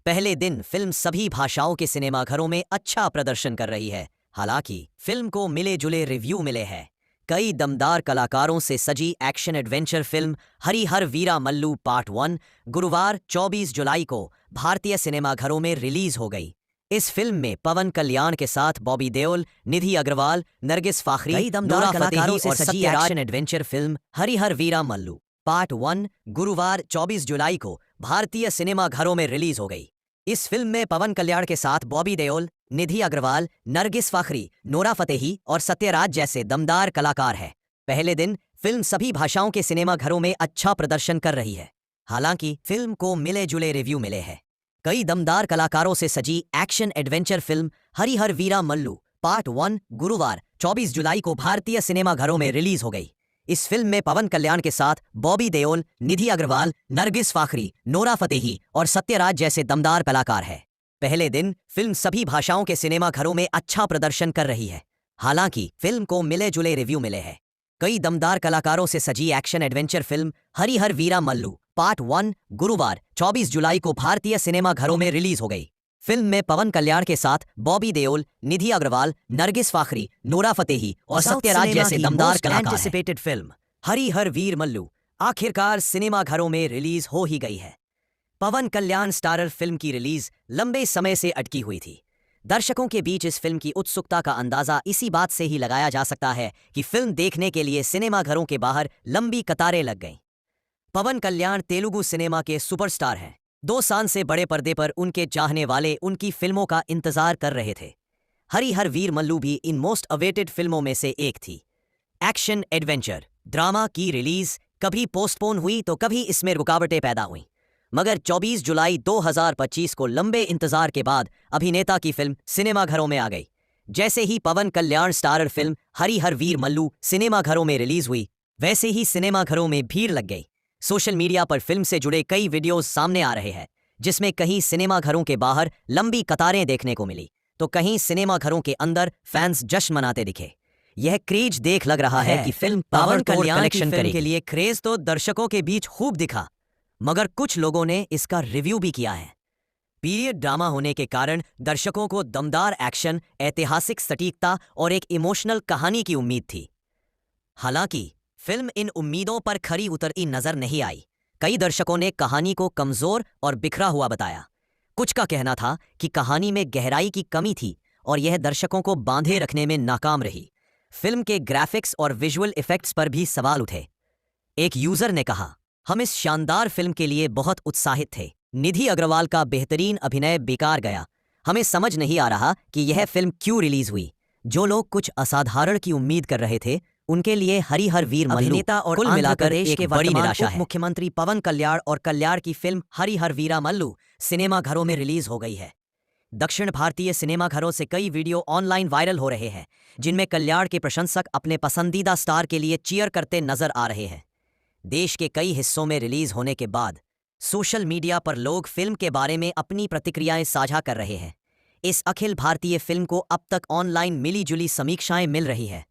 पहले दिन फिल्म सभी भाषाओं के सिनेमाघरों में अच्छा प्रदर्शन कर रही है। हालांकि फिल्म को मिले जुले रिव्यू मिले हैं। कई दमदार कलाकारों से सजी action adventure film Harihara Veera Mallu part 1 गुरुवार 24 जुलाई को भारतीय सिनेमाघरों में रिलीज हो गई। इस फिल्म में पवन कल्याण के साथ बॉबी देओल, निधि अग्रवाल, नरगिस फाखरी, कई दमदार नोरा कलाकारों फतेही से और सजी Sathyaraj action adventure film Harihara Veera Mallu part 1 गुरुवार 24 जुलाई को भारतीय सिनेमाघरों में रिलीज हो गई। इस फिल्म में पवन कल्याण के साथ बॉबी देओल, निधि अग्रवाल, नरगिस फाखरी, नोरा फतेही और सत्यराज जैसे दमदार कलाकार हैं। पहले दिन फिल्म सभी भाषाओं के सिनेमाघरों में अच्छा प्रदर्शन कर रही है। हालांकि फिल्म को मिले जुले रिव्यू मिले हैं। कई दमदार कलाकारों से सजी action adventure film Harihara Veera Mallu part 1 गुरुवार 24 जुलाई को भारतीय सिनेमाघरों में रिलीज हो गई। इस फिल्म में पवन कल्याण के साथ बॉबी देओल, निधि अग्रवाल, नरगिस फाखरी, नोरा फतेही और सत्यराज जैसे दमदार कलाकार हैं। पहले दिन फिल्म सभी भाषाओं के सिनेमाघरों में अच्छा प्रदर्शन कर रही है। हालांकि फिल्म को मिले जुले रिव्यू मिले हैं। कई दमदार कलाकारों से सजी action adventure film Harihara Veera Mallu part 1 गुरुवार 24 जुलाई को भारतीय सिनेमाघरों में रिलीज हो गई। फिल्म में पवन कल्याण के साथ बॉबी देओल, निधि अग्रवाल, नरगिस फाखरी, नोरा फतेही और सत्यराज जैसे दमदार कलाकार एंटिसिपेटेड फिल्म हरिहर वीर मल्लू आखिरकार सिनेमाघरों में रिलीज हो ही गई है। पवन कल्याण स्टारर फिल्म की रिलीज लंबे समय से अटकी हुई थी। दर्शकों के बीच इस फिल्म की उत्सुकता का अंदाजा इसी बात से ही लगाया जा सकता है कि फिल्म देखने के लिए सिनेमाघरों के बाहर लंबी कतारें लग गईं। पवन कल्याण तेलुगु सिनेमा के सुपरस्टार हैं। 2 साल से बड़े पर्दे पर उनके चाहने वाले उनकी फिल्मों का इंतजार कर रहे थे। हरी हर वीर मल्लू भी इन मोस्ट अवेटेड फिल्मों में से एक थी। एक्शन एडवेंचर ड्रामा की रिलीज कभी पोस्टपोन हुई तो कभी इसमें रुकावटें पैदा हुईं, मगर 24 जुलाई 2025 को लंबे इंतजार के बाद अभिनेता की फिल्म सिनेमाघरों में आ गई। जैसे ही पवन कल्याण स्टारर फिल्म हरी हर वीर मल्लू सिनेमाघरों में रिलीज हुई, वैसे ही सिनेमाघरों में भीड़ लग गई। सोशल मीडिया पर फिल्म से जुड़े कई वीडियोस सामने आ रहे हैं, जिसमें कहीं सिनेमाघरों के बाहर लंबी कतारें देखने को मिली तो कहीं सिनेमाघरों के अंदर फैंस जश्न मनाते दिखे। यह क्रेज देख लग रहा है कि फिल्म पवन कल्याण की फिल्म के लिए क्रेज तो दर्शकों के बीच खूब दिखा, मगर कुछ लोगों ने इसका रिव्यू भी किया है। पीरियड ड्रामा होने के कारण दर्शकों को दमदार एक्शन, ऐतिहासिक सटीकता और एक इमोशनल कहानी की उम्मीद थी। हालांकि फिल्म इन उम्मीदों पर खरी उतरती नजर नहीं आई। कई दर्शकों ने कहानी को कमजोर और बिखरा हुआ बताया। कुछ का कहना था कि कहानी में गहराई की कमी थी और यह दर्शकों को बांधे रखने में नाकाम रही। फिल्म के ग्राफिक्स और विजुअल इफेक्ट्स पर भी सवाल उठे। एक यूजर ने कहा, हम इस शानदार फिल्म के लिए बहुत उत्साहित थे। निधि अग्रवाल का बेहतरीन अभिनय बेकार गया। हमें समझ नहीं आ रहा कि यह फिल्म क्यों रिलीज हुई। जो लोग कुछ असाधारण की उम्मीद कर रहे थे, उनके लिए हरी हर वीर मल्लू अभिनेता और कुल मिलाकर एक बड़ी निराशा है। मुख्यमंत्री पवन कल्याण और कल्याण की फिल्म हरी हर वीरा मल्लू सिनेमाघरों में रिलीज हो गई है। दक्षिण भारतीय सिनेमाघरों से कई वीडियो ऑनलाइन वायरल हो रहे हैं, जिनमें कल्याण के प्रशंसक अपने पसंदीदा स्टार के लिए चीयर करते नजर आ रहे हैं। देश के कई हिस्सों में रिलीज होने के बाद सोशल मीडिया पर लोग फिल्म के बारे में अपनी प्रतिक्रियाएं साझा कर रहे हैं। इस अखिल भारतीय फिल्म को अब तक ऑनलाइन मिली जुली समीक्षाएं मिल रही है।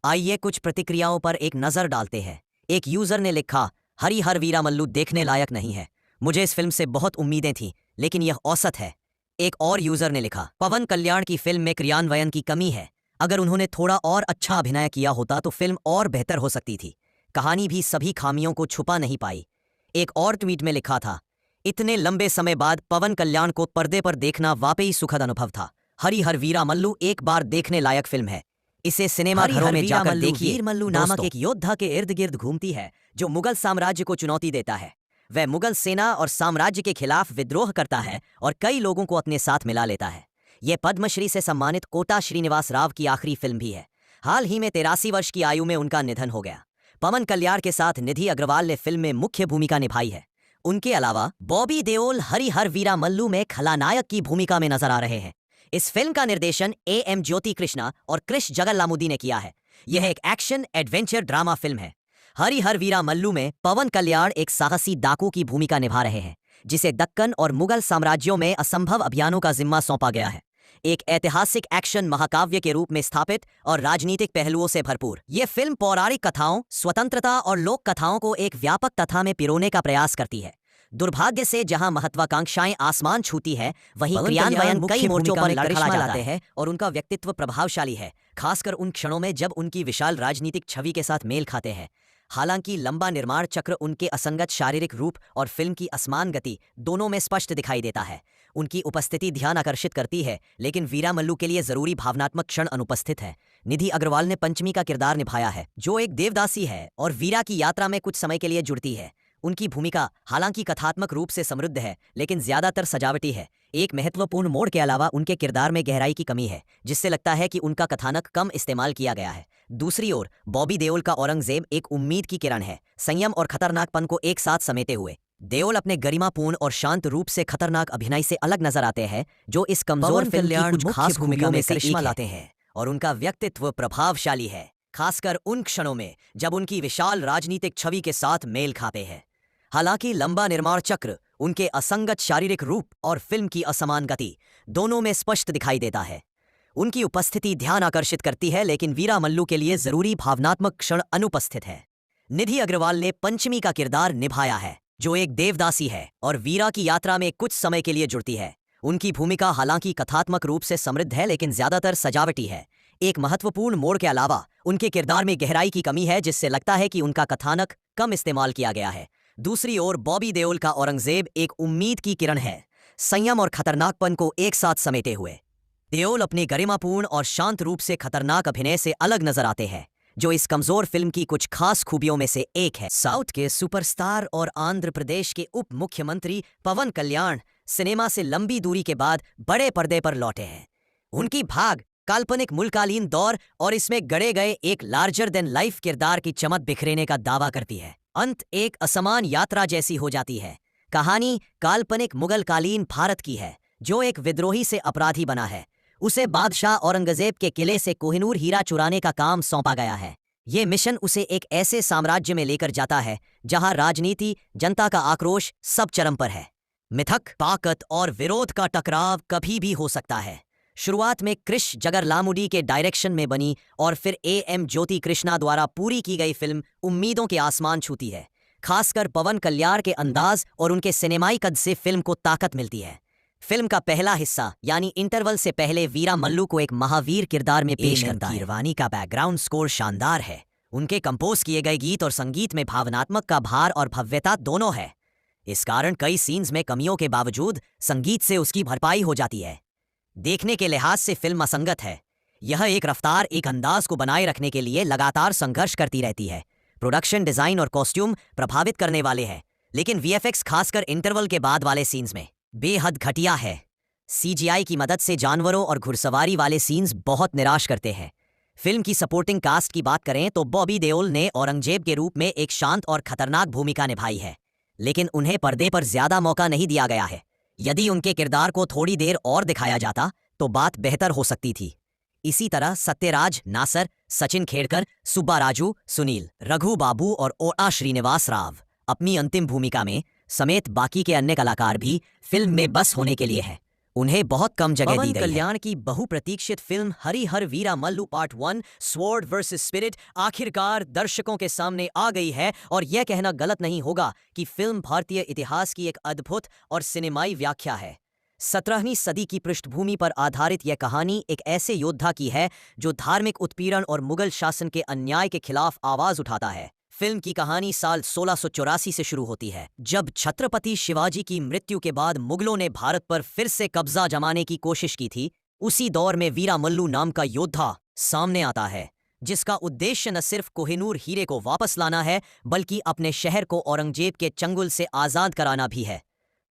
आइए कुछ प्रतिक्रियाओं पर एक नजर डालते हैं। एक यूजर ने लिखा, हरी हर वीरा मल्लू देखने लायक नहीं है। मुझे इस फिल्म से बहुत उम्मीदें थीं, लेकिन यह औसत है। एक और यूजर ने लिखा, पवन कल्याण की फिल्म में क्रियान्वयन की कमी है। अगर उन्होंने थोड़ा और अच्छा अभिनय किया होता तो फिल्म और बेहतर हो सकती थी। कहानी भी सभी खामियों को छुपा नहीं पाई। एक और ट्वीट में लिखा था, इतने लंबे समय बाद पवन कल्याण को पर्दे पर देखना वाकई सुखद अनुभव था। हरी हर वीरा मल्लू एक बार देखने लायक फिल्म है। इसे सिनेमाघरों में जाकर देखिए। वीर मल्लू नामक एक योद्धा के इर्द गिर्द घूमती है जो मुगल साम्राज्य को चुनौती देता है। वह मुगल सेना और साम्राज्य के खिलाफ विद्रोह करता है और कई लोगों को अपने साथ मिला लेता है। यह पद्मश्री से सम्मानित कोटा श्रीनिवास राव की आखिरी फिल्म भी है। हाल ही में 83 वर्ष की आयु में उनका निधन हो गया। पवन कल्याण के साथ निधि अग्रवाल ने फिल्म में मुख्य भूमिका निभाई है। उनके अलावा बॉबी देओल हरी हर वीरा मल्लू में खलनायक की भूमिका में नजर आ रहे हैं। इस फिल्म का निर्देशन A.M. ज्योति कृष्णा और क्रिश जगल्लामुदी ने किया है। यह एक एक्शन एडवेंचर ड्रामा फिल्म है। हरी हर वीरा मल्लू में पवन कल्याण एक साहसी डाकू की भूमिका निभा रहे हैं, जिसे दक्कन और मुगल साम्राज्यों में असंभव अभियानों का जिम्मा सौंपा गया है। एक ऐतिहासिक एक्शन महाकाव्य के रूप में स्थापित और राजनीतिक पहलुओं से भरपूर, यह फिल्म पौराणिक कथाओं, स्वतंत्रता और लोक कथाओं को एक व्यापक कथा में पिरोने का प्रयास करती है। दुर्भाग्य से जहां महत्वाकांक्षाएं आसमान छूती है, वहीं क्रियान्वयन कई मोर्चों पर लड़खड़ा जाते हैं और उनका व्यक्तित्व प्रभावशाली है, खासकर उन क्षणों में जब उनकी विशाल राजनीतिक छवि के साथ मेल खाते हैं। हालांकि लंबा निर्माण चक्र, उनके असंगत शारीरिक रूप और फिल्म की असमान गति दोनों में स्पष्ट दिखाई देता है। उनकी उपस्थिति ध्यान आकर्षित करती है, लेकिन वीरा मल्लू के लिए जरूरी भावनात्मक क्षण अनुपस्थित है। निधि अग्रवाल ने पंचमी का किरदार निभाया है, जो एक देवदासी है और वीरा की यात्रा में कुछ समय के लिए जुड़ती है। उनकी भूमिका हालांकि कथात्मक रूप से समृद्ध है, लेकिन ज्यादातर सजावटी है। एक महत्वपूर्ण मोड़ के अलावा उनके किरदार में गहराई की कमी है, जिससे लगता है कि उनका कथानक कम इस्तेमाल किया गया है। दूसरी ओर बॉबी देओल का औरंगजेब एक उम्मीद की किरण है, संयम और खतरनाकपन को एक साथ समेटे हुए। देओल अपने गरिमापूर्ण और शांत रूप से खतरनाक अभिनय से अलग नजर आते हैं, जो इस कमजोर फिल्म की कुछ खास भूमिका में करिश्मा लाते हैं, और उनका व्यक्तित्व प्रभावशाली है, खासकर उन क्षणों में जब उनकी विशाल राजनीतिक छवि के साथ मेल खाते हैं। हालांकि लंबा निर्माण चक्र, उनके असंगत शारीरिक रूप और फिल्म की असमान गति दोनों में स्पष्ट दिखाई देता है। उनकी उपस्थिति ध्यान आकर्षित करती है, लेकिन वीरा मल्लू के लिए जरूरी भावनात्मक क्षण अनुपस्थित है। निधि अग्रवाल ने पंचमी का किरदार निभाया है, जो एक देवदासी है और वीरा की यात्रा में कुछ समय के लिए जुड़ती है। उनकी भूमिका हालांकि कथात्मक रूप से समृद्ध है, लेकिन ज्यादातर सजावटी है। एक महत्वपूर्ण मोड़ के अलावा उनके किरदार में गहराई की कमी है, जिससे लगता है कि उनका कथानक कम इस्तेमाल किया गया है। दूसरी ओर बॉबी देओल का औरंगजेब एक उम्मीद की किरण है, संयम और खतरनाकपन को एक साथ समेटे हुए। देओल अपने गरिमापूर्ण और शांत रूप से खतरनाक अभिनय से अलग नजर आते हैं, जो इस कमजोर फिल्म की कुछ खास खूबियों में से एक है। साउथ के सुपरस्टार और आंध्र प्रदेश के उप मुख्यमंत्री पवन कल्याण सिनेमा से लंबी दूरी के बाद बड़े पर्दे पर लौटे हैं। उनकी भाग काल्पनिक मुल्कालीन दौर और इसमें गढ़े गए एक लार्जर देन लाइफ किरदार की चमक बिखरेने का दावा करती है। अंत एक असमान यात्रा जैसी हो जाती है। कहानी काल्पनिक मुगलकालीन भारत की है, जो एक विद्रोही से अपराधी बना है। उसे बादशाह औरंगजेब के किले से कोहिनूर हीरा चुराने का काम सौंपा गया है। ये मिशन उसे एक ऐसे साम्राज्य में लेकर जाता है जहां राजनीति, जनता का आक्रोश सब चरम पर है। मिथक, ताकत और विरोध का टकराव कभी भी हो सकता है। शुरुआत में क्रिश जगरलामुडी के डायरेक्शन में बनी और फिर एम ज्योति कृष्णा द्वारा पूरी की गई फिल्म उम्मीदों के आसमान छूती है। खासकर पवन कल्याण के अंदाज और उनके सिनेमाई कद से फिल्म को ताकत मिलती है। फिल्म का पहला हिस्सा यानी इंटरवल से पहले वीरा मल्लू को एक महावीर किरदार में पेश करता है। कीरवानी का बैकग्राउंड स्कोर शानदार है। उनके कंपोज किए गए गीत और संगीत में भावनात्मक का भार और भव्यता दोनों है। इस कारण कई सीन्स में कमियों के बावजूद संगीत से उसकी भरपाई हो जाती है। देखने के लिहाज से फिल्म असंगत है। यह एक रफ्तार, एक अंदाज को बनाए रखने के लिए लगातार संघर्ष करती रहती है। प्रोडक्शन डिजाइन और कॉस्ट्यूम प्रभावित करने वाले हैं, लेकिन वीएफएक्स खासकर इंटरवल के बाद वाले सीन्स में बेहद घटिया है। सीजीआई की मदद से जानवरों और घुड़सवारी वाले सीन्स बहुत निराश करते हैं। फिल्म की सपोर्टिंग कास्ट की बात करें तो बॉबी देओल ने औरंगजेब के रूप में एक शांत और खतरनाक भूमिका निभाई है, लेकिन उन्हें पर्दे पर ज्यादा मौका नहीं दिया गया है। यदि उनके किरदार को थोड़ी देर और दिखाया जाता तो बात बेहतर हो सकती थी। इसी तरह सत्यराज, नासर, सचिन खेड़कर, सुब्बा राजू, सुनील, रघु बाबू और ओआ श्रीनिवास राव अपनी अंतिम भूमिका में समेत बाकी के अन्य कलाकार भी फिल्म में बस होने के लिए हैं। उन्हें बहुत कम जगह दी गई है। पवन कल्याण की बहुप्रतीक्षित film Harihara Veera Mallu part 1 sword versus spirit आखिरकार दर्शकों के सामने आ गई है, और यह कहना गलत नहीं होगा कि फिल्म भारतीय इतिहास की एक अद्भुत और सिनेमाई व्याख्या है। 17वीं सदी की पृष्ठभूमि पर आधारित यह कहानी एक ऐसे योद्धा की है जो धार्मिक उत्पीड़न और मुगल शासन के अन्याय के खिलाफ आवाज उठाता है। फिल्म की कहानी साल 1684 से शुरू होती है, जब छत्रपति शिवाजी की मृत्यु के बाद मुगलों ने भारत पर फिर से कब्जा जमाने की कोशिश की थी। उसी दौर में वीरा मल्लू नाम का योद्धा सामने आता है, जिसका उद्देश्य न सिर्फ कोहिनूर हीरे को वापस लाना है, बल्कि अपने शहर को औरंगजेब के चंगुल से आजाद कराना भी है।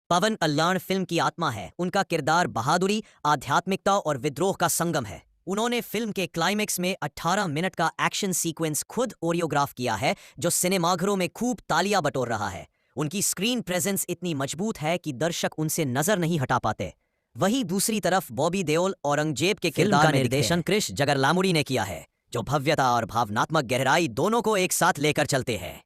पवन कल्याण फिल्म की आत्मा है। उनका किरदार बहादुरी, आध्यात्मिकता और विद्रोह का संगम है। उन्होंने फिल्म के क्लाइमेक्स में 18 मिनट का एक्शन सीक्वेंस खुद कोरियोग्राफ किया है, जो सिनेमाघरों में खूब तालियां बटोर रहा है। उनकी स्क्रीन प्रेजेंस इतनी मजबूत है कि दर्शक उनसे नजर नहीं हटा पाते। वहीं दूसरी तरफ बॉबी देओल औरंगजेब के किरदार का निर्देशन क्रिश जगरलामुडी ने किया है, जो भव्यता और भावनात्मक गहराई दोनों को एक साथ लेकर चलते हैं।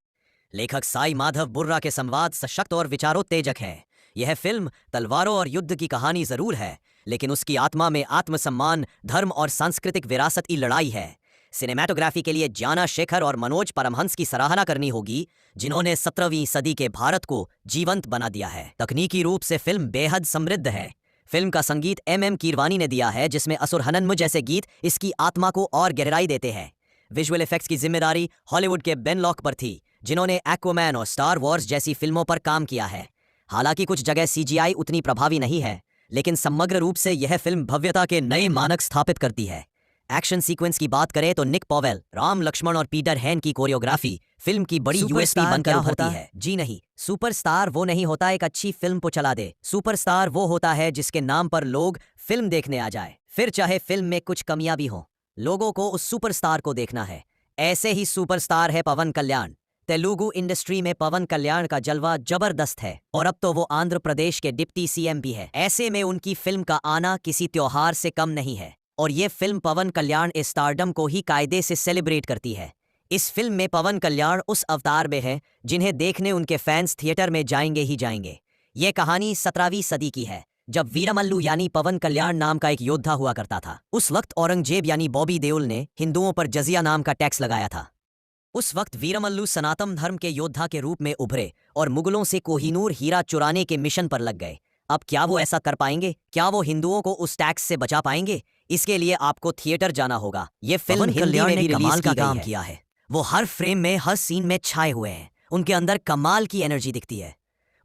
लेखक साई माधव बुर्रा के संवाद सशक्त और विचारोत्तेजक है। यह फिल्म तलवारों और युद्ध की कहानी जरूर है, लेकिन उसकी आत्मा में आत्मसम्मान, धर्म और सांस्कृतिक विरासत की लड़ाई है। सिनेमैटोग्राफी के लिए जाना शेखर और मनोज परमहंस की सराहना करनी होगी, जिन्होंने 17वीं सदी के भारत को जीवंत बना दिया है। तकनीकी रूप से फिल्म बेहद समृद्ध है। फिल्म का संगीत एम कीरवानी ने दिया है, जिसमें असुर हनन्म जैसे गीत इसकी आत्मा को और गहराई देते हैं। विजुअल इफेक्ट्स की जिम्मेदारी हॉलीवुड के बेन लॉक पर थी, जिन्होंने एक्वामैन और स्टार वॉर्स जैसी फिल्मों पर काम किया है। हालांकि कुछ जगह सीजीआई उतनी प्रभावी नहीं है, लेकिन समग्र रूप से यह फिल्म भव्यता के नए मानक स्थापित करती है। एक्शन सीक्वेंस की बात करें तो निक पॉवेल, राम लक्ष्मण और पीटर हैन की कोरियोग्राफी फिल्म की बड़ी यूएसपी बनकर उभरती है। जी नहीं, सुपरस्टार वो नहीं होता एक अच्छी फिल्म को चला दे। सुपरस्टार वो होता है जिसके नाम पर लोग फिल्म देखने आ जाए, फिर चाहे फिल्म में कुछ कमियां भी हों। लोगों को उस सुपरस्टार को देखना है। ऐसे ही सुपरस्टार है पवन कल्याण। तेलुगु इंडस्ट्री में पवन कल्याण का जलवा जबरदस्त है, और अब तो वो आंध्र प्रदेश के डिप्टी सीएम भी है। ऐसे में उनकी फिल्म का आना किसी त्योहार से कम नहीं है, और ये फिल्म पवन कल्याण स्टारडम को ही कायदे से सेलिब्रेट करती है। इस फिल्म में पवन कल्याण उस अवतार में है जिन्हें देखने उनके फैंस थिएटर में जाएंगे ही जाएंगे। ये कहानी 17वीं सदी की है, जब वीरमल्लू यानी पवन कल्याण नाम का एक योद्धा हुआ करता था। उस वक्त औरंगजेब यानी बॉबी देओल ने हिंदुओं पर जजिया नाम का टैक्स लगाया था। उस वक्त वीरमल्लू सनातन धर्म के योद्धा के रूप में उभरे और मुगलों से कोहिनूर हीरा चुराने के मिशन पर लग गए। अब क्या वो ऐसा कर पाएंगे? क्या वो हिंदुओं को उस टैक्स से बचा पाएंगे? इसके लिए आपको थिएटर जाना होगा। ये फिल्म हिंदी में भी कमाल का काम किया है। वो हर फ्रेम में, हर सीन में छाए हुए हैं। उनके अंदर कमाल की एनर्जी दिखती है।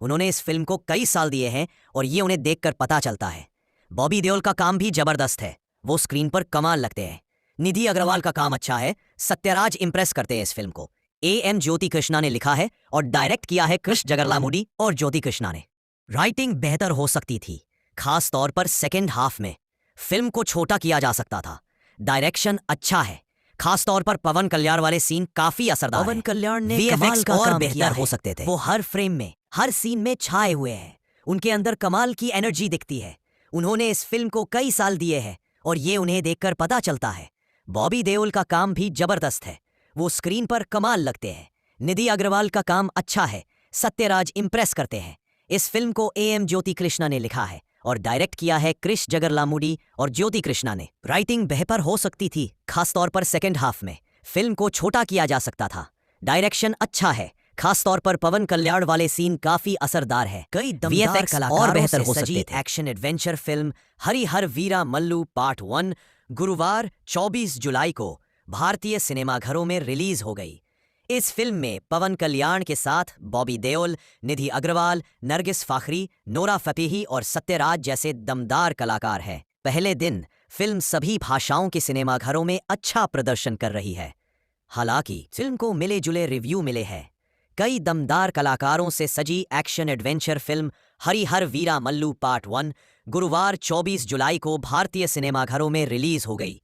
उन्होंने इस फिल्म को कई साल दिए हैं और ये उन्हें देखकर पता चलता है। बॉबी देओल का काम भी जबरदस्त है, वो स्क्रीन पर कमाल लगते हैं। निधि अग्रवाल का काम अच्छा है, सत्यराज इंप्रेस करते हैं इस फिल्म को। एम ज्योति कृष्णा ने लिखा है और डायरेक्ट किया है कृष जगरलामुडी और ज्योति कृष्णा ने। राइटिंग बेहतर हो सकती थी, खास तौर पर सेकेंड हाफ में। फिल्म को छोटा किया जा सकता था। डायरेक्शन अच्छा है, खास तौर पर पवन कल्याण वाले सीन काफी असरदार हैं। पवन कल्याण ने VFX कमाल का और काम बेहतर किया हो है। सकते थे। वो हर फ्रेम में, हर सीन में छाए हुए हैं। उनके अंदर कमाल की एनर्जी दिखती है। उन्होंने इस फिल्म को कई साल दिए हैं और ये उन्हें देखकर पता चलता है। बॉबी देओल का काम भी जबरदस्त है, वो स्क्रीन पर कमाल लगते हैं। निधि अग्रवाल का काम अच्छा है, सत्यराज इंप्रेस करते हैं। इस फिल्म को एम ज्योति कृष्णा ने लिखा है और डायरेक्ट किया है कृष जगरलामुडी और ज्योति कृष्णा ने। राइटिंग बेहतर हो सकती थी, खासतौर पर सेकेंड हाफ में। फिल्म को छोटा किया जा सकता था। डायरेक्शन अच्छा है, खासतौर पर पवन कल्याण वाले सीन काफी असरदार है। कई दमदार VFX कलाकारों और बेहतर से हो सजी सकते थे। Action adventure film Harihara Veera Mallu part 1 गुरुवार 24 जुलाई को भारतीय सिनेमाघरों में रिलीज हो गई। इस फिल्म में पवन कल्याण के साथ बॉबी देओल, निधि अग्रवाल, नरगिस फाखरी, नोरा फतेही और सत्यराज जैसे दमदार कलाकार हैं। पहले दिन फिल्म सभी भाषाओं के सिनेमाघरों में अच्छा प्रदर्शन कर रही है। हालांकि फिल्म को मिले जुले रिव्यू मिले हैं। कई दमदार कलाकारों से सजी action adventure film Harihara Veera Mallu part 1 गुरुवार 24 जुलाई को भारतीय सिनेमाघरों में रिलीज हो गई।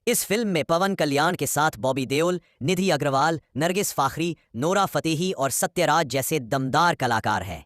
इस फिल्म में पवन कल्याण के साथ बॉबी देओल, निधि अग्रवाल, नरगिस फाखरी, नोरा फतेही और सत्यराज जैसे दमदार कलाकार हैं।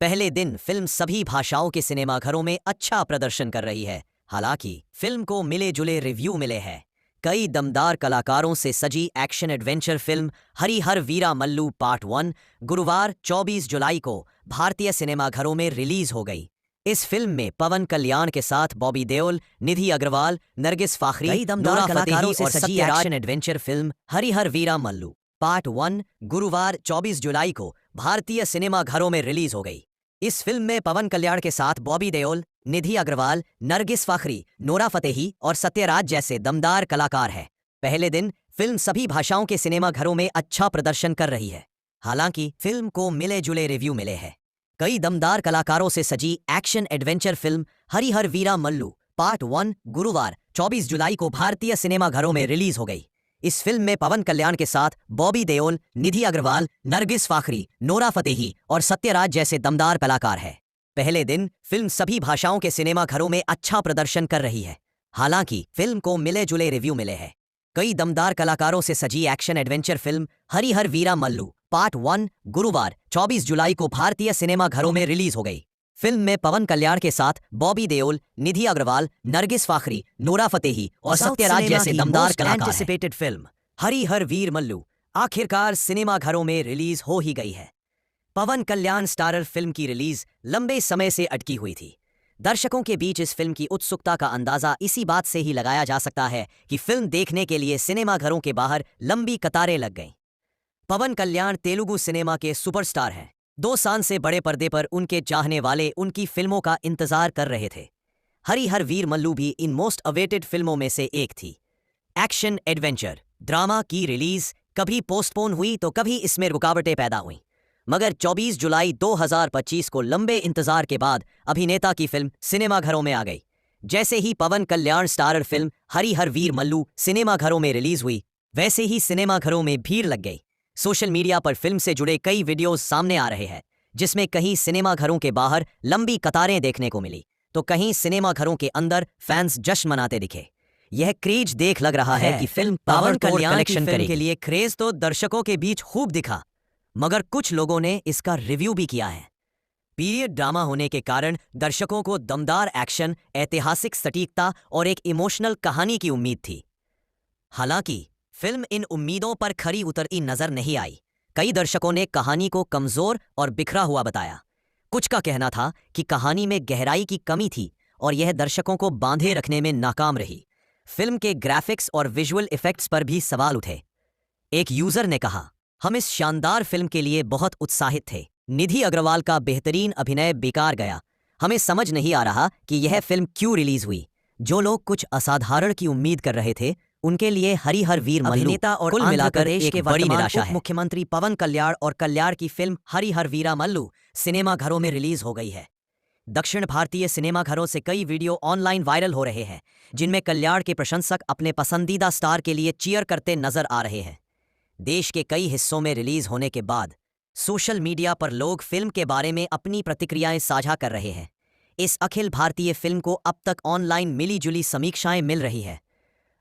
पहले दिन फिल्म सभी भाषाओं के सिनेमाघरों में अच्छा प्रदर्शन कर रही है। हालांकि फिल्म को मिले जुले रिव्यू मिले हैं। कई दमदार कलाकारों से सजी action adventure film Harihara Veera Mallu part 1 गुरुवार 24 जुलाई को भारतीय सिनेमाघरों में रिलीज हो गई। इस फिल्म में पवन कल्याण के साथ बॉबी देओल, निधि अग्रवाल, नरगिस फाखरी, कई दमदार नोरा कलाकारों फतेही से और सजी Sathyaraj action adventure film Harihara Veera Mallu part 1 गुरुवार 24 जुलाई को भारतीय सिनेमाघरों में रिलीज हो गई। इस फिल्म में पवन कल्याण के साथ बॉबी देओल, निधि अग्रवाल, नरगिस फाखरी, नोरा फतेही और सत्यराज जैसे दमदार कलाकार हैं। पहले दिन फिल्म सभी भाषाओं के सिनेमाघरों में अच्छा प्रदर्शन कर रही है। हालांकि फिल्म को मिले जुले रिव्यू मिले हैं। कई दमदार कलाकारों से सजी action adventure film Harihara Veera Mallu part 1 गुरुवार 24 जुलाई को भारतीय सिनेमाघरों में रिलीज हो गई। इस फिल्म में पवन कल्याण के साथ बॉबी देओल, निधि अग्रवाल, नरगिस फाखरी, नोरा फतेही और सत्यराज जैसे दमदार कलाकार हैं। पहले दिन फिल्म सभी भाषाओं के सिनेमाघरों में अच्छा प्रदर्शन कर रही है। हालांकि फिल्म को मिले जुले रिव्यू मिले हैं। कई दमदार कलाकारों से सजी action adventure film Harihara Veera Mallu part 1 गुरुवार 24 जुलाई को भारतीय सिनेमाघरों में रिलीज हो गई। फिल्म में पवन कल्याण के साथ बॉबी देओल, निधि अग्रवाल, नरगिस फाखरी, नोरा फतेही और सत्यराज जैसे दमदार कलाकार हैं। एंटिसिपेटेड फिल्म हरिहर वीर मल्लू आखिरकार सिनेमाघरों में रिलीज हो ही गई है। पवन कल्याण स्टारर फिल्म की रिलीज लंबे समय से अटकी हुई थी। दर्शकों के बीच इस फिल्म की उत्सुकता का अंदाजा इसी बात से ही लगाया जा सकता है कि फिल्म देखने के लिए सिनेमाघरों के बाहर लंबी कतारें लग गईं। पवन कल्याण तेलुगु सिनेमा के सुपरस्टार हैं। 2 साल से बड़े पर्दे पर उनके चाहने वाले उनकी फिल्मों का इंतजार कर रहे थे। हरिहर वीर मल्लू भी इन मोस्ट अवेटेड फिल्मों में से एक थी। एक्शन एडवेंचर ड्रामा की रिलीज कभी पोस्टपोन हुई तो कभी इसमें रुकावटें पैदा हुईं, मगर 24 जुलाई 2025 को लंबे इंतजार के बाद अभिनेता की फिल्म सिनेमाघरों में आ गई। जैसे ही पवन कल्याण स्टारर फिल्म हरिहर वीर मल्लू सिनेमाघरों में रिलीज हुई, वैसे ही सिनेमाघरों में भीड़ लग गई। सोशल मीडिया पर फिल्म से जुड़े कई वीडियोस सामने आ रहे हैं, जिसमें कहीं सिनेमाघरों के बाहर लंबी कतारें देखने को मिली तो कहीं सिनेमाघरों के अंदर फैंस जश्न मनाते दिखे। यह क्रेज देख लग रहा है कि फिल्म पवन कल्याण की फिल्म के लिए क्रेज तो दर्शकों के बीच खूब दिखा, मगर कुछ लोगों ने इसका रिव्यू भी किया है। पीरियड ड्रामा होने के कारण दर्शकों को दमदार एक्शन, ऐतिहासिक सटीकता और एक इमोशनल कहानी की उम्मीद थी। हालांकि फिल्म इन उम्मीदों पर खरी उतरती नजर नहीं आई। कई दर्शकों ने कहानी को कमजोर और बिखरा हुआ बताया। कुछ का कहना था कि कहानी में गहराई की कमी थी और यह दर्शकों को बांधे रखने में नाकाम रही। फिल्म के ग्राफिक्स और विजुअल इफेक्ट्स पर भी सवाल उठे। एक यूजर ने कहा, हम इस शानदार फिल्म के लिए बहुत उत्साहित थे। निधि अग्रवाल का बेहतरीन अभिनय बेकार गया। हमें समझ नहीं आ रहा कि यह फिल्म क्यों रिलीज हुई। जो लोग कुछ असाधारण की उम्मीद कर रहे थे, उनके लिए हरिहर वीर मल्लू अभिनेता और कुल मिलाकर आंध्र एक प्रदेश बड़ी के निराशा है। मुख्यमंत्री पवन कल्याण और कल्याण की फिल्म हरिहर वीरा मल्लू सिनेमाघरों में रिलीज हो गई है। दक्षिण भारतीय सिनेमाघरों से कई वीडियो ऑनलाइन वायरल हो रहे हैं जिनमें कल्याण के प्रशंसक अपने पसंदीदा स्टार के लिए चीयर करते नजर आ रहे हैं। देश के कई हिस्सों में रिलीज होने के बाद सोशल मीडिया पर लोग फिल्म के बारे में अपनी प्रतिक्रियाएं साझा कर रहे हैं। इस अखिल भारतीय फिल्म को अब तक ऑनलाइन मिली-जुली समीक्षाएं मिल रही है।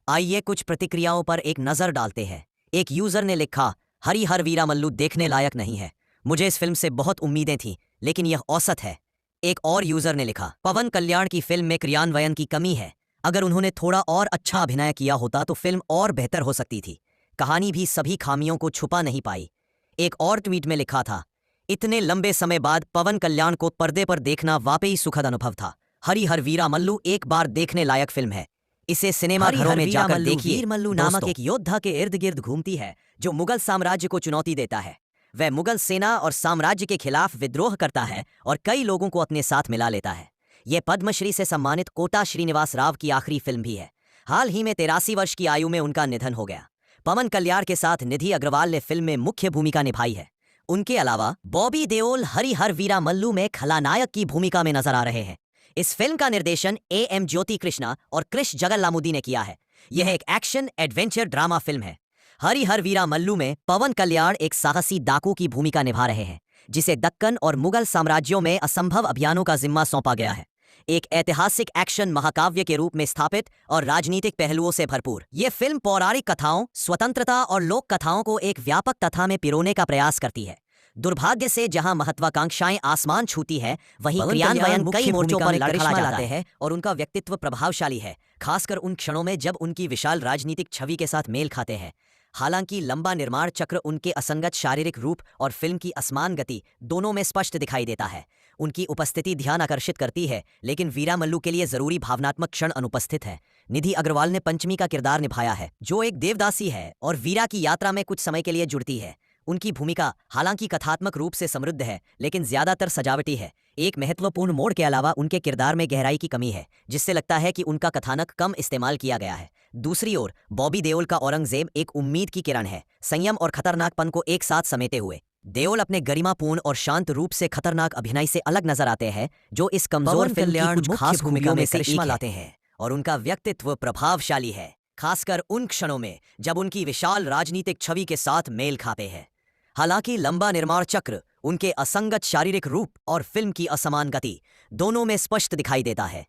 आइए कुछ प्रतिक्रियाओं पर एक नजर डालते हैं। एक यूजर ने लिखा, हरी हर वीरामल्लू देखने लायक नहीं है। मुझे इस फिल्म से बहुत उम्मीदें थीं, लेकिन यह औसत है। एक और यूजर ने लिखा, पवन कल्याण की फिल्म में क्रियान्वयन की कमी है। अगर उन्होंने थोड़ा और अच्छा अभिनय किया होता तो फिल्म और बेहतर हो सकती थी। कहानी भी सभी खामियों को छुपा नहीं पाई। एक और ट्वीट में लिखा था, इतने लंबे समय बाद पवन कल्याण को पर्दे पर देखना वाकई सुखद अनुभव था। हरी हर वीरामल्लू एक बार देखने लायक फिल्म है। इसे सिनेमाघरों में जाकर देखिए। वीरमल्लू नामक एक योद्धा के इर्द गिर्द घूमती है जो मुगल साम्राज्य को चुनौती देता है। वह मुगल सेना और साम्राज्य के खिलाफ विद्रोह करता है और कई लोगों को अपने साथ मिला लेता है। यह पद्मश्री से सम्मानित कोटा श्रीनिवास राव की आखिरी फिल्म भी है। हाल ही में 83 वर्ष की आयु में उनका निधन हो गया। पवन कल्याण के साथ निधि अग्रवाल ने फिल्म में मुख्य भूमिका निभाई है। उनके अलावा बॉबी देओल हरी हर वीरामल्लू में खलनायक की भूमिका में नजर आ रहे हैं। इस फिल्म का निर्देशन AM ज्योति कृष्णा और क्रिश जगलामुदी ने किया है। यह एक एक्शन एडवेंचर ड्रामा फिल्म है। हरी हर वीरामल्लू में पवन कल्याण एक साहसी डाकू की भूमिका निभा रहे हैं जिसे दक्कन और मुगल साम्राज्यों में असंभव अभियानों का जिम्मा सौंपा गया है। एक ऐतिहासिक एक्शन महाकाव्य के रूप में स्थापित और राजनीतिक पहलुओं से भरपूर, ये फिल्म पौराणिक कथाओं, स्वतंत्रता और लोक कथाओं को एक व्यापक कथा में पिरोने का प्रयास करती है। दुर्भाग्य से जहां महत्वाकांक्षाएं आसमान छूती है, वहीं क्रियान्वयन कई मोर्चों पर करिश्मा लाते हैं और उनका व्यक्तित्व प्रभावशाली है, खासकर उन क्षणों में जब उनकी विशाल राजनीतिक छवि के साथ मेल खाते हैं। हालांकि लंबा निर्माण चक्र, उनके असंगत शारीरिक रूप और फिल्म की असमान गति दोनों में स्पष्ट दिखाई देता है। उनकी उपस्थिति ध्यान आकर्षित करती है, लेकिन वीरामल्लू के लिए जरूरी भावनात्मक क्षण अनुपस्थित है। निधि अग्रवाल ने पंचमी का किरदार निभाया है, जो एक देवदासी है और वीरा की यात्रा में कुछ समय के लिए जुड़ती है। उनकी भूमिका हालांकि कथात्मक रूप से समृद्ध है, लेकिन ज्यादातर सजावटी है। एक महत्वपूर्ण मोड़ के अलावा उनके किरदार में गहराई की कमी है, जिससे लगता है कि उनका कथानक कम इस्तेमाल किया गया है। दूसरी ओर बॉबी देओल का औरंगजेब एक उम्मीद की किरण है, संयम और खतरनाकपन को एक साथ समेटे हुए। देओल अपने गरिमापूर्ण और शांत रूप से खतरनाक अभिनय से अलग नजर आते हैं, जो इस कमजोर फिल्म की कुछ खास भूमिका में करिश्मा लाते हैं, और उनका व्यक्तित्व प्रभावशाली है, खासकर उन क्षणों में जब उनकी विशाल राजनीतिक छवि के साथ मेल खाते हैं। हालांकि लंबा निर्माण चक्र, उनके असंगत शारीरिक रूप और फिल्म की असमान गति दोनों में स्पष्ट दिखाई देता है।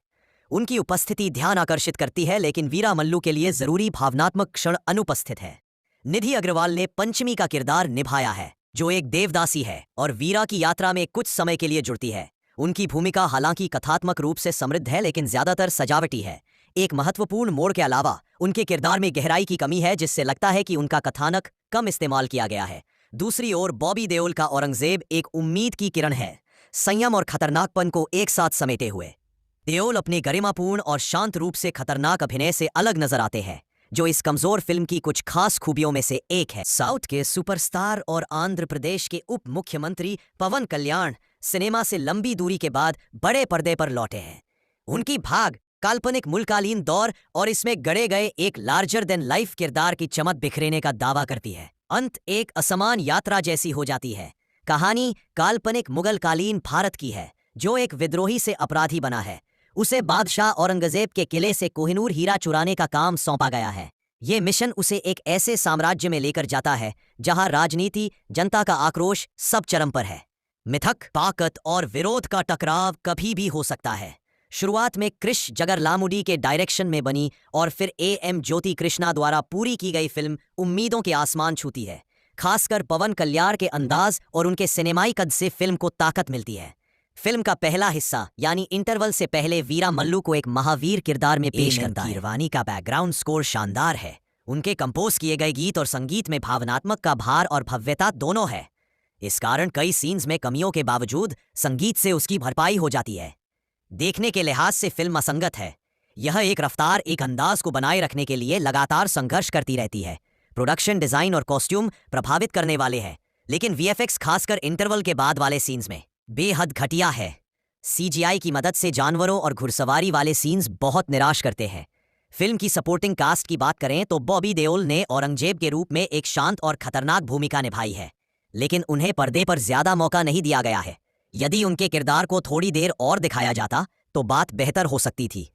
उनकी उपस्थिति ध्यान आकर्षित करती है, लेकिन वीरामल्लू के लिए जरूरी भावनात्मक क्षण अनुपस्थित है। निधि अग्रवाल ने पंचमी का किरदार निभाया है, जो एक देवदासी है और वीरा की यात्रा में कुछ समय के लिए जुड़ती है। उनकी भूमिका हालांकि कथात्मक रूप से समृद्ध है, लेकिन ज्यादातर सजावटी है। एक महत्वपूर्ण मोड़ के अलावा उनके किरदार में गहराई की कमी है, जिससे लगता है कि उनका कथानक कम इस्तेमाल किया गया है। दूसरी ओर बॉबी देओल का औरंगजेब एक उम्मीद की किरण है, संयम और खतरनाकपन को एक साथ समेटे हुए। देओल अपने गरिमापूर्ण और शांत रूप से खतरनाक अभिनय से अलग नजर आते हैं, जो इस कमजोर फिल्म की कुछ खास खूबियों में से एक है। साउथ के सुपरस्टार और आंध्र प्रदेश के उप मुख्यमंत्री पवन कल्याण सिनेमा से लंबी दूरी के बाद बड़े पर्दे पर लौटे हैं। उनकी भाग काल्पनिक मुल्कालीन दौर और इसमें गढ़े गए एक लार्जर देन लाइफ किरदार की चमक बिखरेने का दावा करती है। अंत एक असमान यात्रा जैसी हो जाती है। कहानी काल्पनिक मुगलकालीन भारत की है, जो एक विद्रोही से अपराधी बना है। उसे बादशाह औरंगजेब के किले से कोहिनूर हीरा चुराने का काम सौंपा गया है। ये मिशन उसे एक ऐसे साम्राज्य में लेकर जाता है जहां राजनीति, जनता का आक्रोश सब चरम पर है। मिथक, ताकत और विरोध का टकराव कभी भी हो सकता है। शुरुआत में क्रिश जगलामुडी के डायरेक्शन में बनी और फिर AM ज्योति कृष्णा द्वारा पूरी की गई फिल्म उम्मीदों के आसमान छूती है। खासकर पवन कल्याण के अंदाज और उनके सिनेमाई कद से फिल्म को ताकत मिलती है। फिल्म का पहला हिस्सा यानी इंटरवल से पहले वीरामल्लू को एक महावीर किरदार में पेश करता है। कीरवानी का बैकग्राउंड स्कोर शानदार है। उनके कंपोज किए गए गीत और संगीत में भावनात्मक का भार और भव्यता दोनों है। इस कारण कई सीन्स में कमियों के बावजूद संगीत से उसकी भरपाई हो जाती है। देखने के लिहाज से फिल्म असंगत है। यह एक रफ्तार, एक अंदाज को बनाए रखने के लिए लगातार संघर्ष करती रहती है। प्रोडक्शन डिजाइन और कॉस्ट्यूम प्रभावित करने वाले हैं, लेकिन VFX खासकर इंटरवल के बाद वाले सीन्स में बेहद घटिया है। CGI की मदद से जानवरों और घुड़सवारी वाले सीन्स बहुत निराश करते हैं। फिल्म की सपोर्टिंग कास्ट की बात करें तो बॉबी देओल ने औरंगजेब के रूप में एक शांत और खतरनाक भूमिका निभाई है, लेकिन उन्हें पर्दे पर ज्यादा मौका नहीं दिया गया है। यदि उनके किरदार को थोड़ी देर और दिखाया जाता तो बात बेहतर हो सकती थी।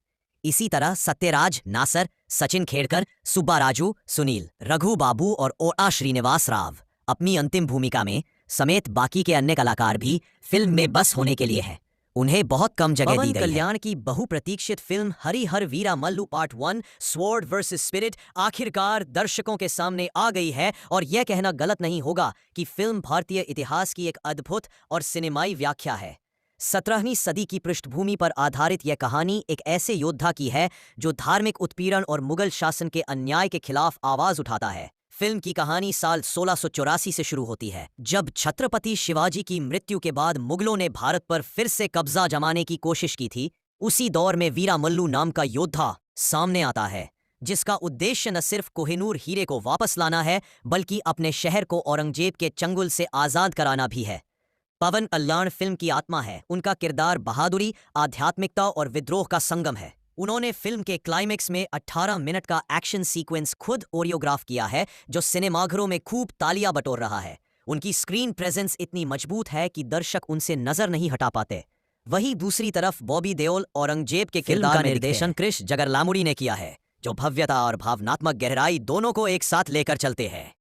इसी तरह सत्यराज, नासर, सचिन खेड़कर, सुब्बा राजू, सुनील, रघु बाबू और ओआ श्रीनिवास राव अपनी अंतिम भूमिका में समेत बाकी के अन्य कलाकार भी फिल्म में बस होने के लिए हैं। उन्हें बहुत कम जगह दी गई है। कल्याण की बहुप्रतीक्षित film Harihara Veera Mallu part 1 sword versus spirit आखिरकार दर्शकों के सामने आ गई है और यह कहना गलत नहीं होगा कि फिल्म भारतीय इतिहास की एक अद्भुत और सिनेमाई व्याख्या है। 17वीं सदी की पृष्ठभूमि पर आधारित यह कहानी एक ऐसे योद्धा की है जो धार्मिक उत्पीड़न और मुगल शासन के अन्याय के खिलाफ आवाज उठाता है। फिल्म की कहानी साल 1684 से शुरू होती है, जब छत्रपति शिवाजी की मृत्यु के बाद मुगलों ने भारत पर फिर से कब्जा जमाने की कोशिश की थी। उसी दौर में वीरा मल्लू नाम का योद्धा सामने आता है, जिसका उद्देश्य न सिर्फ कोहिनूर हीरे को वापस लाना है, बल्कि अपने शहर को औरंगजेब के चंगुल से आजाद कराना भी है। पवन कल्याण फिल्म की आत्मा है। उनका किरदार बहादुरी, आध्यात्मिकता और विद्रोह का संगम है। उन्होंने फिल्म के क्लाइमेक्स में 18 मिनट का एक्शन सीक्वेंस खुद कोरियोग्राफ किया है, जो सिनेमाघरों में खूब तालियां बटोर रहा है। उनकी स्क्रीन प्रेजेंस इतनी मजबूत है कि दर्शक उनसे नजर नहीं हटा पाते। वहीं दूसरी तरफ बॉबी देओल औरंगजेब के किरदार का निर्देशन क्रिश जगरलामुड़ी ने किया है, जो भव्यता और भावनात्मक गहराई दोनों को एक साथ लेकर चलते हैं।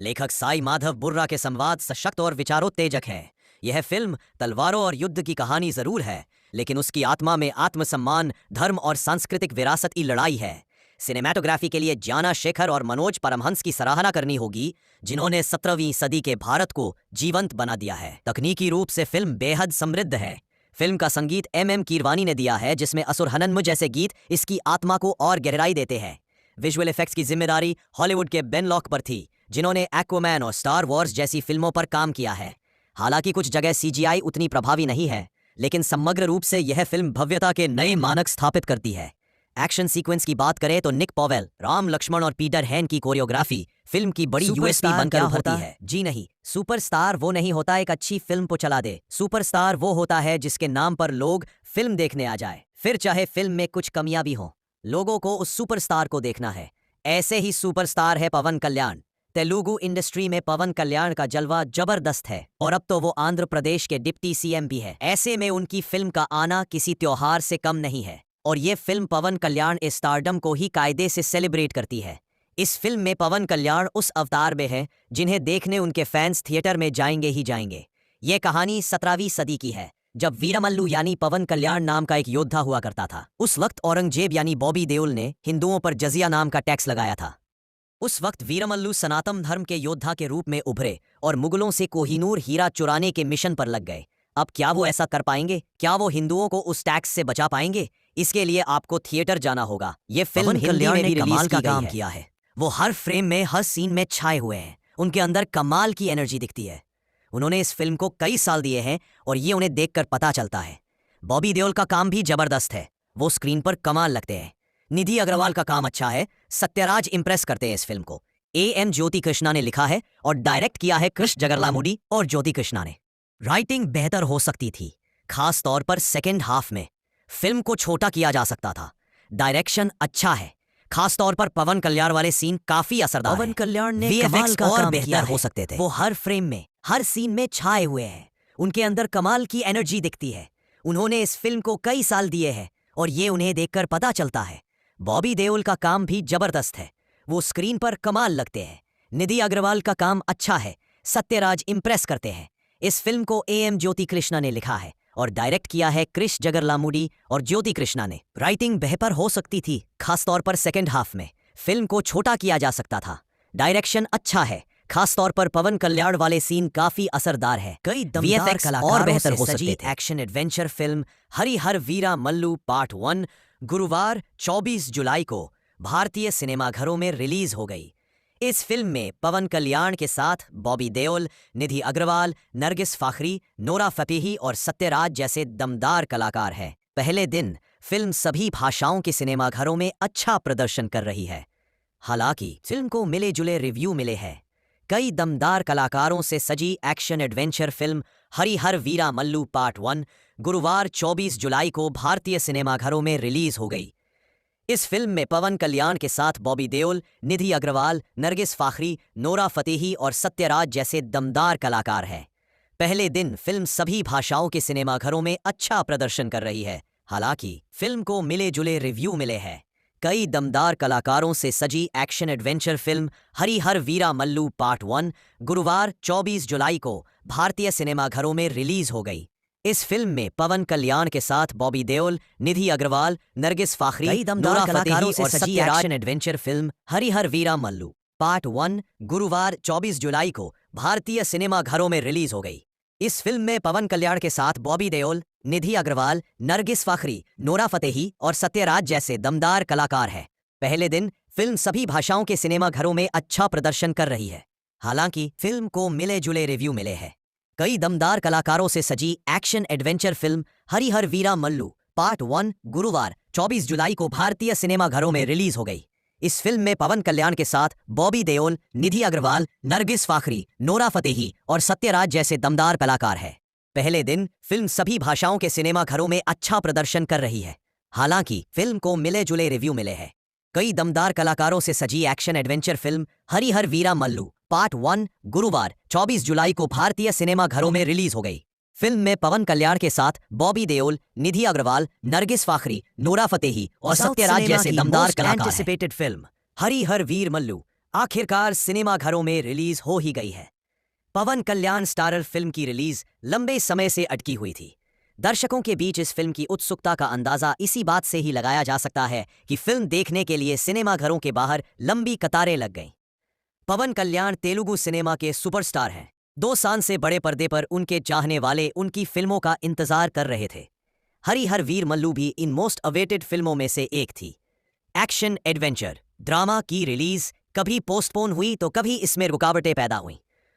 लेखक साई माधव बुर्रा के संवाद सशक्त और विचारोत्तेजक है। यह फिल्म तलवारों और युद्ध की कहानी जरूर है, लेकिन उसकी आत्मा में आत्मसम्मान, धर्म और सांस्कृतिक विरासत की लड़ाई है। सिनेमैटोग्राफी के लिए ज्ञाना शेखर और मनोज परमहंस की सराहना करनी होगी, जिन्होंने 17वीं सदी के भारत को जीवंत बना दिया है। तकनीकी रूप से फिल्म बेहद समृद्ध है। फिल्म का संगीत एम कीरवानी ने दिया है, जिसमें असुर हनन्म जैसे गीत इसकी आत्मा को और गहराई देते हैं। विजुअल इफेक्ट्स की जिम्मेदारी हॉलीवुड के बेन लॉक पर थी, जिन्होंने एक्वामैन और स्टार वॉर्स जैसी फिल्मों पर काम किया है। हालांकि कुछ जगह CGI उतनी प्रभावी नहीं है, लेकिन समग्र रूप से यह फिल्म भव्यता के नए मानक स्थापित करती है। एक्शन सीक्वेंस की बात करें तो निक पॉवेल, राम लक्ष्मण और पीटर हैन की कोरियोग्राफी फिल्म की बड़ी यूएसपी बनकर उभरती है। जी नहीं, सुपरस्टार वो नहीं होता एक अच्छी फिल्म को चला दे। सुपरस्टार वो होता है जिसके नाम पर लोग फिल्म देखने आ जाए, फिर चाहे फिल्म में कुछ कमियां भी हों, लोगों को उस सुपरस्टार को देखना है। ऐसे ही सुपरस्टार है पवन कल्याण। तेलुगु इंडस्ट्री में पवन कल्याण का जलवा जबरदस्त है और अब तो वो आंध्र प्रदेश के डिप्टी CM भी है। ऐसे में उनकी फिल्म का आना किसी त्योहार से कम नहीं है और ये फिल्म पवन कल्याण इस स्टारडम को ही कायदे से सेलिब्रेट करती है। इस फिल्म में पवन कल्याण उस अवतार में है जिन्हें देखने उनके फैंस थिएटर में जाएंगे ही जाएंगे। ये कहानी 17वीं सदी की है, जब वीरमल्लू यानी पवन कल्याण नाम का एक योद्धा हुआ करता था। उस वक्त औरंगजेब यानी बॉबी देओल ने हिंदुओं पर जजिया नाम का टैक्स लगाया था। उस वक्त वीरमल्लू सनातन धर्म के योद्धा के रूप में उभरे और मुगलों से कोहिनूर हीरा चुराने के मिशन पर लग गए। अब क्या वो ऐसा कर पाएंगे? क्या वो हिंदुओं को उस टैक्स से बचा पाएंगे? इसके लिए आपको थिएटर जाना होगा। ये फिल्म हिंदी में भी कमाल का काम किया है। वो हर फ्रेम में, हर सीन में छाए हुए हैं। उनके अंदर कमाल की एनर्जी दिखती है। उन्होंने इस फिल्म को कई साल दिए हैं और ये उन्हें देखकर पता चलता है। बॉबी देओल का काम भी जबरदस्त है, वो स्क्रीन पर कमाल लगते हैं। निधि अग्रवाल का काम अच्छा है। सत्यराज इंप्रेस करते हैं इस फिल्म को। AM ज्योति कृष्णा ने लिखा है और डायरेक्ट किया है कृष्ण जगरलामुडी और ज्योति कृष्णा ने। राइटिंग बेहतर हो सकती थी, खास तौर पर सेकेंड हाफ में। फिल्म को छोटा किया जा सकता था। डायरेक्शन अच्छा है, खास तौर पर पवन कल्याण वाले सीन काफी असरदार हैं। पवन कल्याण ने कमाल का और बेहतर हो सकते थे। वो हर फ्रेम में, हर सीन में छाए हुए हैं। उनके अंदर कमाल की एनर्जी दिखती है। उन्होंने इस फिल्म को कई साल दिए हैं और ये उन्हें देखकर पता चलता है। बॉबी देओल का काम भी जबरदस्त है, वो स्क्रीन पर कमाल लगते हैं। निधि अग्रवाल का काम अच्छा है। सत्यराज इंप्रेस करते हैं। इस फिल्म को AM ज्योति कृष्णा ने लिखा है और डायरेक्ट किया है क्रिश जगरलामुडी और ज्योति कृष्णा ने। राइटिंग बेहतर हो सकती थी, खासतौर पर सेकेंड हाफ में। फिल्म को छोटा किया जा सकता था। डायरेक्शन अच्छा है, खासतौर पर पवन कल्याण वाले सीन काफी असरदार है। कई दमदार कलाकारों और बेहतर हो सकते थे। Action adventure film Harihara Veera Mallu part 1 गुरुवार 24 जुलाई को भारतीय सिनेमाघरों में रिलीज हो गई। इस फिल्म में पवन कल्याण के साथ बॉबी देओल, निधि अग्रवाल, नरगिस फाखरी, नोरा फतेही और सत्यराज जैसे दमदार कलाकार हैं। पहले दिन फिल्म सभी भाषाओं के सिनेमाघरों में अच्छा प्रदर्शन कर रही है। हालांकि फिल्म को मिले जुले रिव्यू मिले हैं। कई दमदार कलाकारों से सजी action adventure film Harihara Veera Mallu part 1 गुरुवार 24 जुलाई को भारतीय सिनेमाघरों में रिलीज हो गई। इस फिल्म में पवन कल्याण के साथ बॉबी देओल, निधि अग्रवाल, नरगिस फाखरी, नोरा फतेही और सत्यराज जैसे दमदार कलाकार हैं। पहले दिन फिल्म सभी भाषाओं के सिनेमाघरों में अच्छा प्रदर्शन कर रही है। हालांकि फिल्म को मिले जुले रिव्यू मिले हैं। कई दमदार कलाकारों से सजी action adventure film Harihara Veera Mallu part 1 गुरुवार 24 जुलाई को भारतीय सिनेमाघरों में रिलीज हो गई। इस फिल्म में पवन कल्याण के साथ बॉबी देओल, निधि अग्रवाल, नरगिस फाखरी, कई दमदार नोरा कलाकारों फतेही से और सजी Sathyaraj action adventure film Harihara Veera Mallu part 1 गुरुवार 24 जुलाई को भारतीय सिनेमाघरों में रिलीज हो गई। इस फिल्म में पवन कल्याण के साथ बॉबी देओल, निधि अग्रवाल, नरगिस फाखरी, नोरा फतेही और सत्यराज जैसे दमदार कलाकार हैं। पहले दिन फिल्म सभी भाषाओं के सिनेमाघरों में अच्छा प्रदर्शन कर रही है। हालांकि फिल्म को मिले जुले रिव्यू मिले हैं। कई दमदार कलाकारों से सजी action adventure film Harihara Veera Mallu part 1 गुरुवार 24 जुलाई को भारतीय सिनेमाघरों में रिलीज हो गई। इस फिल्म में पवन कल्याण के साथ बॉबी देओल, निधि अग्रवाल, नरगिस फाखरी, नोरा फतेही और सत्यराज जैसे दमदार कलाकार हैं। पहले दिन फिल्म सभी भाषाओं के सिनेमाघरों में अच्छा प्रदर्शन कर रही है। हालांकि फिल्म को मिले जुले रिव्यू मिले हैं। कई दमदार कलाकारों से सजी action adventure film Harihara Veera Mallu part 1 गुरुवार 24 जुलाई को भारतीय सिनेमाघरों में रिलीज हो गई। फिल्म में पवन कल्याण के साथ बॉबी देओल, निधि अग्रवाल, नरगिस फाखरी, नोरा फतेही और सत्यराज जैसे दमदार कलाकार एंटिसिपेटेड फिल्म हरिहर वीर मल्लू आखिरकार सिनेमाघरों में रिलीज हो ही गई है। पवन कल्याण स्टारर फिल्म की रिलीज लंबे समय से अटकी हुई थी। दर्शकों के बीच इस फिल्म की उत्सुकता का अंदाजा इसी बात से ही लगाया जा सकता है कि फिल्म देखने के लिए सिनेमाघरों के बाहर लंबी कतारें लग गईं। पवन कल्याण तेलुगु सिनेमा के सुपरस्टार हैं। 2 साल से बड़े पर्दे पर उनके चाहने वाले उनकी फिल्मों का इंतजार कर रहे थे। हरिहर वीर मल्लू भी इन मोस्ट अवेटेड फिल्मों में से एक थी। एक्शन एडवेंचर ड्रामा की रिलीज कभी पोस्टपोन हुई तो कभी इसमें रुकावटें पैदा हुईं,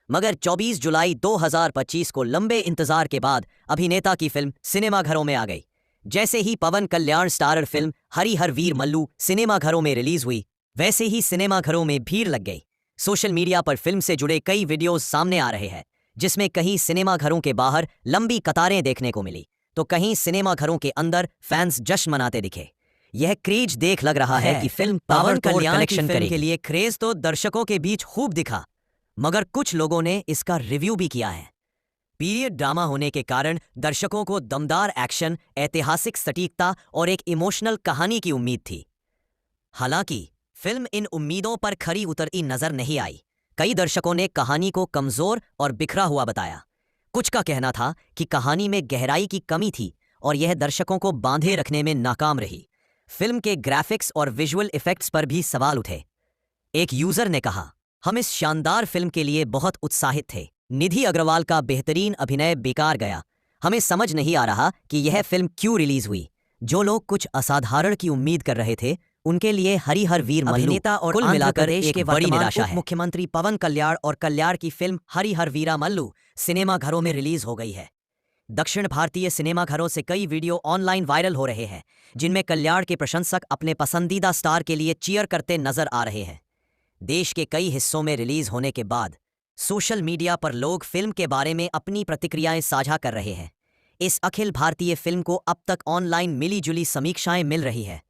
मगर 24 जुलाई 2025 को लंबे इंतजार के बाद अभिनेता की फिल्म सिनेमाघरों में आ गई। जैसे ही पवन कल्याण स्टारर फिल्म हरिहर वीर मल्लू सिनेमाघरों में रिलीज हुई, वैसे ही सिनेमाघरों में भीड़ लग गई। सोशल मीडिया पर फिल्म से जुड़े कई वीडियोस सामने आ रहे हैं, जिसमें कहीं सिनेमाघरों के बाहर लंबी कतारें देखने को मिली तो कहीं सिनेमाघरों के अंदर फैंस जश्न मनाते दिखे। यह क्रेज देख लग रहा है कि फिल्म पवन कल्याण की फिल्म के लिए क्रेज तो दर्शकों के बीच खूब दिखा, मगर कुछ लोगों ने इसका रिव्यू भी किया है। पीरियड ड्रामा होने के कारण दर्शकों को दमदार एक्शन, ऐतिहासिक सटीकता और एक इमोशनल कहानी की उम्मीद थी। हालांकि फिल्म इन उम्मीदों पर खरी उतरती नजर नहीं आई। कई दर्शकों ने कहानी को कमजोर और बिखरा हुआ बताया। कुछ का कहना था कि कहानी में गहराई की कमी थी और यह दर्शकों को बांधे रखने में नाकाम रही। फिल्म के ग्राफिक्स और विजुअल इफेक्ट्स पर भी सवाल उठे। एक यूजर ने कहा, हम इस शानदार फिल्म के लिए बहुत उत्साहित थे। निधि अग्रवाल का बेहतरीन अभिनय बेकार गया। हमें समझ नहीं आ रहा कि यह फिल्म क्यों रिलीज हुई। जो लोग कुछ असाधारण की उम्मीद कर रहे थे, उनके लिए हरिहर वीर मल्लू कुल मिलाकर एक बड़ी निराशा है। मुख्यमंत्री पवन कल्याण और कल्याण की फिल्म हरिहर वीरा मल्लू सिनेमाघरों में रिलीज हो गई है। दक्षिण भारतीय सिनेमाघरों से कई वीडियो ऑनलाइन वायरल हो रहे हैं, जिनमें कल्याण के प्रशंसक अपने पसंदीदा स्टार के लिए चीयर करते नजर आ रहे हैं। देश के कई हिस्सों में रिलीज होने के बाद सोशल मीडिया पर लोग फिल्म के बारे में अपनी प्रतिक्रियाएं साझा कर रहे हैं। इस अखिल भारतीय फिल्म को अब तक ऑनलाइन मिली जुली समीक्षाएं मिल रही है।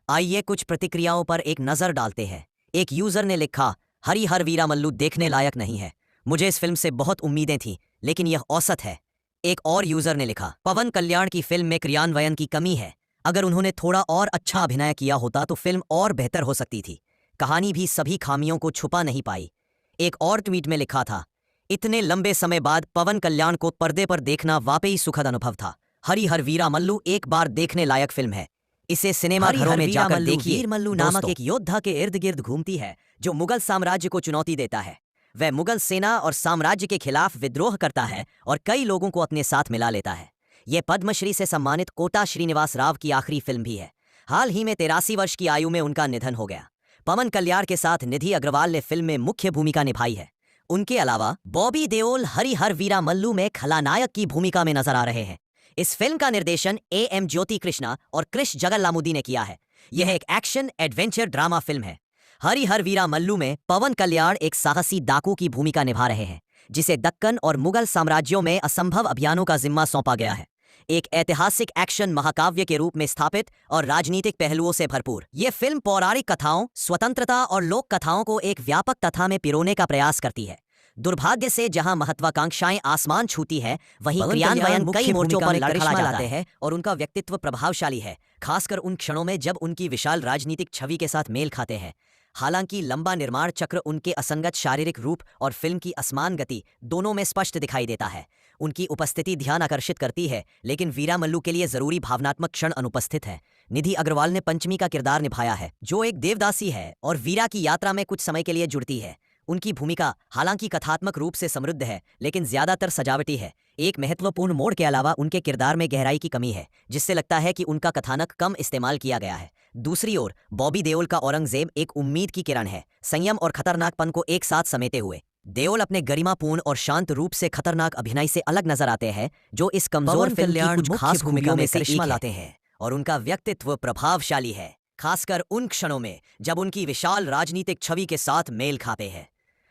आइए कुछ प्रतिक्रियाओं पर एक नजर डालते हैं। एक यूजर ने लिखा, हरिहर वीरा मल्लू देखने लायक नहीं है। मुझे इस फिल्म से बहुत उम्मीदें थीं, लेकिन यह औसत है। एक और यूजर ने लिखा, पवन कल्याण की फिल्म में क्रियान्वयन की कमी है। अगर उन्होंने थोड़ा और अच्छा अभिनय किया होता तो फिल्म और बेहतर हो सकती थी। कहानी भी सभी खामियों को छुपा नहीं पाई। एक और ट्वीट में लिखा था, इतने लंबे समय बाद पवन कल्याण को पर्दे पर देखना वाकई सुखद अनुभव था। हरिहर वीरा मल्लू एक बार देखने लायक फिल्म है। इसे सिनेमाघरों में जाकर देखिए। वीर मल्लू नामक एक योद्धा के इर्द गिर्द घूमती है जो मुगल साम्राज्य को चुनौती देता है। वह मुगल सेना और साम्राज्य के खिलाफ विद्रोह करता है और कई लोगों को अपने साथ मिला लेता है। यह पद्मश्री से सम्मानित कोटा श्रीनिवास राव की आखिरी फिल्म भी है। हाल ही में 83 वर्ष की आयु में उनका निधन हो गया। पवन कल्याण के साथ निधि अग्रवाल ने फिल्म में मुख्य भूमिका निभाई है। उनके अलावा बॉबी देओल हरिहर वीरा मल्लू में खलनायक की भूमिका में नजर आ रहे हैं। इस फिल्म का निर्देशन A.M. ज्योति कृष्णा और क्रिश जगल्लामुदी ने किया है। यह एक एक्शन एडवेंचर ड्रामा फिल्म है। हरिहर वीरा मल्लू में पवन कल्याण एक साहसी डाकू की भूमिका निभा रहे हैं, जिसे दक्कन और मुगल साम्राज्यों में असंभव अभियानों का जिम्मा सौंपा गया है। एक ऐतिहासिक एक्शन महाकाव्य के रूप में स्थापित और राजनीतिक पहलुओं से भरपूर, यह फिल्म पौराणिक कथाओं, स्वतंत्रता और लोक कथाओं को एक व्यापक कथा में पिरोने का प्रयास करती है। दुर्भाग्य से जहां महत्वाकांक्षाएं आसमान छूती है, वहीं पवन क्रियान्वयन कल्याण कई मुख्य मोर्चों भूमिका पर में लड़खड़ा करिश्मा जाता लाते है और उनका व्यक्तित्व प्रभावशाली है, खासकर उन क्षणों में जब उनकी विशाल राजनीतिक छवि के साथ मेल खाते हैं। हालांकि लंबा निर्माण चक्र उनके असंगत शारीरिक रूप और फिल्म की असमान गति दोनों में स्पष्ट दिखाई देता है। उनकी उपस्थिति ध्यान आकर्षित करती है, लेकिन वीरा मल्लू के लिए जरूरी भावनात्मक क्षण अनुपस्थित है। निधि अग्रवाल ने पंचमी का किरदार निभाया है, जो एक देवदासी है और वीरा की यात्रा में कुछ समय के लिए जुड़ती है। उनकी भूमिका हालांकि कथात्मक रूप से समृद्ध है, लेकिन ज्यादातर सजावटी है। एक महत्वपूर्ण मोड़ के अलावा उनके किरदार में गहराई की कमी है, जिससे लगता है कि उनका कथानक कम इस्तेमाल किया गया है। दूसरी ओर बॉबी देओल का औरंगजेब एक उम्मीद की किरण है, संयम और खतरनाकपन को एक साथ समेटे हुए। देओल अपने गरिमापूर्ण और शांत रूप से खतरनाक अभिनय से अलग नजर आते हैं, जो इस कमजोर पवन फिल्म की कल्याण कुछ मुख्य खास भूमिका खूबियों में में से करिश्मा एक लाते है। हैं। और उनका व्यक्तित्व प्रभावशाली है, खासकर उन क्षणों में जब उनकी विशाल राजनीतिक छवि के साथ मेल खाते हैं।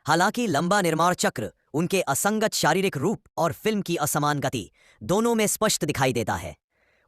हालांकि लंबा निर्माण चक्र उनके असंगत शारीरिक रूप और फिल्म की असमान गति दोनों में स्पष्ट दिखाई देता है।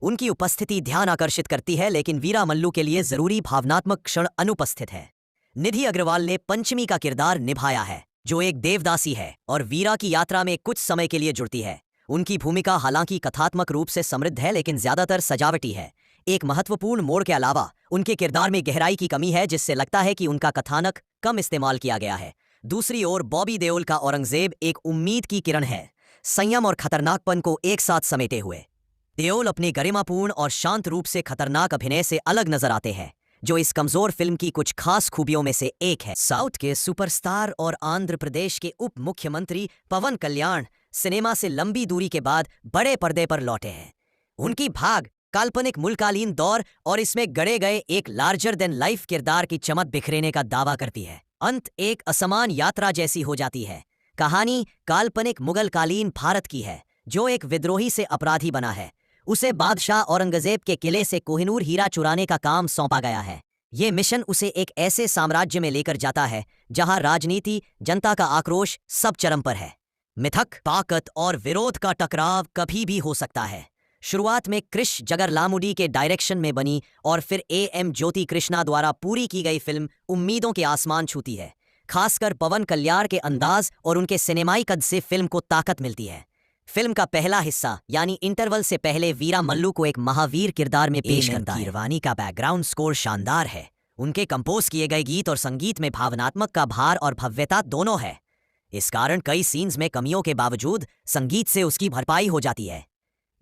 उनकी उपस्थिति ध्यान आकर्षित करती है, लेकिन वीरा मल्लू के लिए जरूरी भावनात्मक क्षण अनुपस्थित है। निधि अग्रवाल ने पंचमी का किरदार निभाया है, जो एक देवदासी है और वीरा की यात्रा में कुछ समय के लिए जुड़ती है। उनकी भूमिका हालांकि कथात्मक रूप से समृद्ध है, लेकिन ज्यादातर सजावटी है। एक महत्वपूर्ण मोड़ के अलावा उनके किरदार में गहराई की कमी है, जिससे लगता है कि उनका कथानक कम इस्तेमाल किया गया है। दूसरी ओर बॉबी देओल का औरंगजेब एक उम्मीद की किरण है, संयम और खतरनाकपन को एक साथ समेटे हुए। देओल अपने गरिमापूर्ण और शांत रूप से खतरनाक अभिनय से अलग नजर आते हैं, जो इस कमजोर फिल्म की कुछ खास खूबियों में से एक है। साउथ के सुपरस्टार और आंध्र प्रदेश के उप मुख्यमंत्री पवन कल्याण सिनेमा से लंबी दूरी के बाद बड़े पर्दे पर लौटे हैं। उनकी भाग काल्पनिक मुल्कालीन दौर और इसमें गढ़े गए एक लार्जर देन लाइफ किरदार की चमक बिखरेने का दावा करती है। अंत एक असमान यात्रा जैसी हो जाती है। कहानी काल्पनिक मुगलकालीन भारत की है, जो एक विद्रोही से अपराधी बना है। उसे बादशाह औरंगजेब के किले से कोहिनूर हीरा चुराने का काम सौंपा गया है। ये मिशन उसे एक ऐसे साम्राज्य में लेकर जाता है जहां राजनीति, जनता का आक्रोश सब चरम पर है। मिथक, ताकत और विरोध का टकराव कभी भी हो सकता है। शुरुआत में क्रिश जगरलामुडी के डायरेक्शन में बनी और फिर एम ज्योति कृष्णा द्वारा पूरी की गई फिल्म उम्मीदों के आसमान छूती है। खासकर पवन कल्याण के अंदाज और उनके सिनेमाई कद से फिल्म को ताकत मिलती है। फिल्म का पहला हिस्सा यानी इंटरवल से पहले वीरा मल्लू को एक महावीर किरदार में पेश करता है। कीरवानी का बैकग्राउंड स्कोर शानदार है। उनके कंपोज किए गए गीत और संगीत में भावनात्मक का भार और भव्यता दोनों है। इस कारण कई सीन्स में कमियों के बावजूद संगीत से उसकी भरपाई हो जाती है।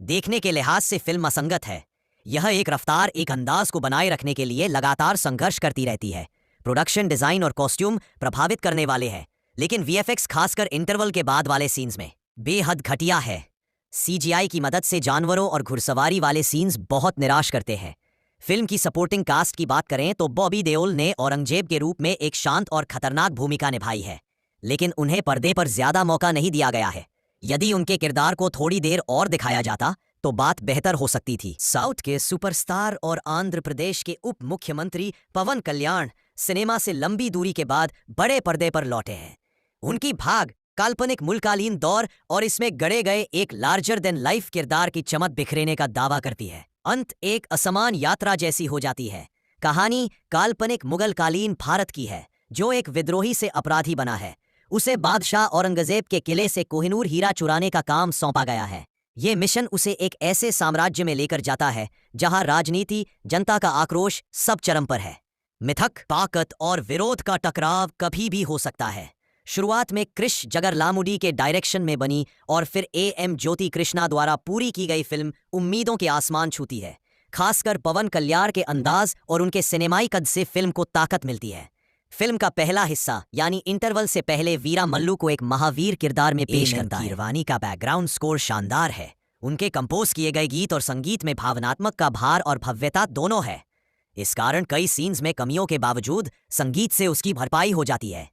देखने के लिहाज से फिल्म असंगत है। यह एक रफ्तार, एक अंदाज को बनाए रखने के लिए लगातार संघर्ष करती रहती है। प्रोडक्शन डिजाइन और कॉस्ट्यूम प्रभावित करने वाले हैं, लेकिन वीएफएक्स खासकर इंटरवल के बाद वाले सीन्स में बेहद घटिया है। सीजीआई की मदद से जानवरों और घुड़सवारी वाले सीन्स बहुत निराश करते हैं। फिल्म की सपोर्टिंग कास्ट की बात करें तो बॉबी देओल ने औरंगजेब के रूप में एक शांत और खतरनाक भूमिका निभाई है, लेकिन उन्हें पर्दे पर ज्यादा मौका नहीं दिया गया है। यदि उनके किरदार को थोड़ी देर और दिखाया जाता तो बात बेहतर हो सकती थी। साउथ के सुपरस्टार और आंध्र प्रदेश के उप मुख्यमंत्री पवन कल्याण सिनेमा से लंबी दूरी के बाद बड़े पर्दे पर लौटे हैं। उनकी भाग काल्पनिक मुल्कालीन दौर और इसमें गढ़े गए एक लार्जर देन लाइफ किरदार की चमक बिखरेने का दावा करती है। अंत एक असमान यात्रा जैसी हो जाती है। कहानी काल्पनिक मुगलकालीन भारत की है, जो एक विद्रोही से अपराधी बना है। उसे बादशाह औरंगजेब के किले से कोहिनूर हीरा चुराने का काम सौंपा गया है। ये मिशन उसे एक ऐसे साम्राज्य में लेकर जाता है जहां राजनीति, जनता का आक्रोश सब चरम पर है। मिथक, ताकत और विरोध का टकराव कभी भी हो सकता है। शुरुआत में क्रिश जगरलामुडी के डायरेक्शन में बनी और फिर एम ज्योति कृष्णा द्वारा पूरी की गई फिल्म उम्मीदों के आसमान छूती है। खासकर पवन कल्याण के अंदाज और उनके सिनेमाई कद से फिल्म को ताकत मिलती है। फिल्म का पहला हिस्सा यानी इंटरवल से पहले वीरा मल्लू को एक महावीर किरदार में पेश करता है। कीरवानी का बैकग्राउंड स्कोर शानदार है। उनके कंपोज किए गए गीत और संगीत में भावनात्मक का भार और भव्यता दोनों है। इस कारण कई सीन्स में कमियों के बावजूद संगीत से उसकी भरपाई हो जाती है।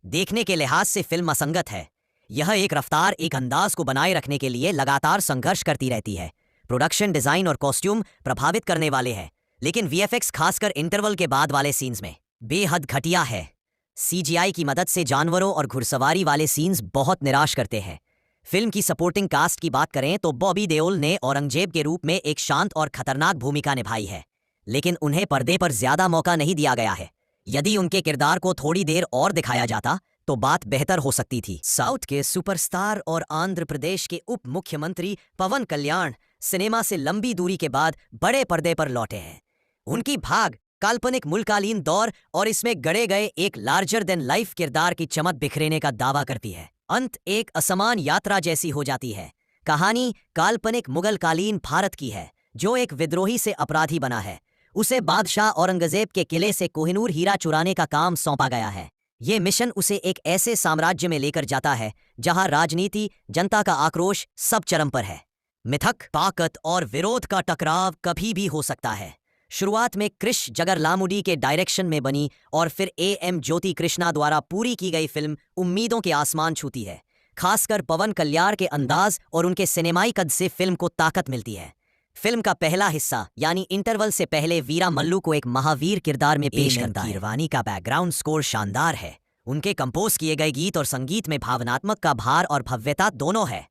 देखने के लिहाज से फिल्म असंगत है। यह एक रफ्तार, एक अंदाज को बनाए रखने के लिए लगातार संघर्ष करती रहती है। प्रोडक्शन डिजाइन और कॉस्ट्यूम प्रभावित करने वाले हैं, लेकिन वीएफएक्स खासकर इंटरवल के बाद वाले सीन्स में बेहद घटिया है। सीजीआई की मदद से जानवरों और घुड़सवारी वाले सीन्स बहुत निराश करते हैं। फिल्म की सपोर्टिंग कास्ट की बात करें तो बॉबी देओल ने औरंगजेब के रूप में एक शांत और खतरनाक भूमिका निभाई है, लेकिन उन्हें पर्दे पर ज्यादा मौका नहीं दिया गया है। यदि उनके किरदार को थोड़ी देर और दिखाया जाता तो बात बेहतर हो सकती थी। साउथ के सुपरस्टार और आंध्र प्रदेश के उप मुख्यमंत्री पवन कल्याण सिनेमा से लंबी दूरी के बाद बड़े पर्दे पर लौटे हैं। उनकी भाग काल्पनिक मुल्कालीन दौर और इसमें गढ़े गए एक लार्जर देन लाइफ किरदार की चमक बिखरेने का दावा करती है। अंत एक असमान यात्रा जैसी हो जाती है। कहानी काल्पनिक मुगलकालीन भारत की है, जो एक विद्रोही से अपराधी बना है। उसे बादशाह औरंगजेब के किले से कोहिनूर हीरा चुराने का काम सौंपा गया है। ये मिशन उसे एक ऐसे साम्राज्य में लेकर जाता है जहां राजनीति, जनता का आक्रोश सब चरम पर है। मिथक, ताकत और विरोध का टकराव कभी भी हो सकता है। शुरुआत में क्रिश जगरलामुडी के डायरेक्शन में बनी और फिर एम ज्योति कृष्णा द्वारा पूरी की गई फिल्म उम्मीदों के आसमान छूती है। खासकर पवन कल्याण के अंदाज और उनके सिनेमाई कद से फिल्म को ताकत मिलती है। फिल्म का पहला हिस्सा यानी इंटरवल से पहले वीरा मल्लू को एक महावीर किरदार में पेश करता है। कीरवानी का बैकग्राउंड स्कोर शानदार है। उनके कंपोज किए गए गीत और संगीत में भावनात्मक का भार और भव्यता दोनों है।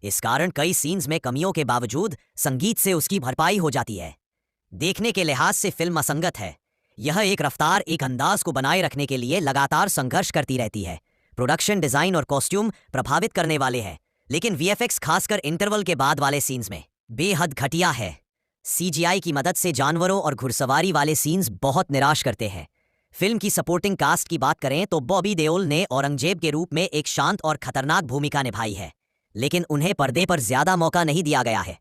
इस कारण कई सीन्स में कमियों के बावजूद संगीत से उसकी भरपाई हो जाती है। देखने के लिहाज से फिल्म असंगत है। यह एक रफ्तार, एक अंदाज को बनाए रखने के लिए लगातार संघर्ष करती रहती है। प्रोडक्शन डिजाइन और कॉस्ट्यूम प्रभावित करने वाले हैं, लेकिन वीएफएक्स खासकर इंटरवल के बाद वाले सीन्स में बेहद घटिया है। सीजीआई की मदद से जानवरों और घुड़सवारी वाले सीन्स बहुत निराश करते हैं। फिल्म की सपोर्टिंग कास्ट की बात करें तो बॉबी देओल ने औरंगजेब के रूप में एक शांत और खतरनाक भूमिका निभाई है, लेकिन उन्हें पर्दे पर ज्यादा मौका नहीं दिया गया है।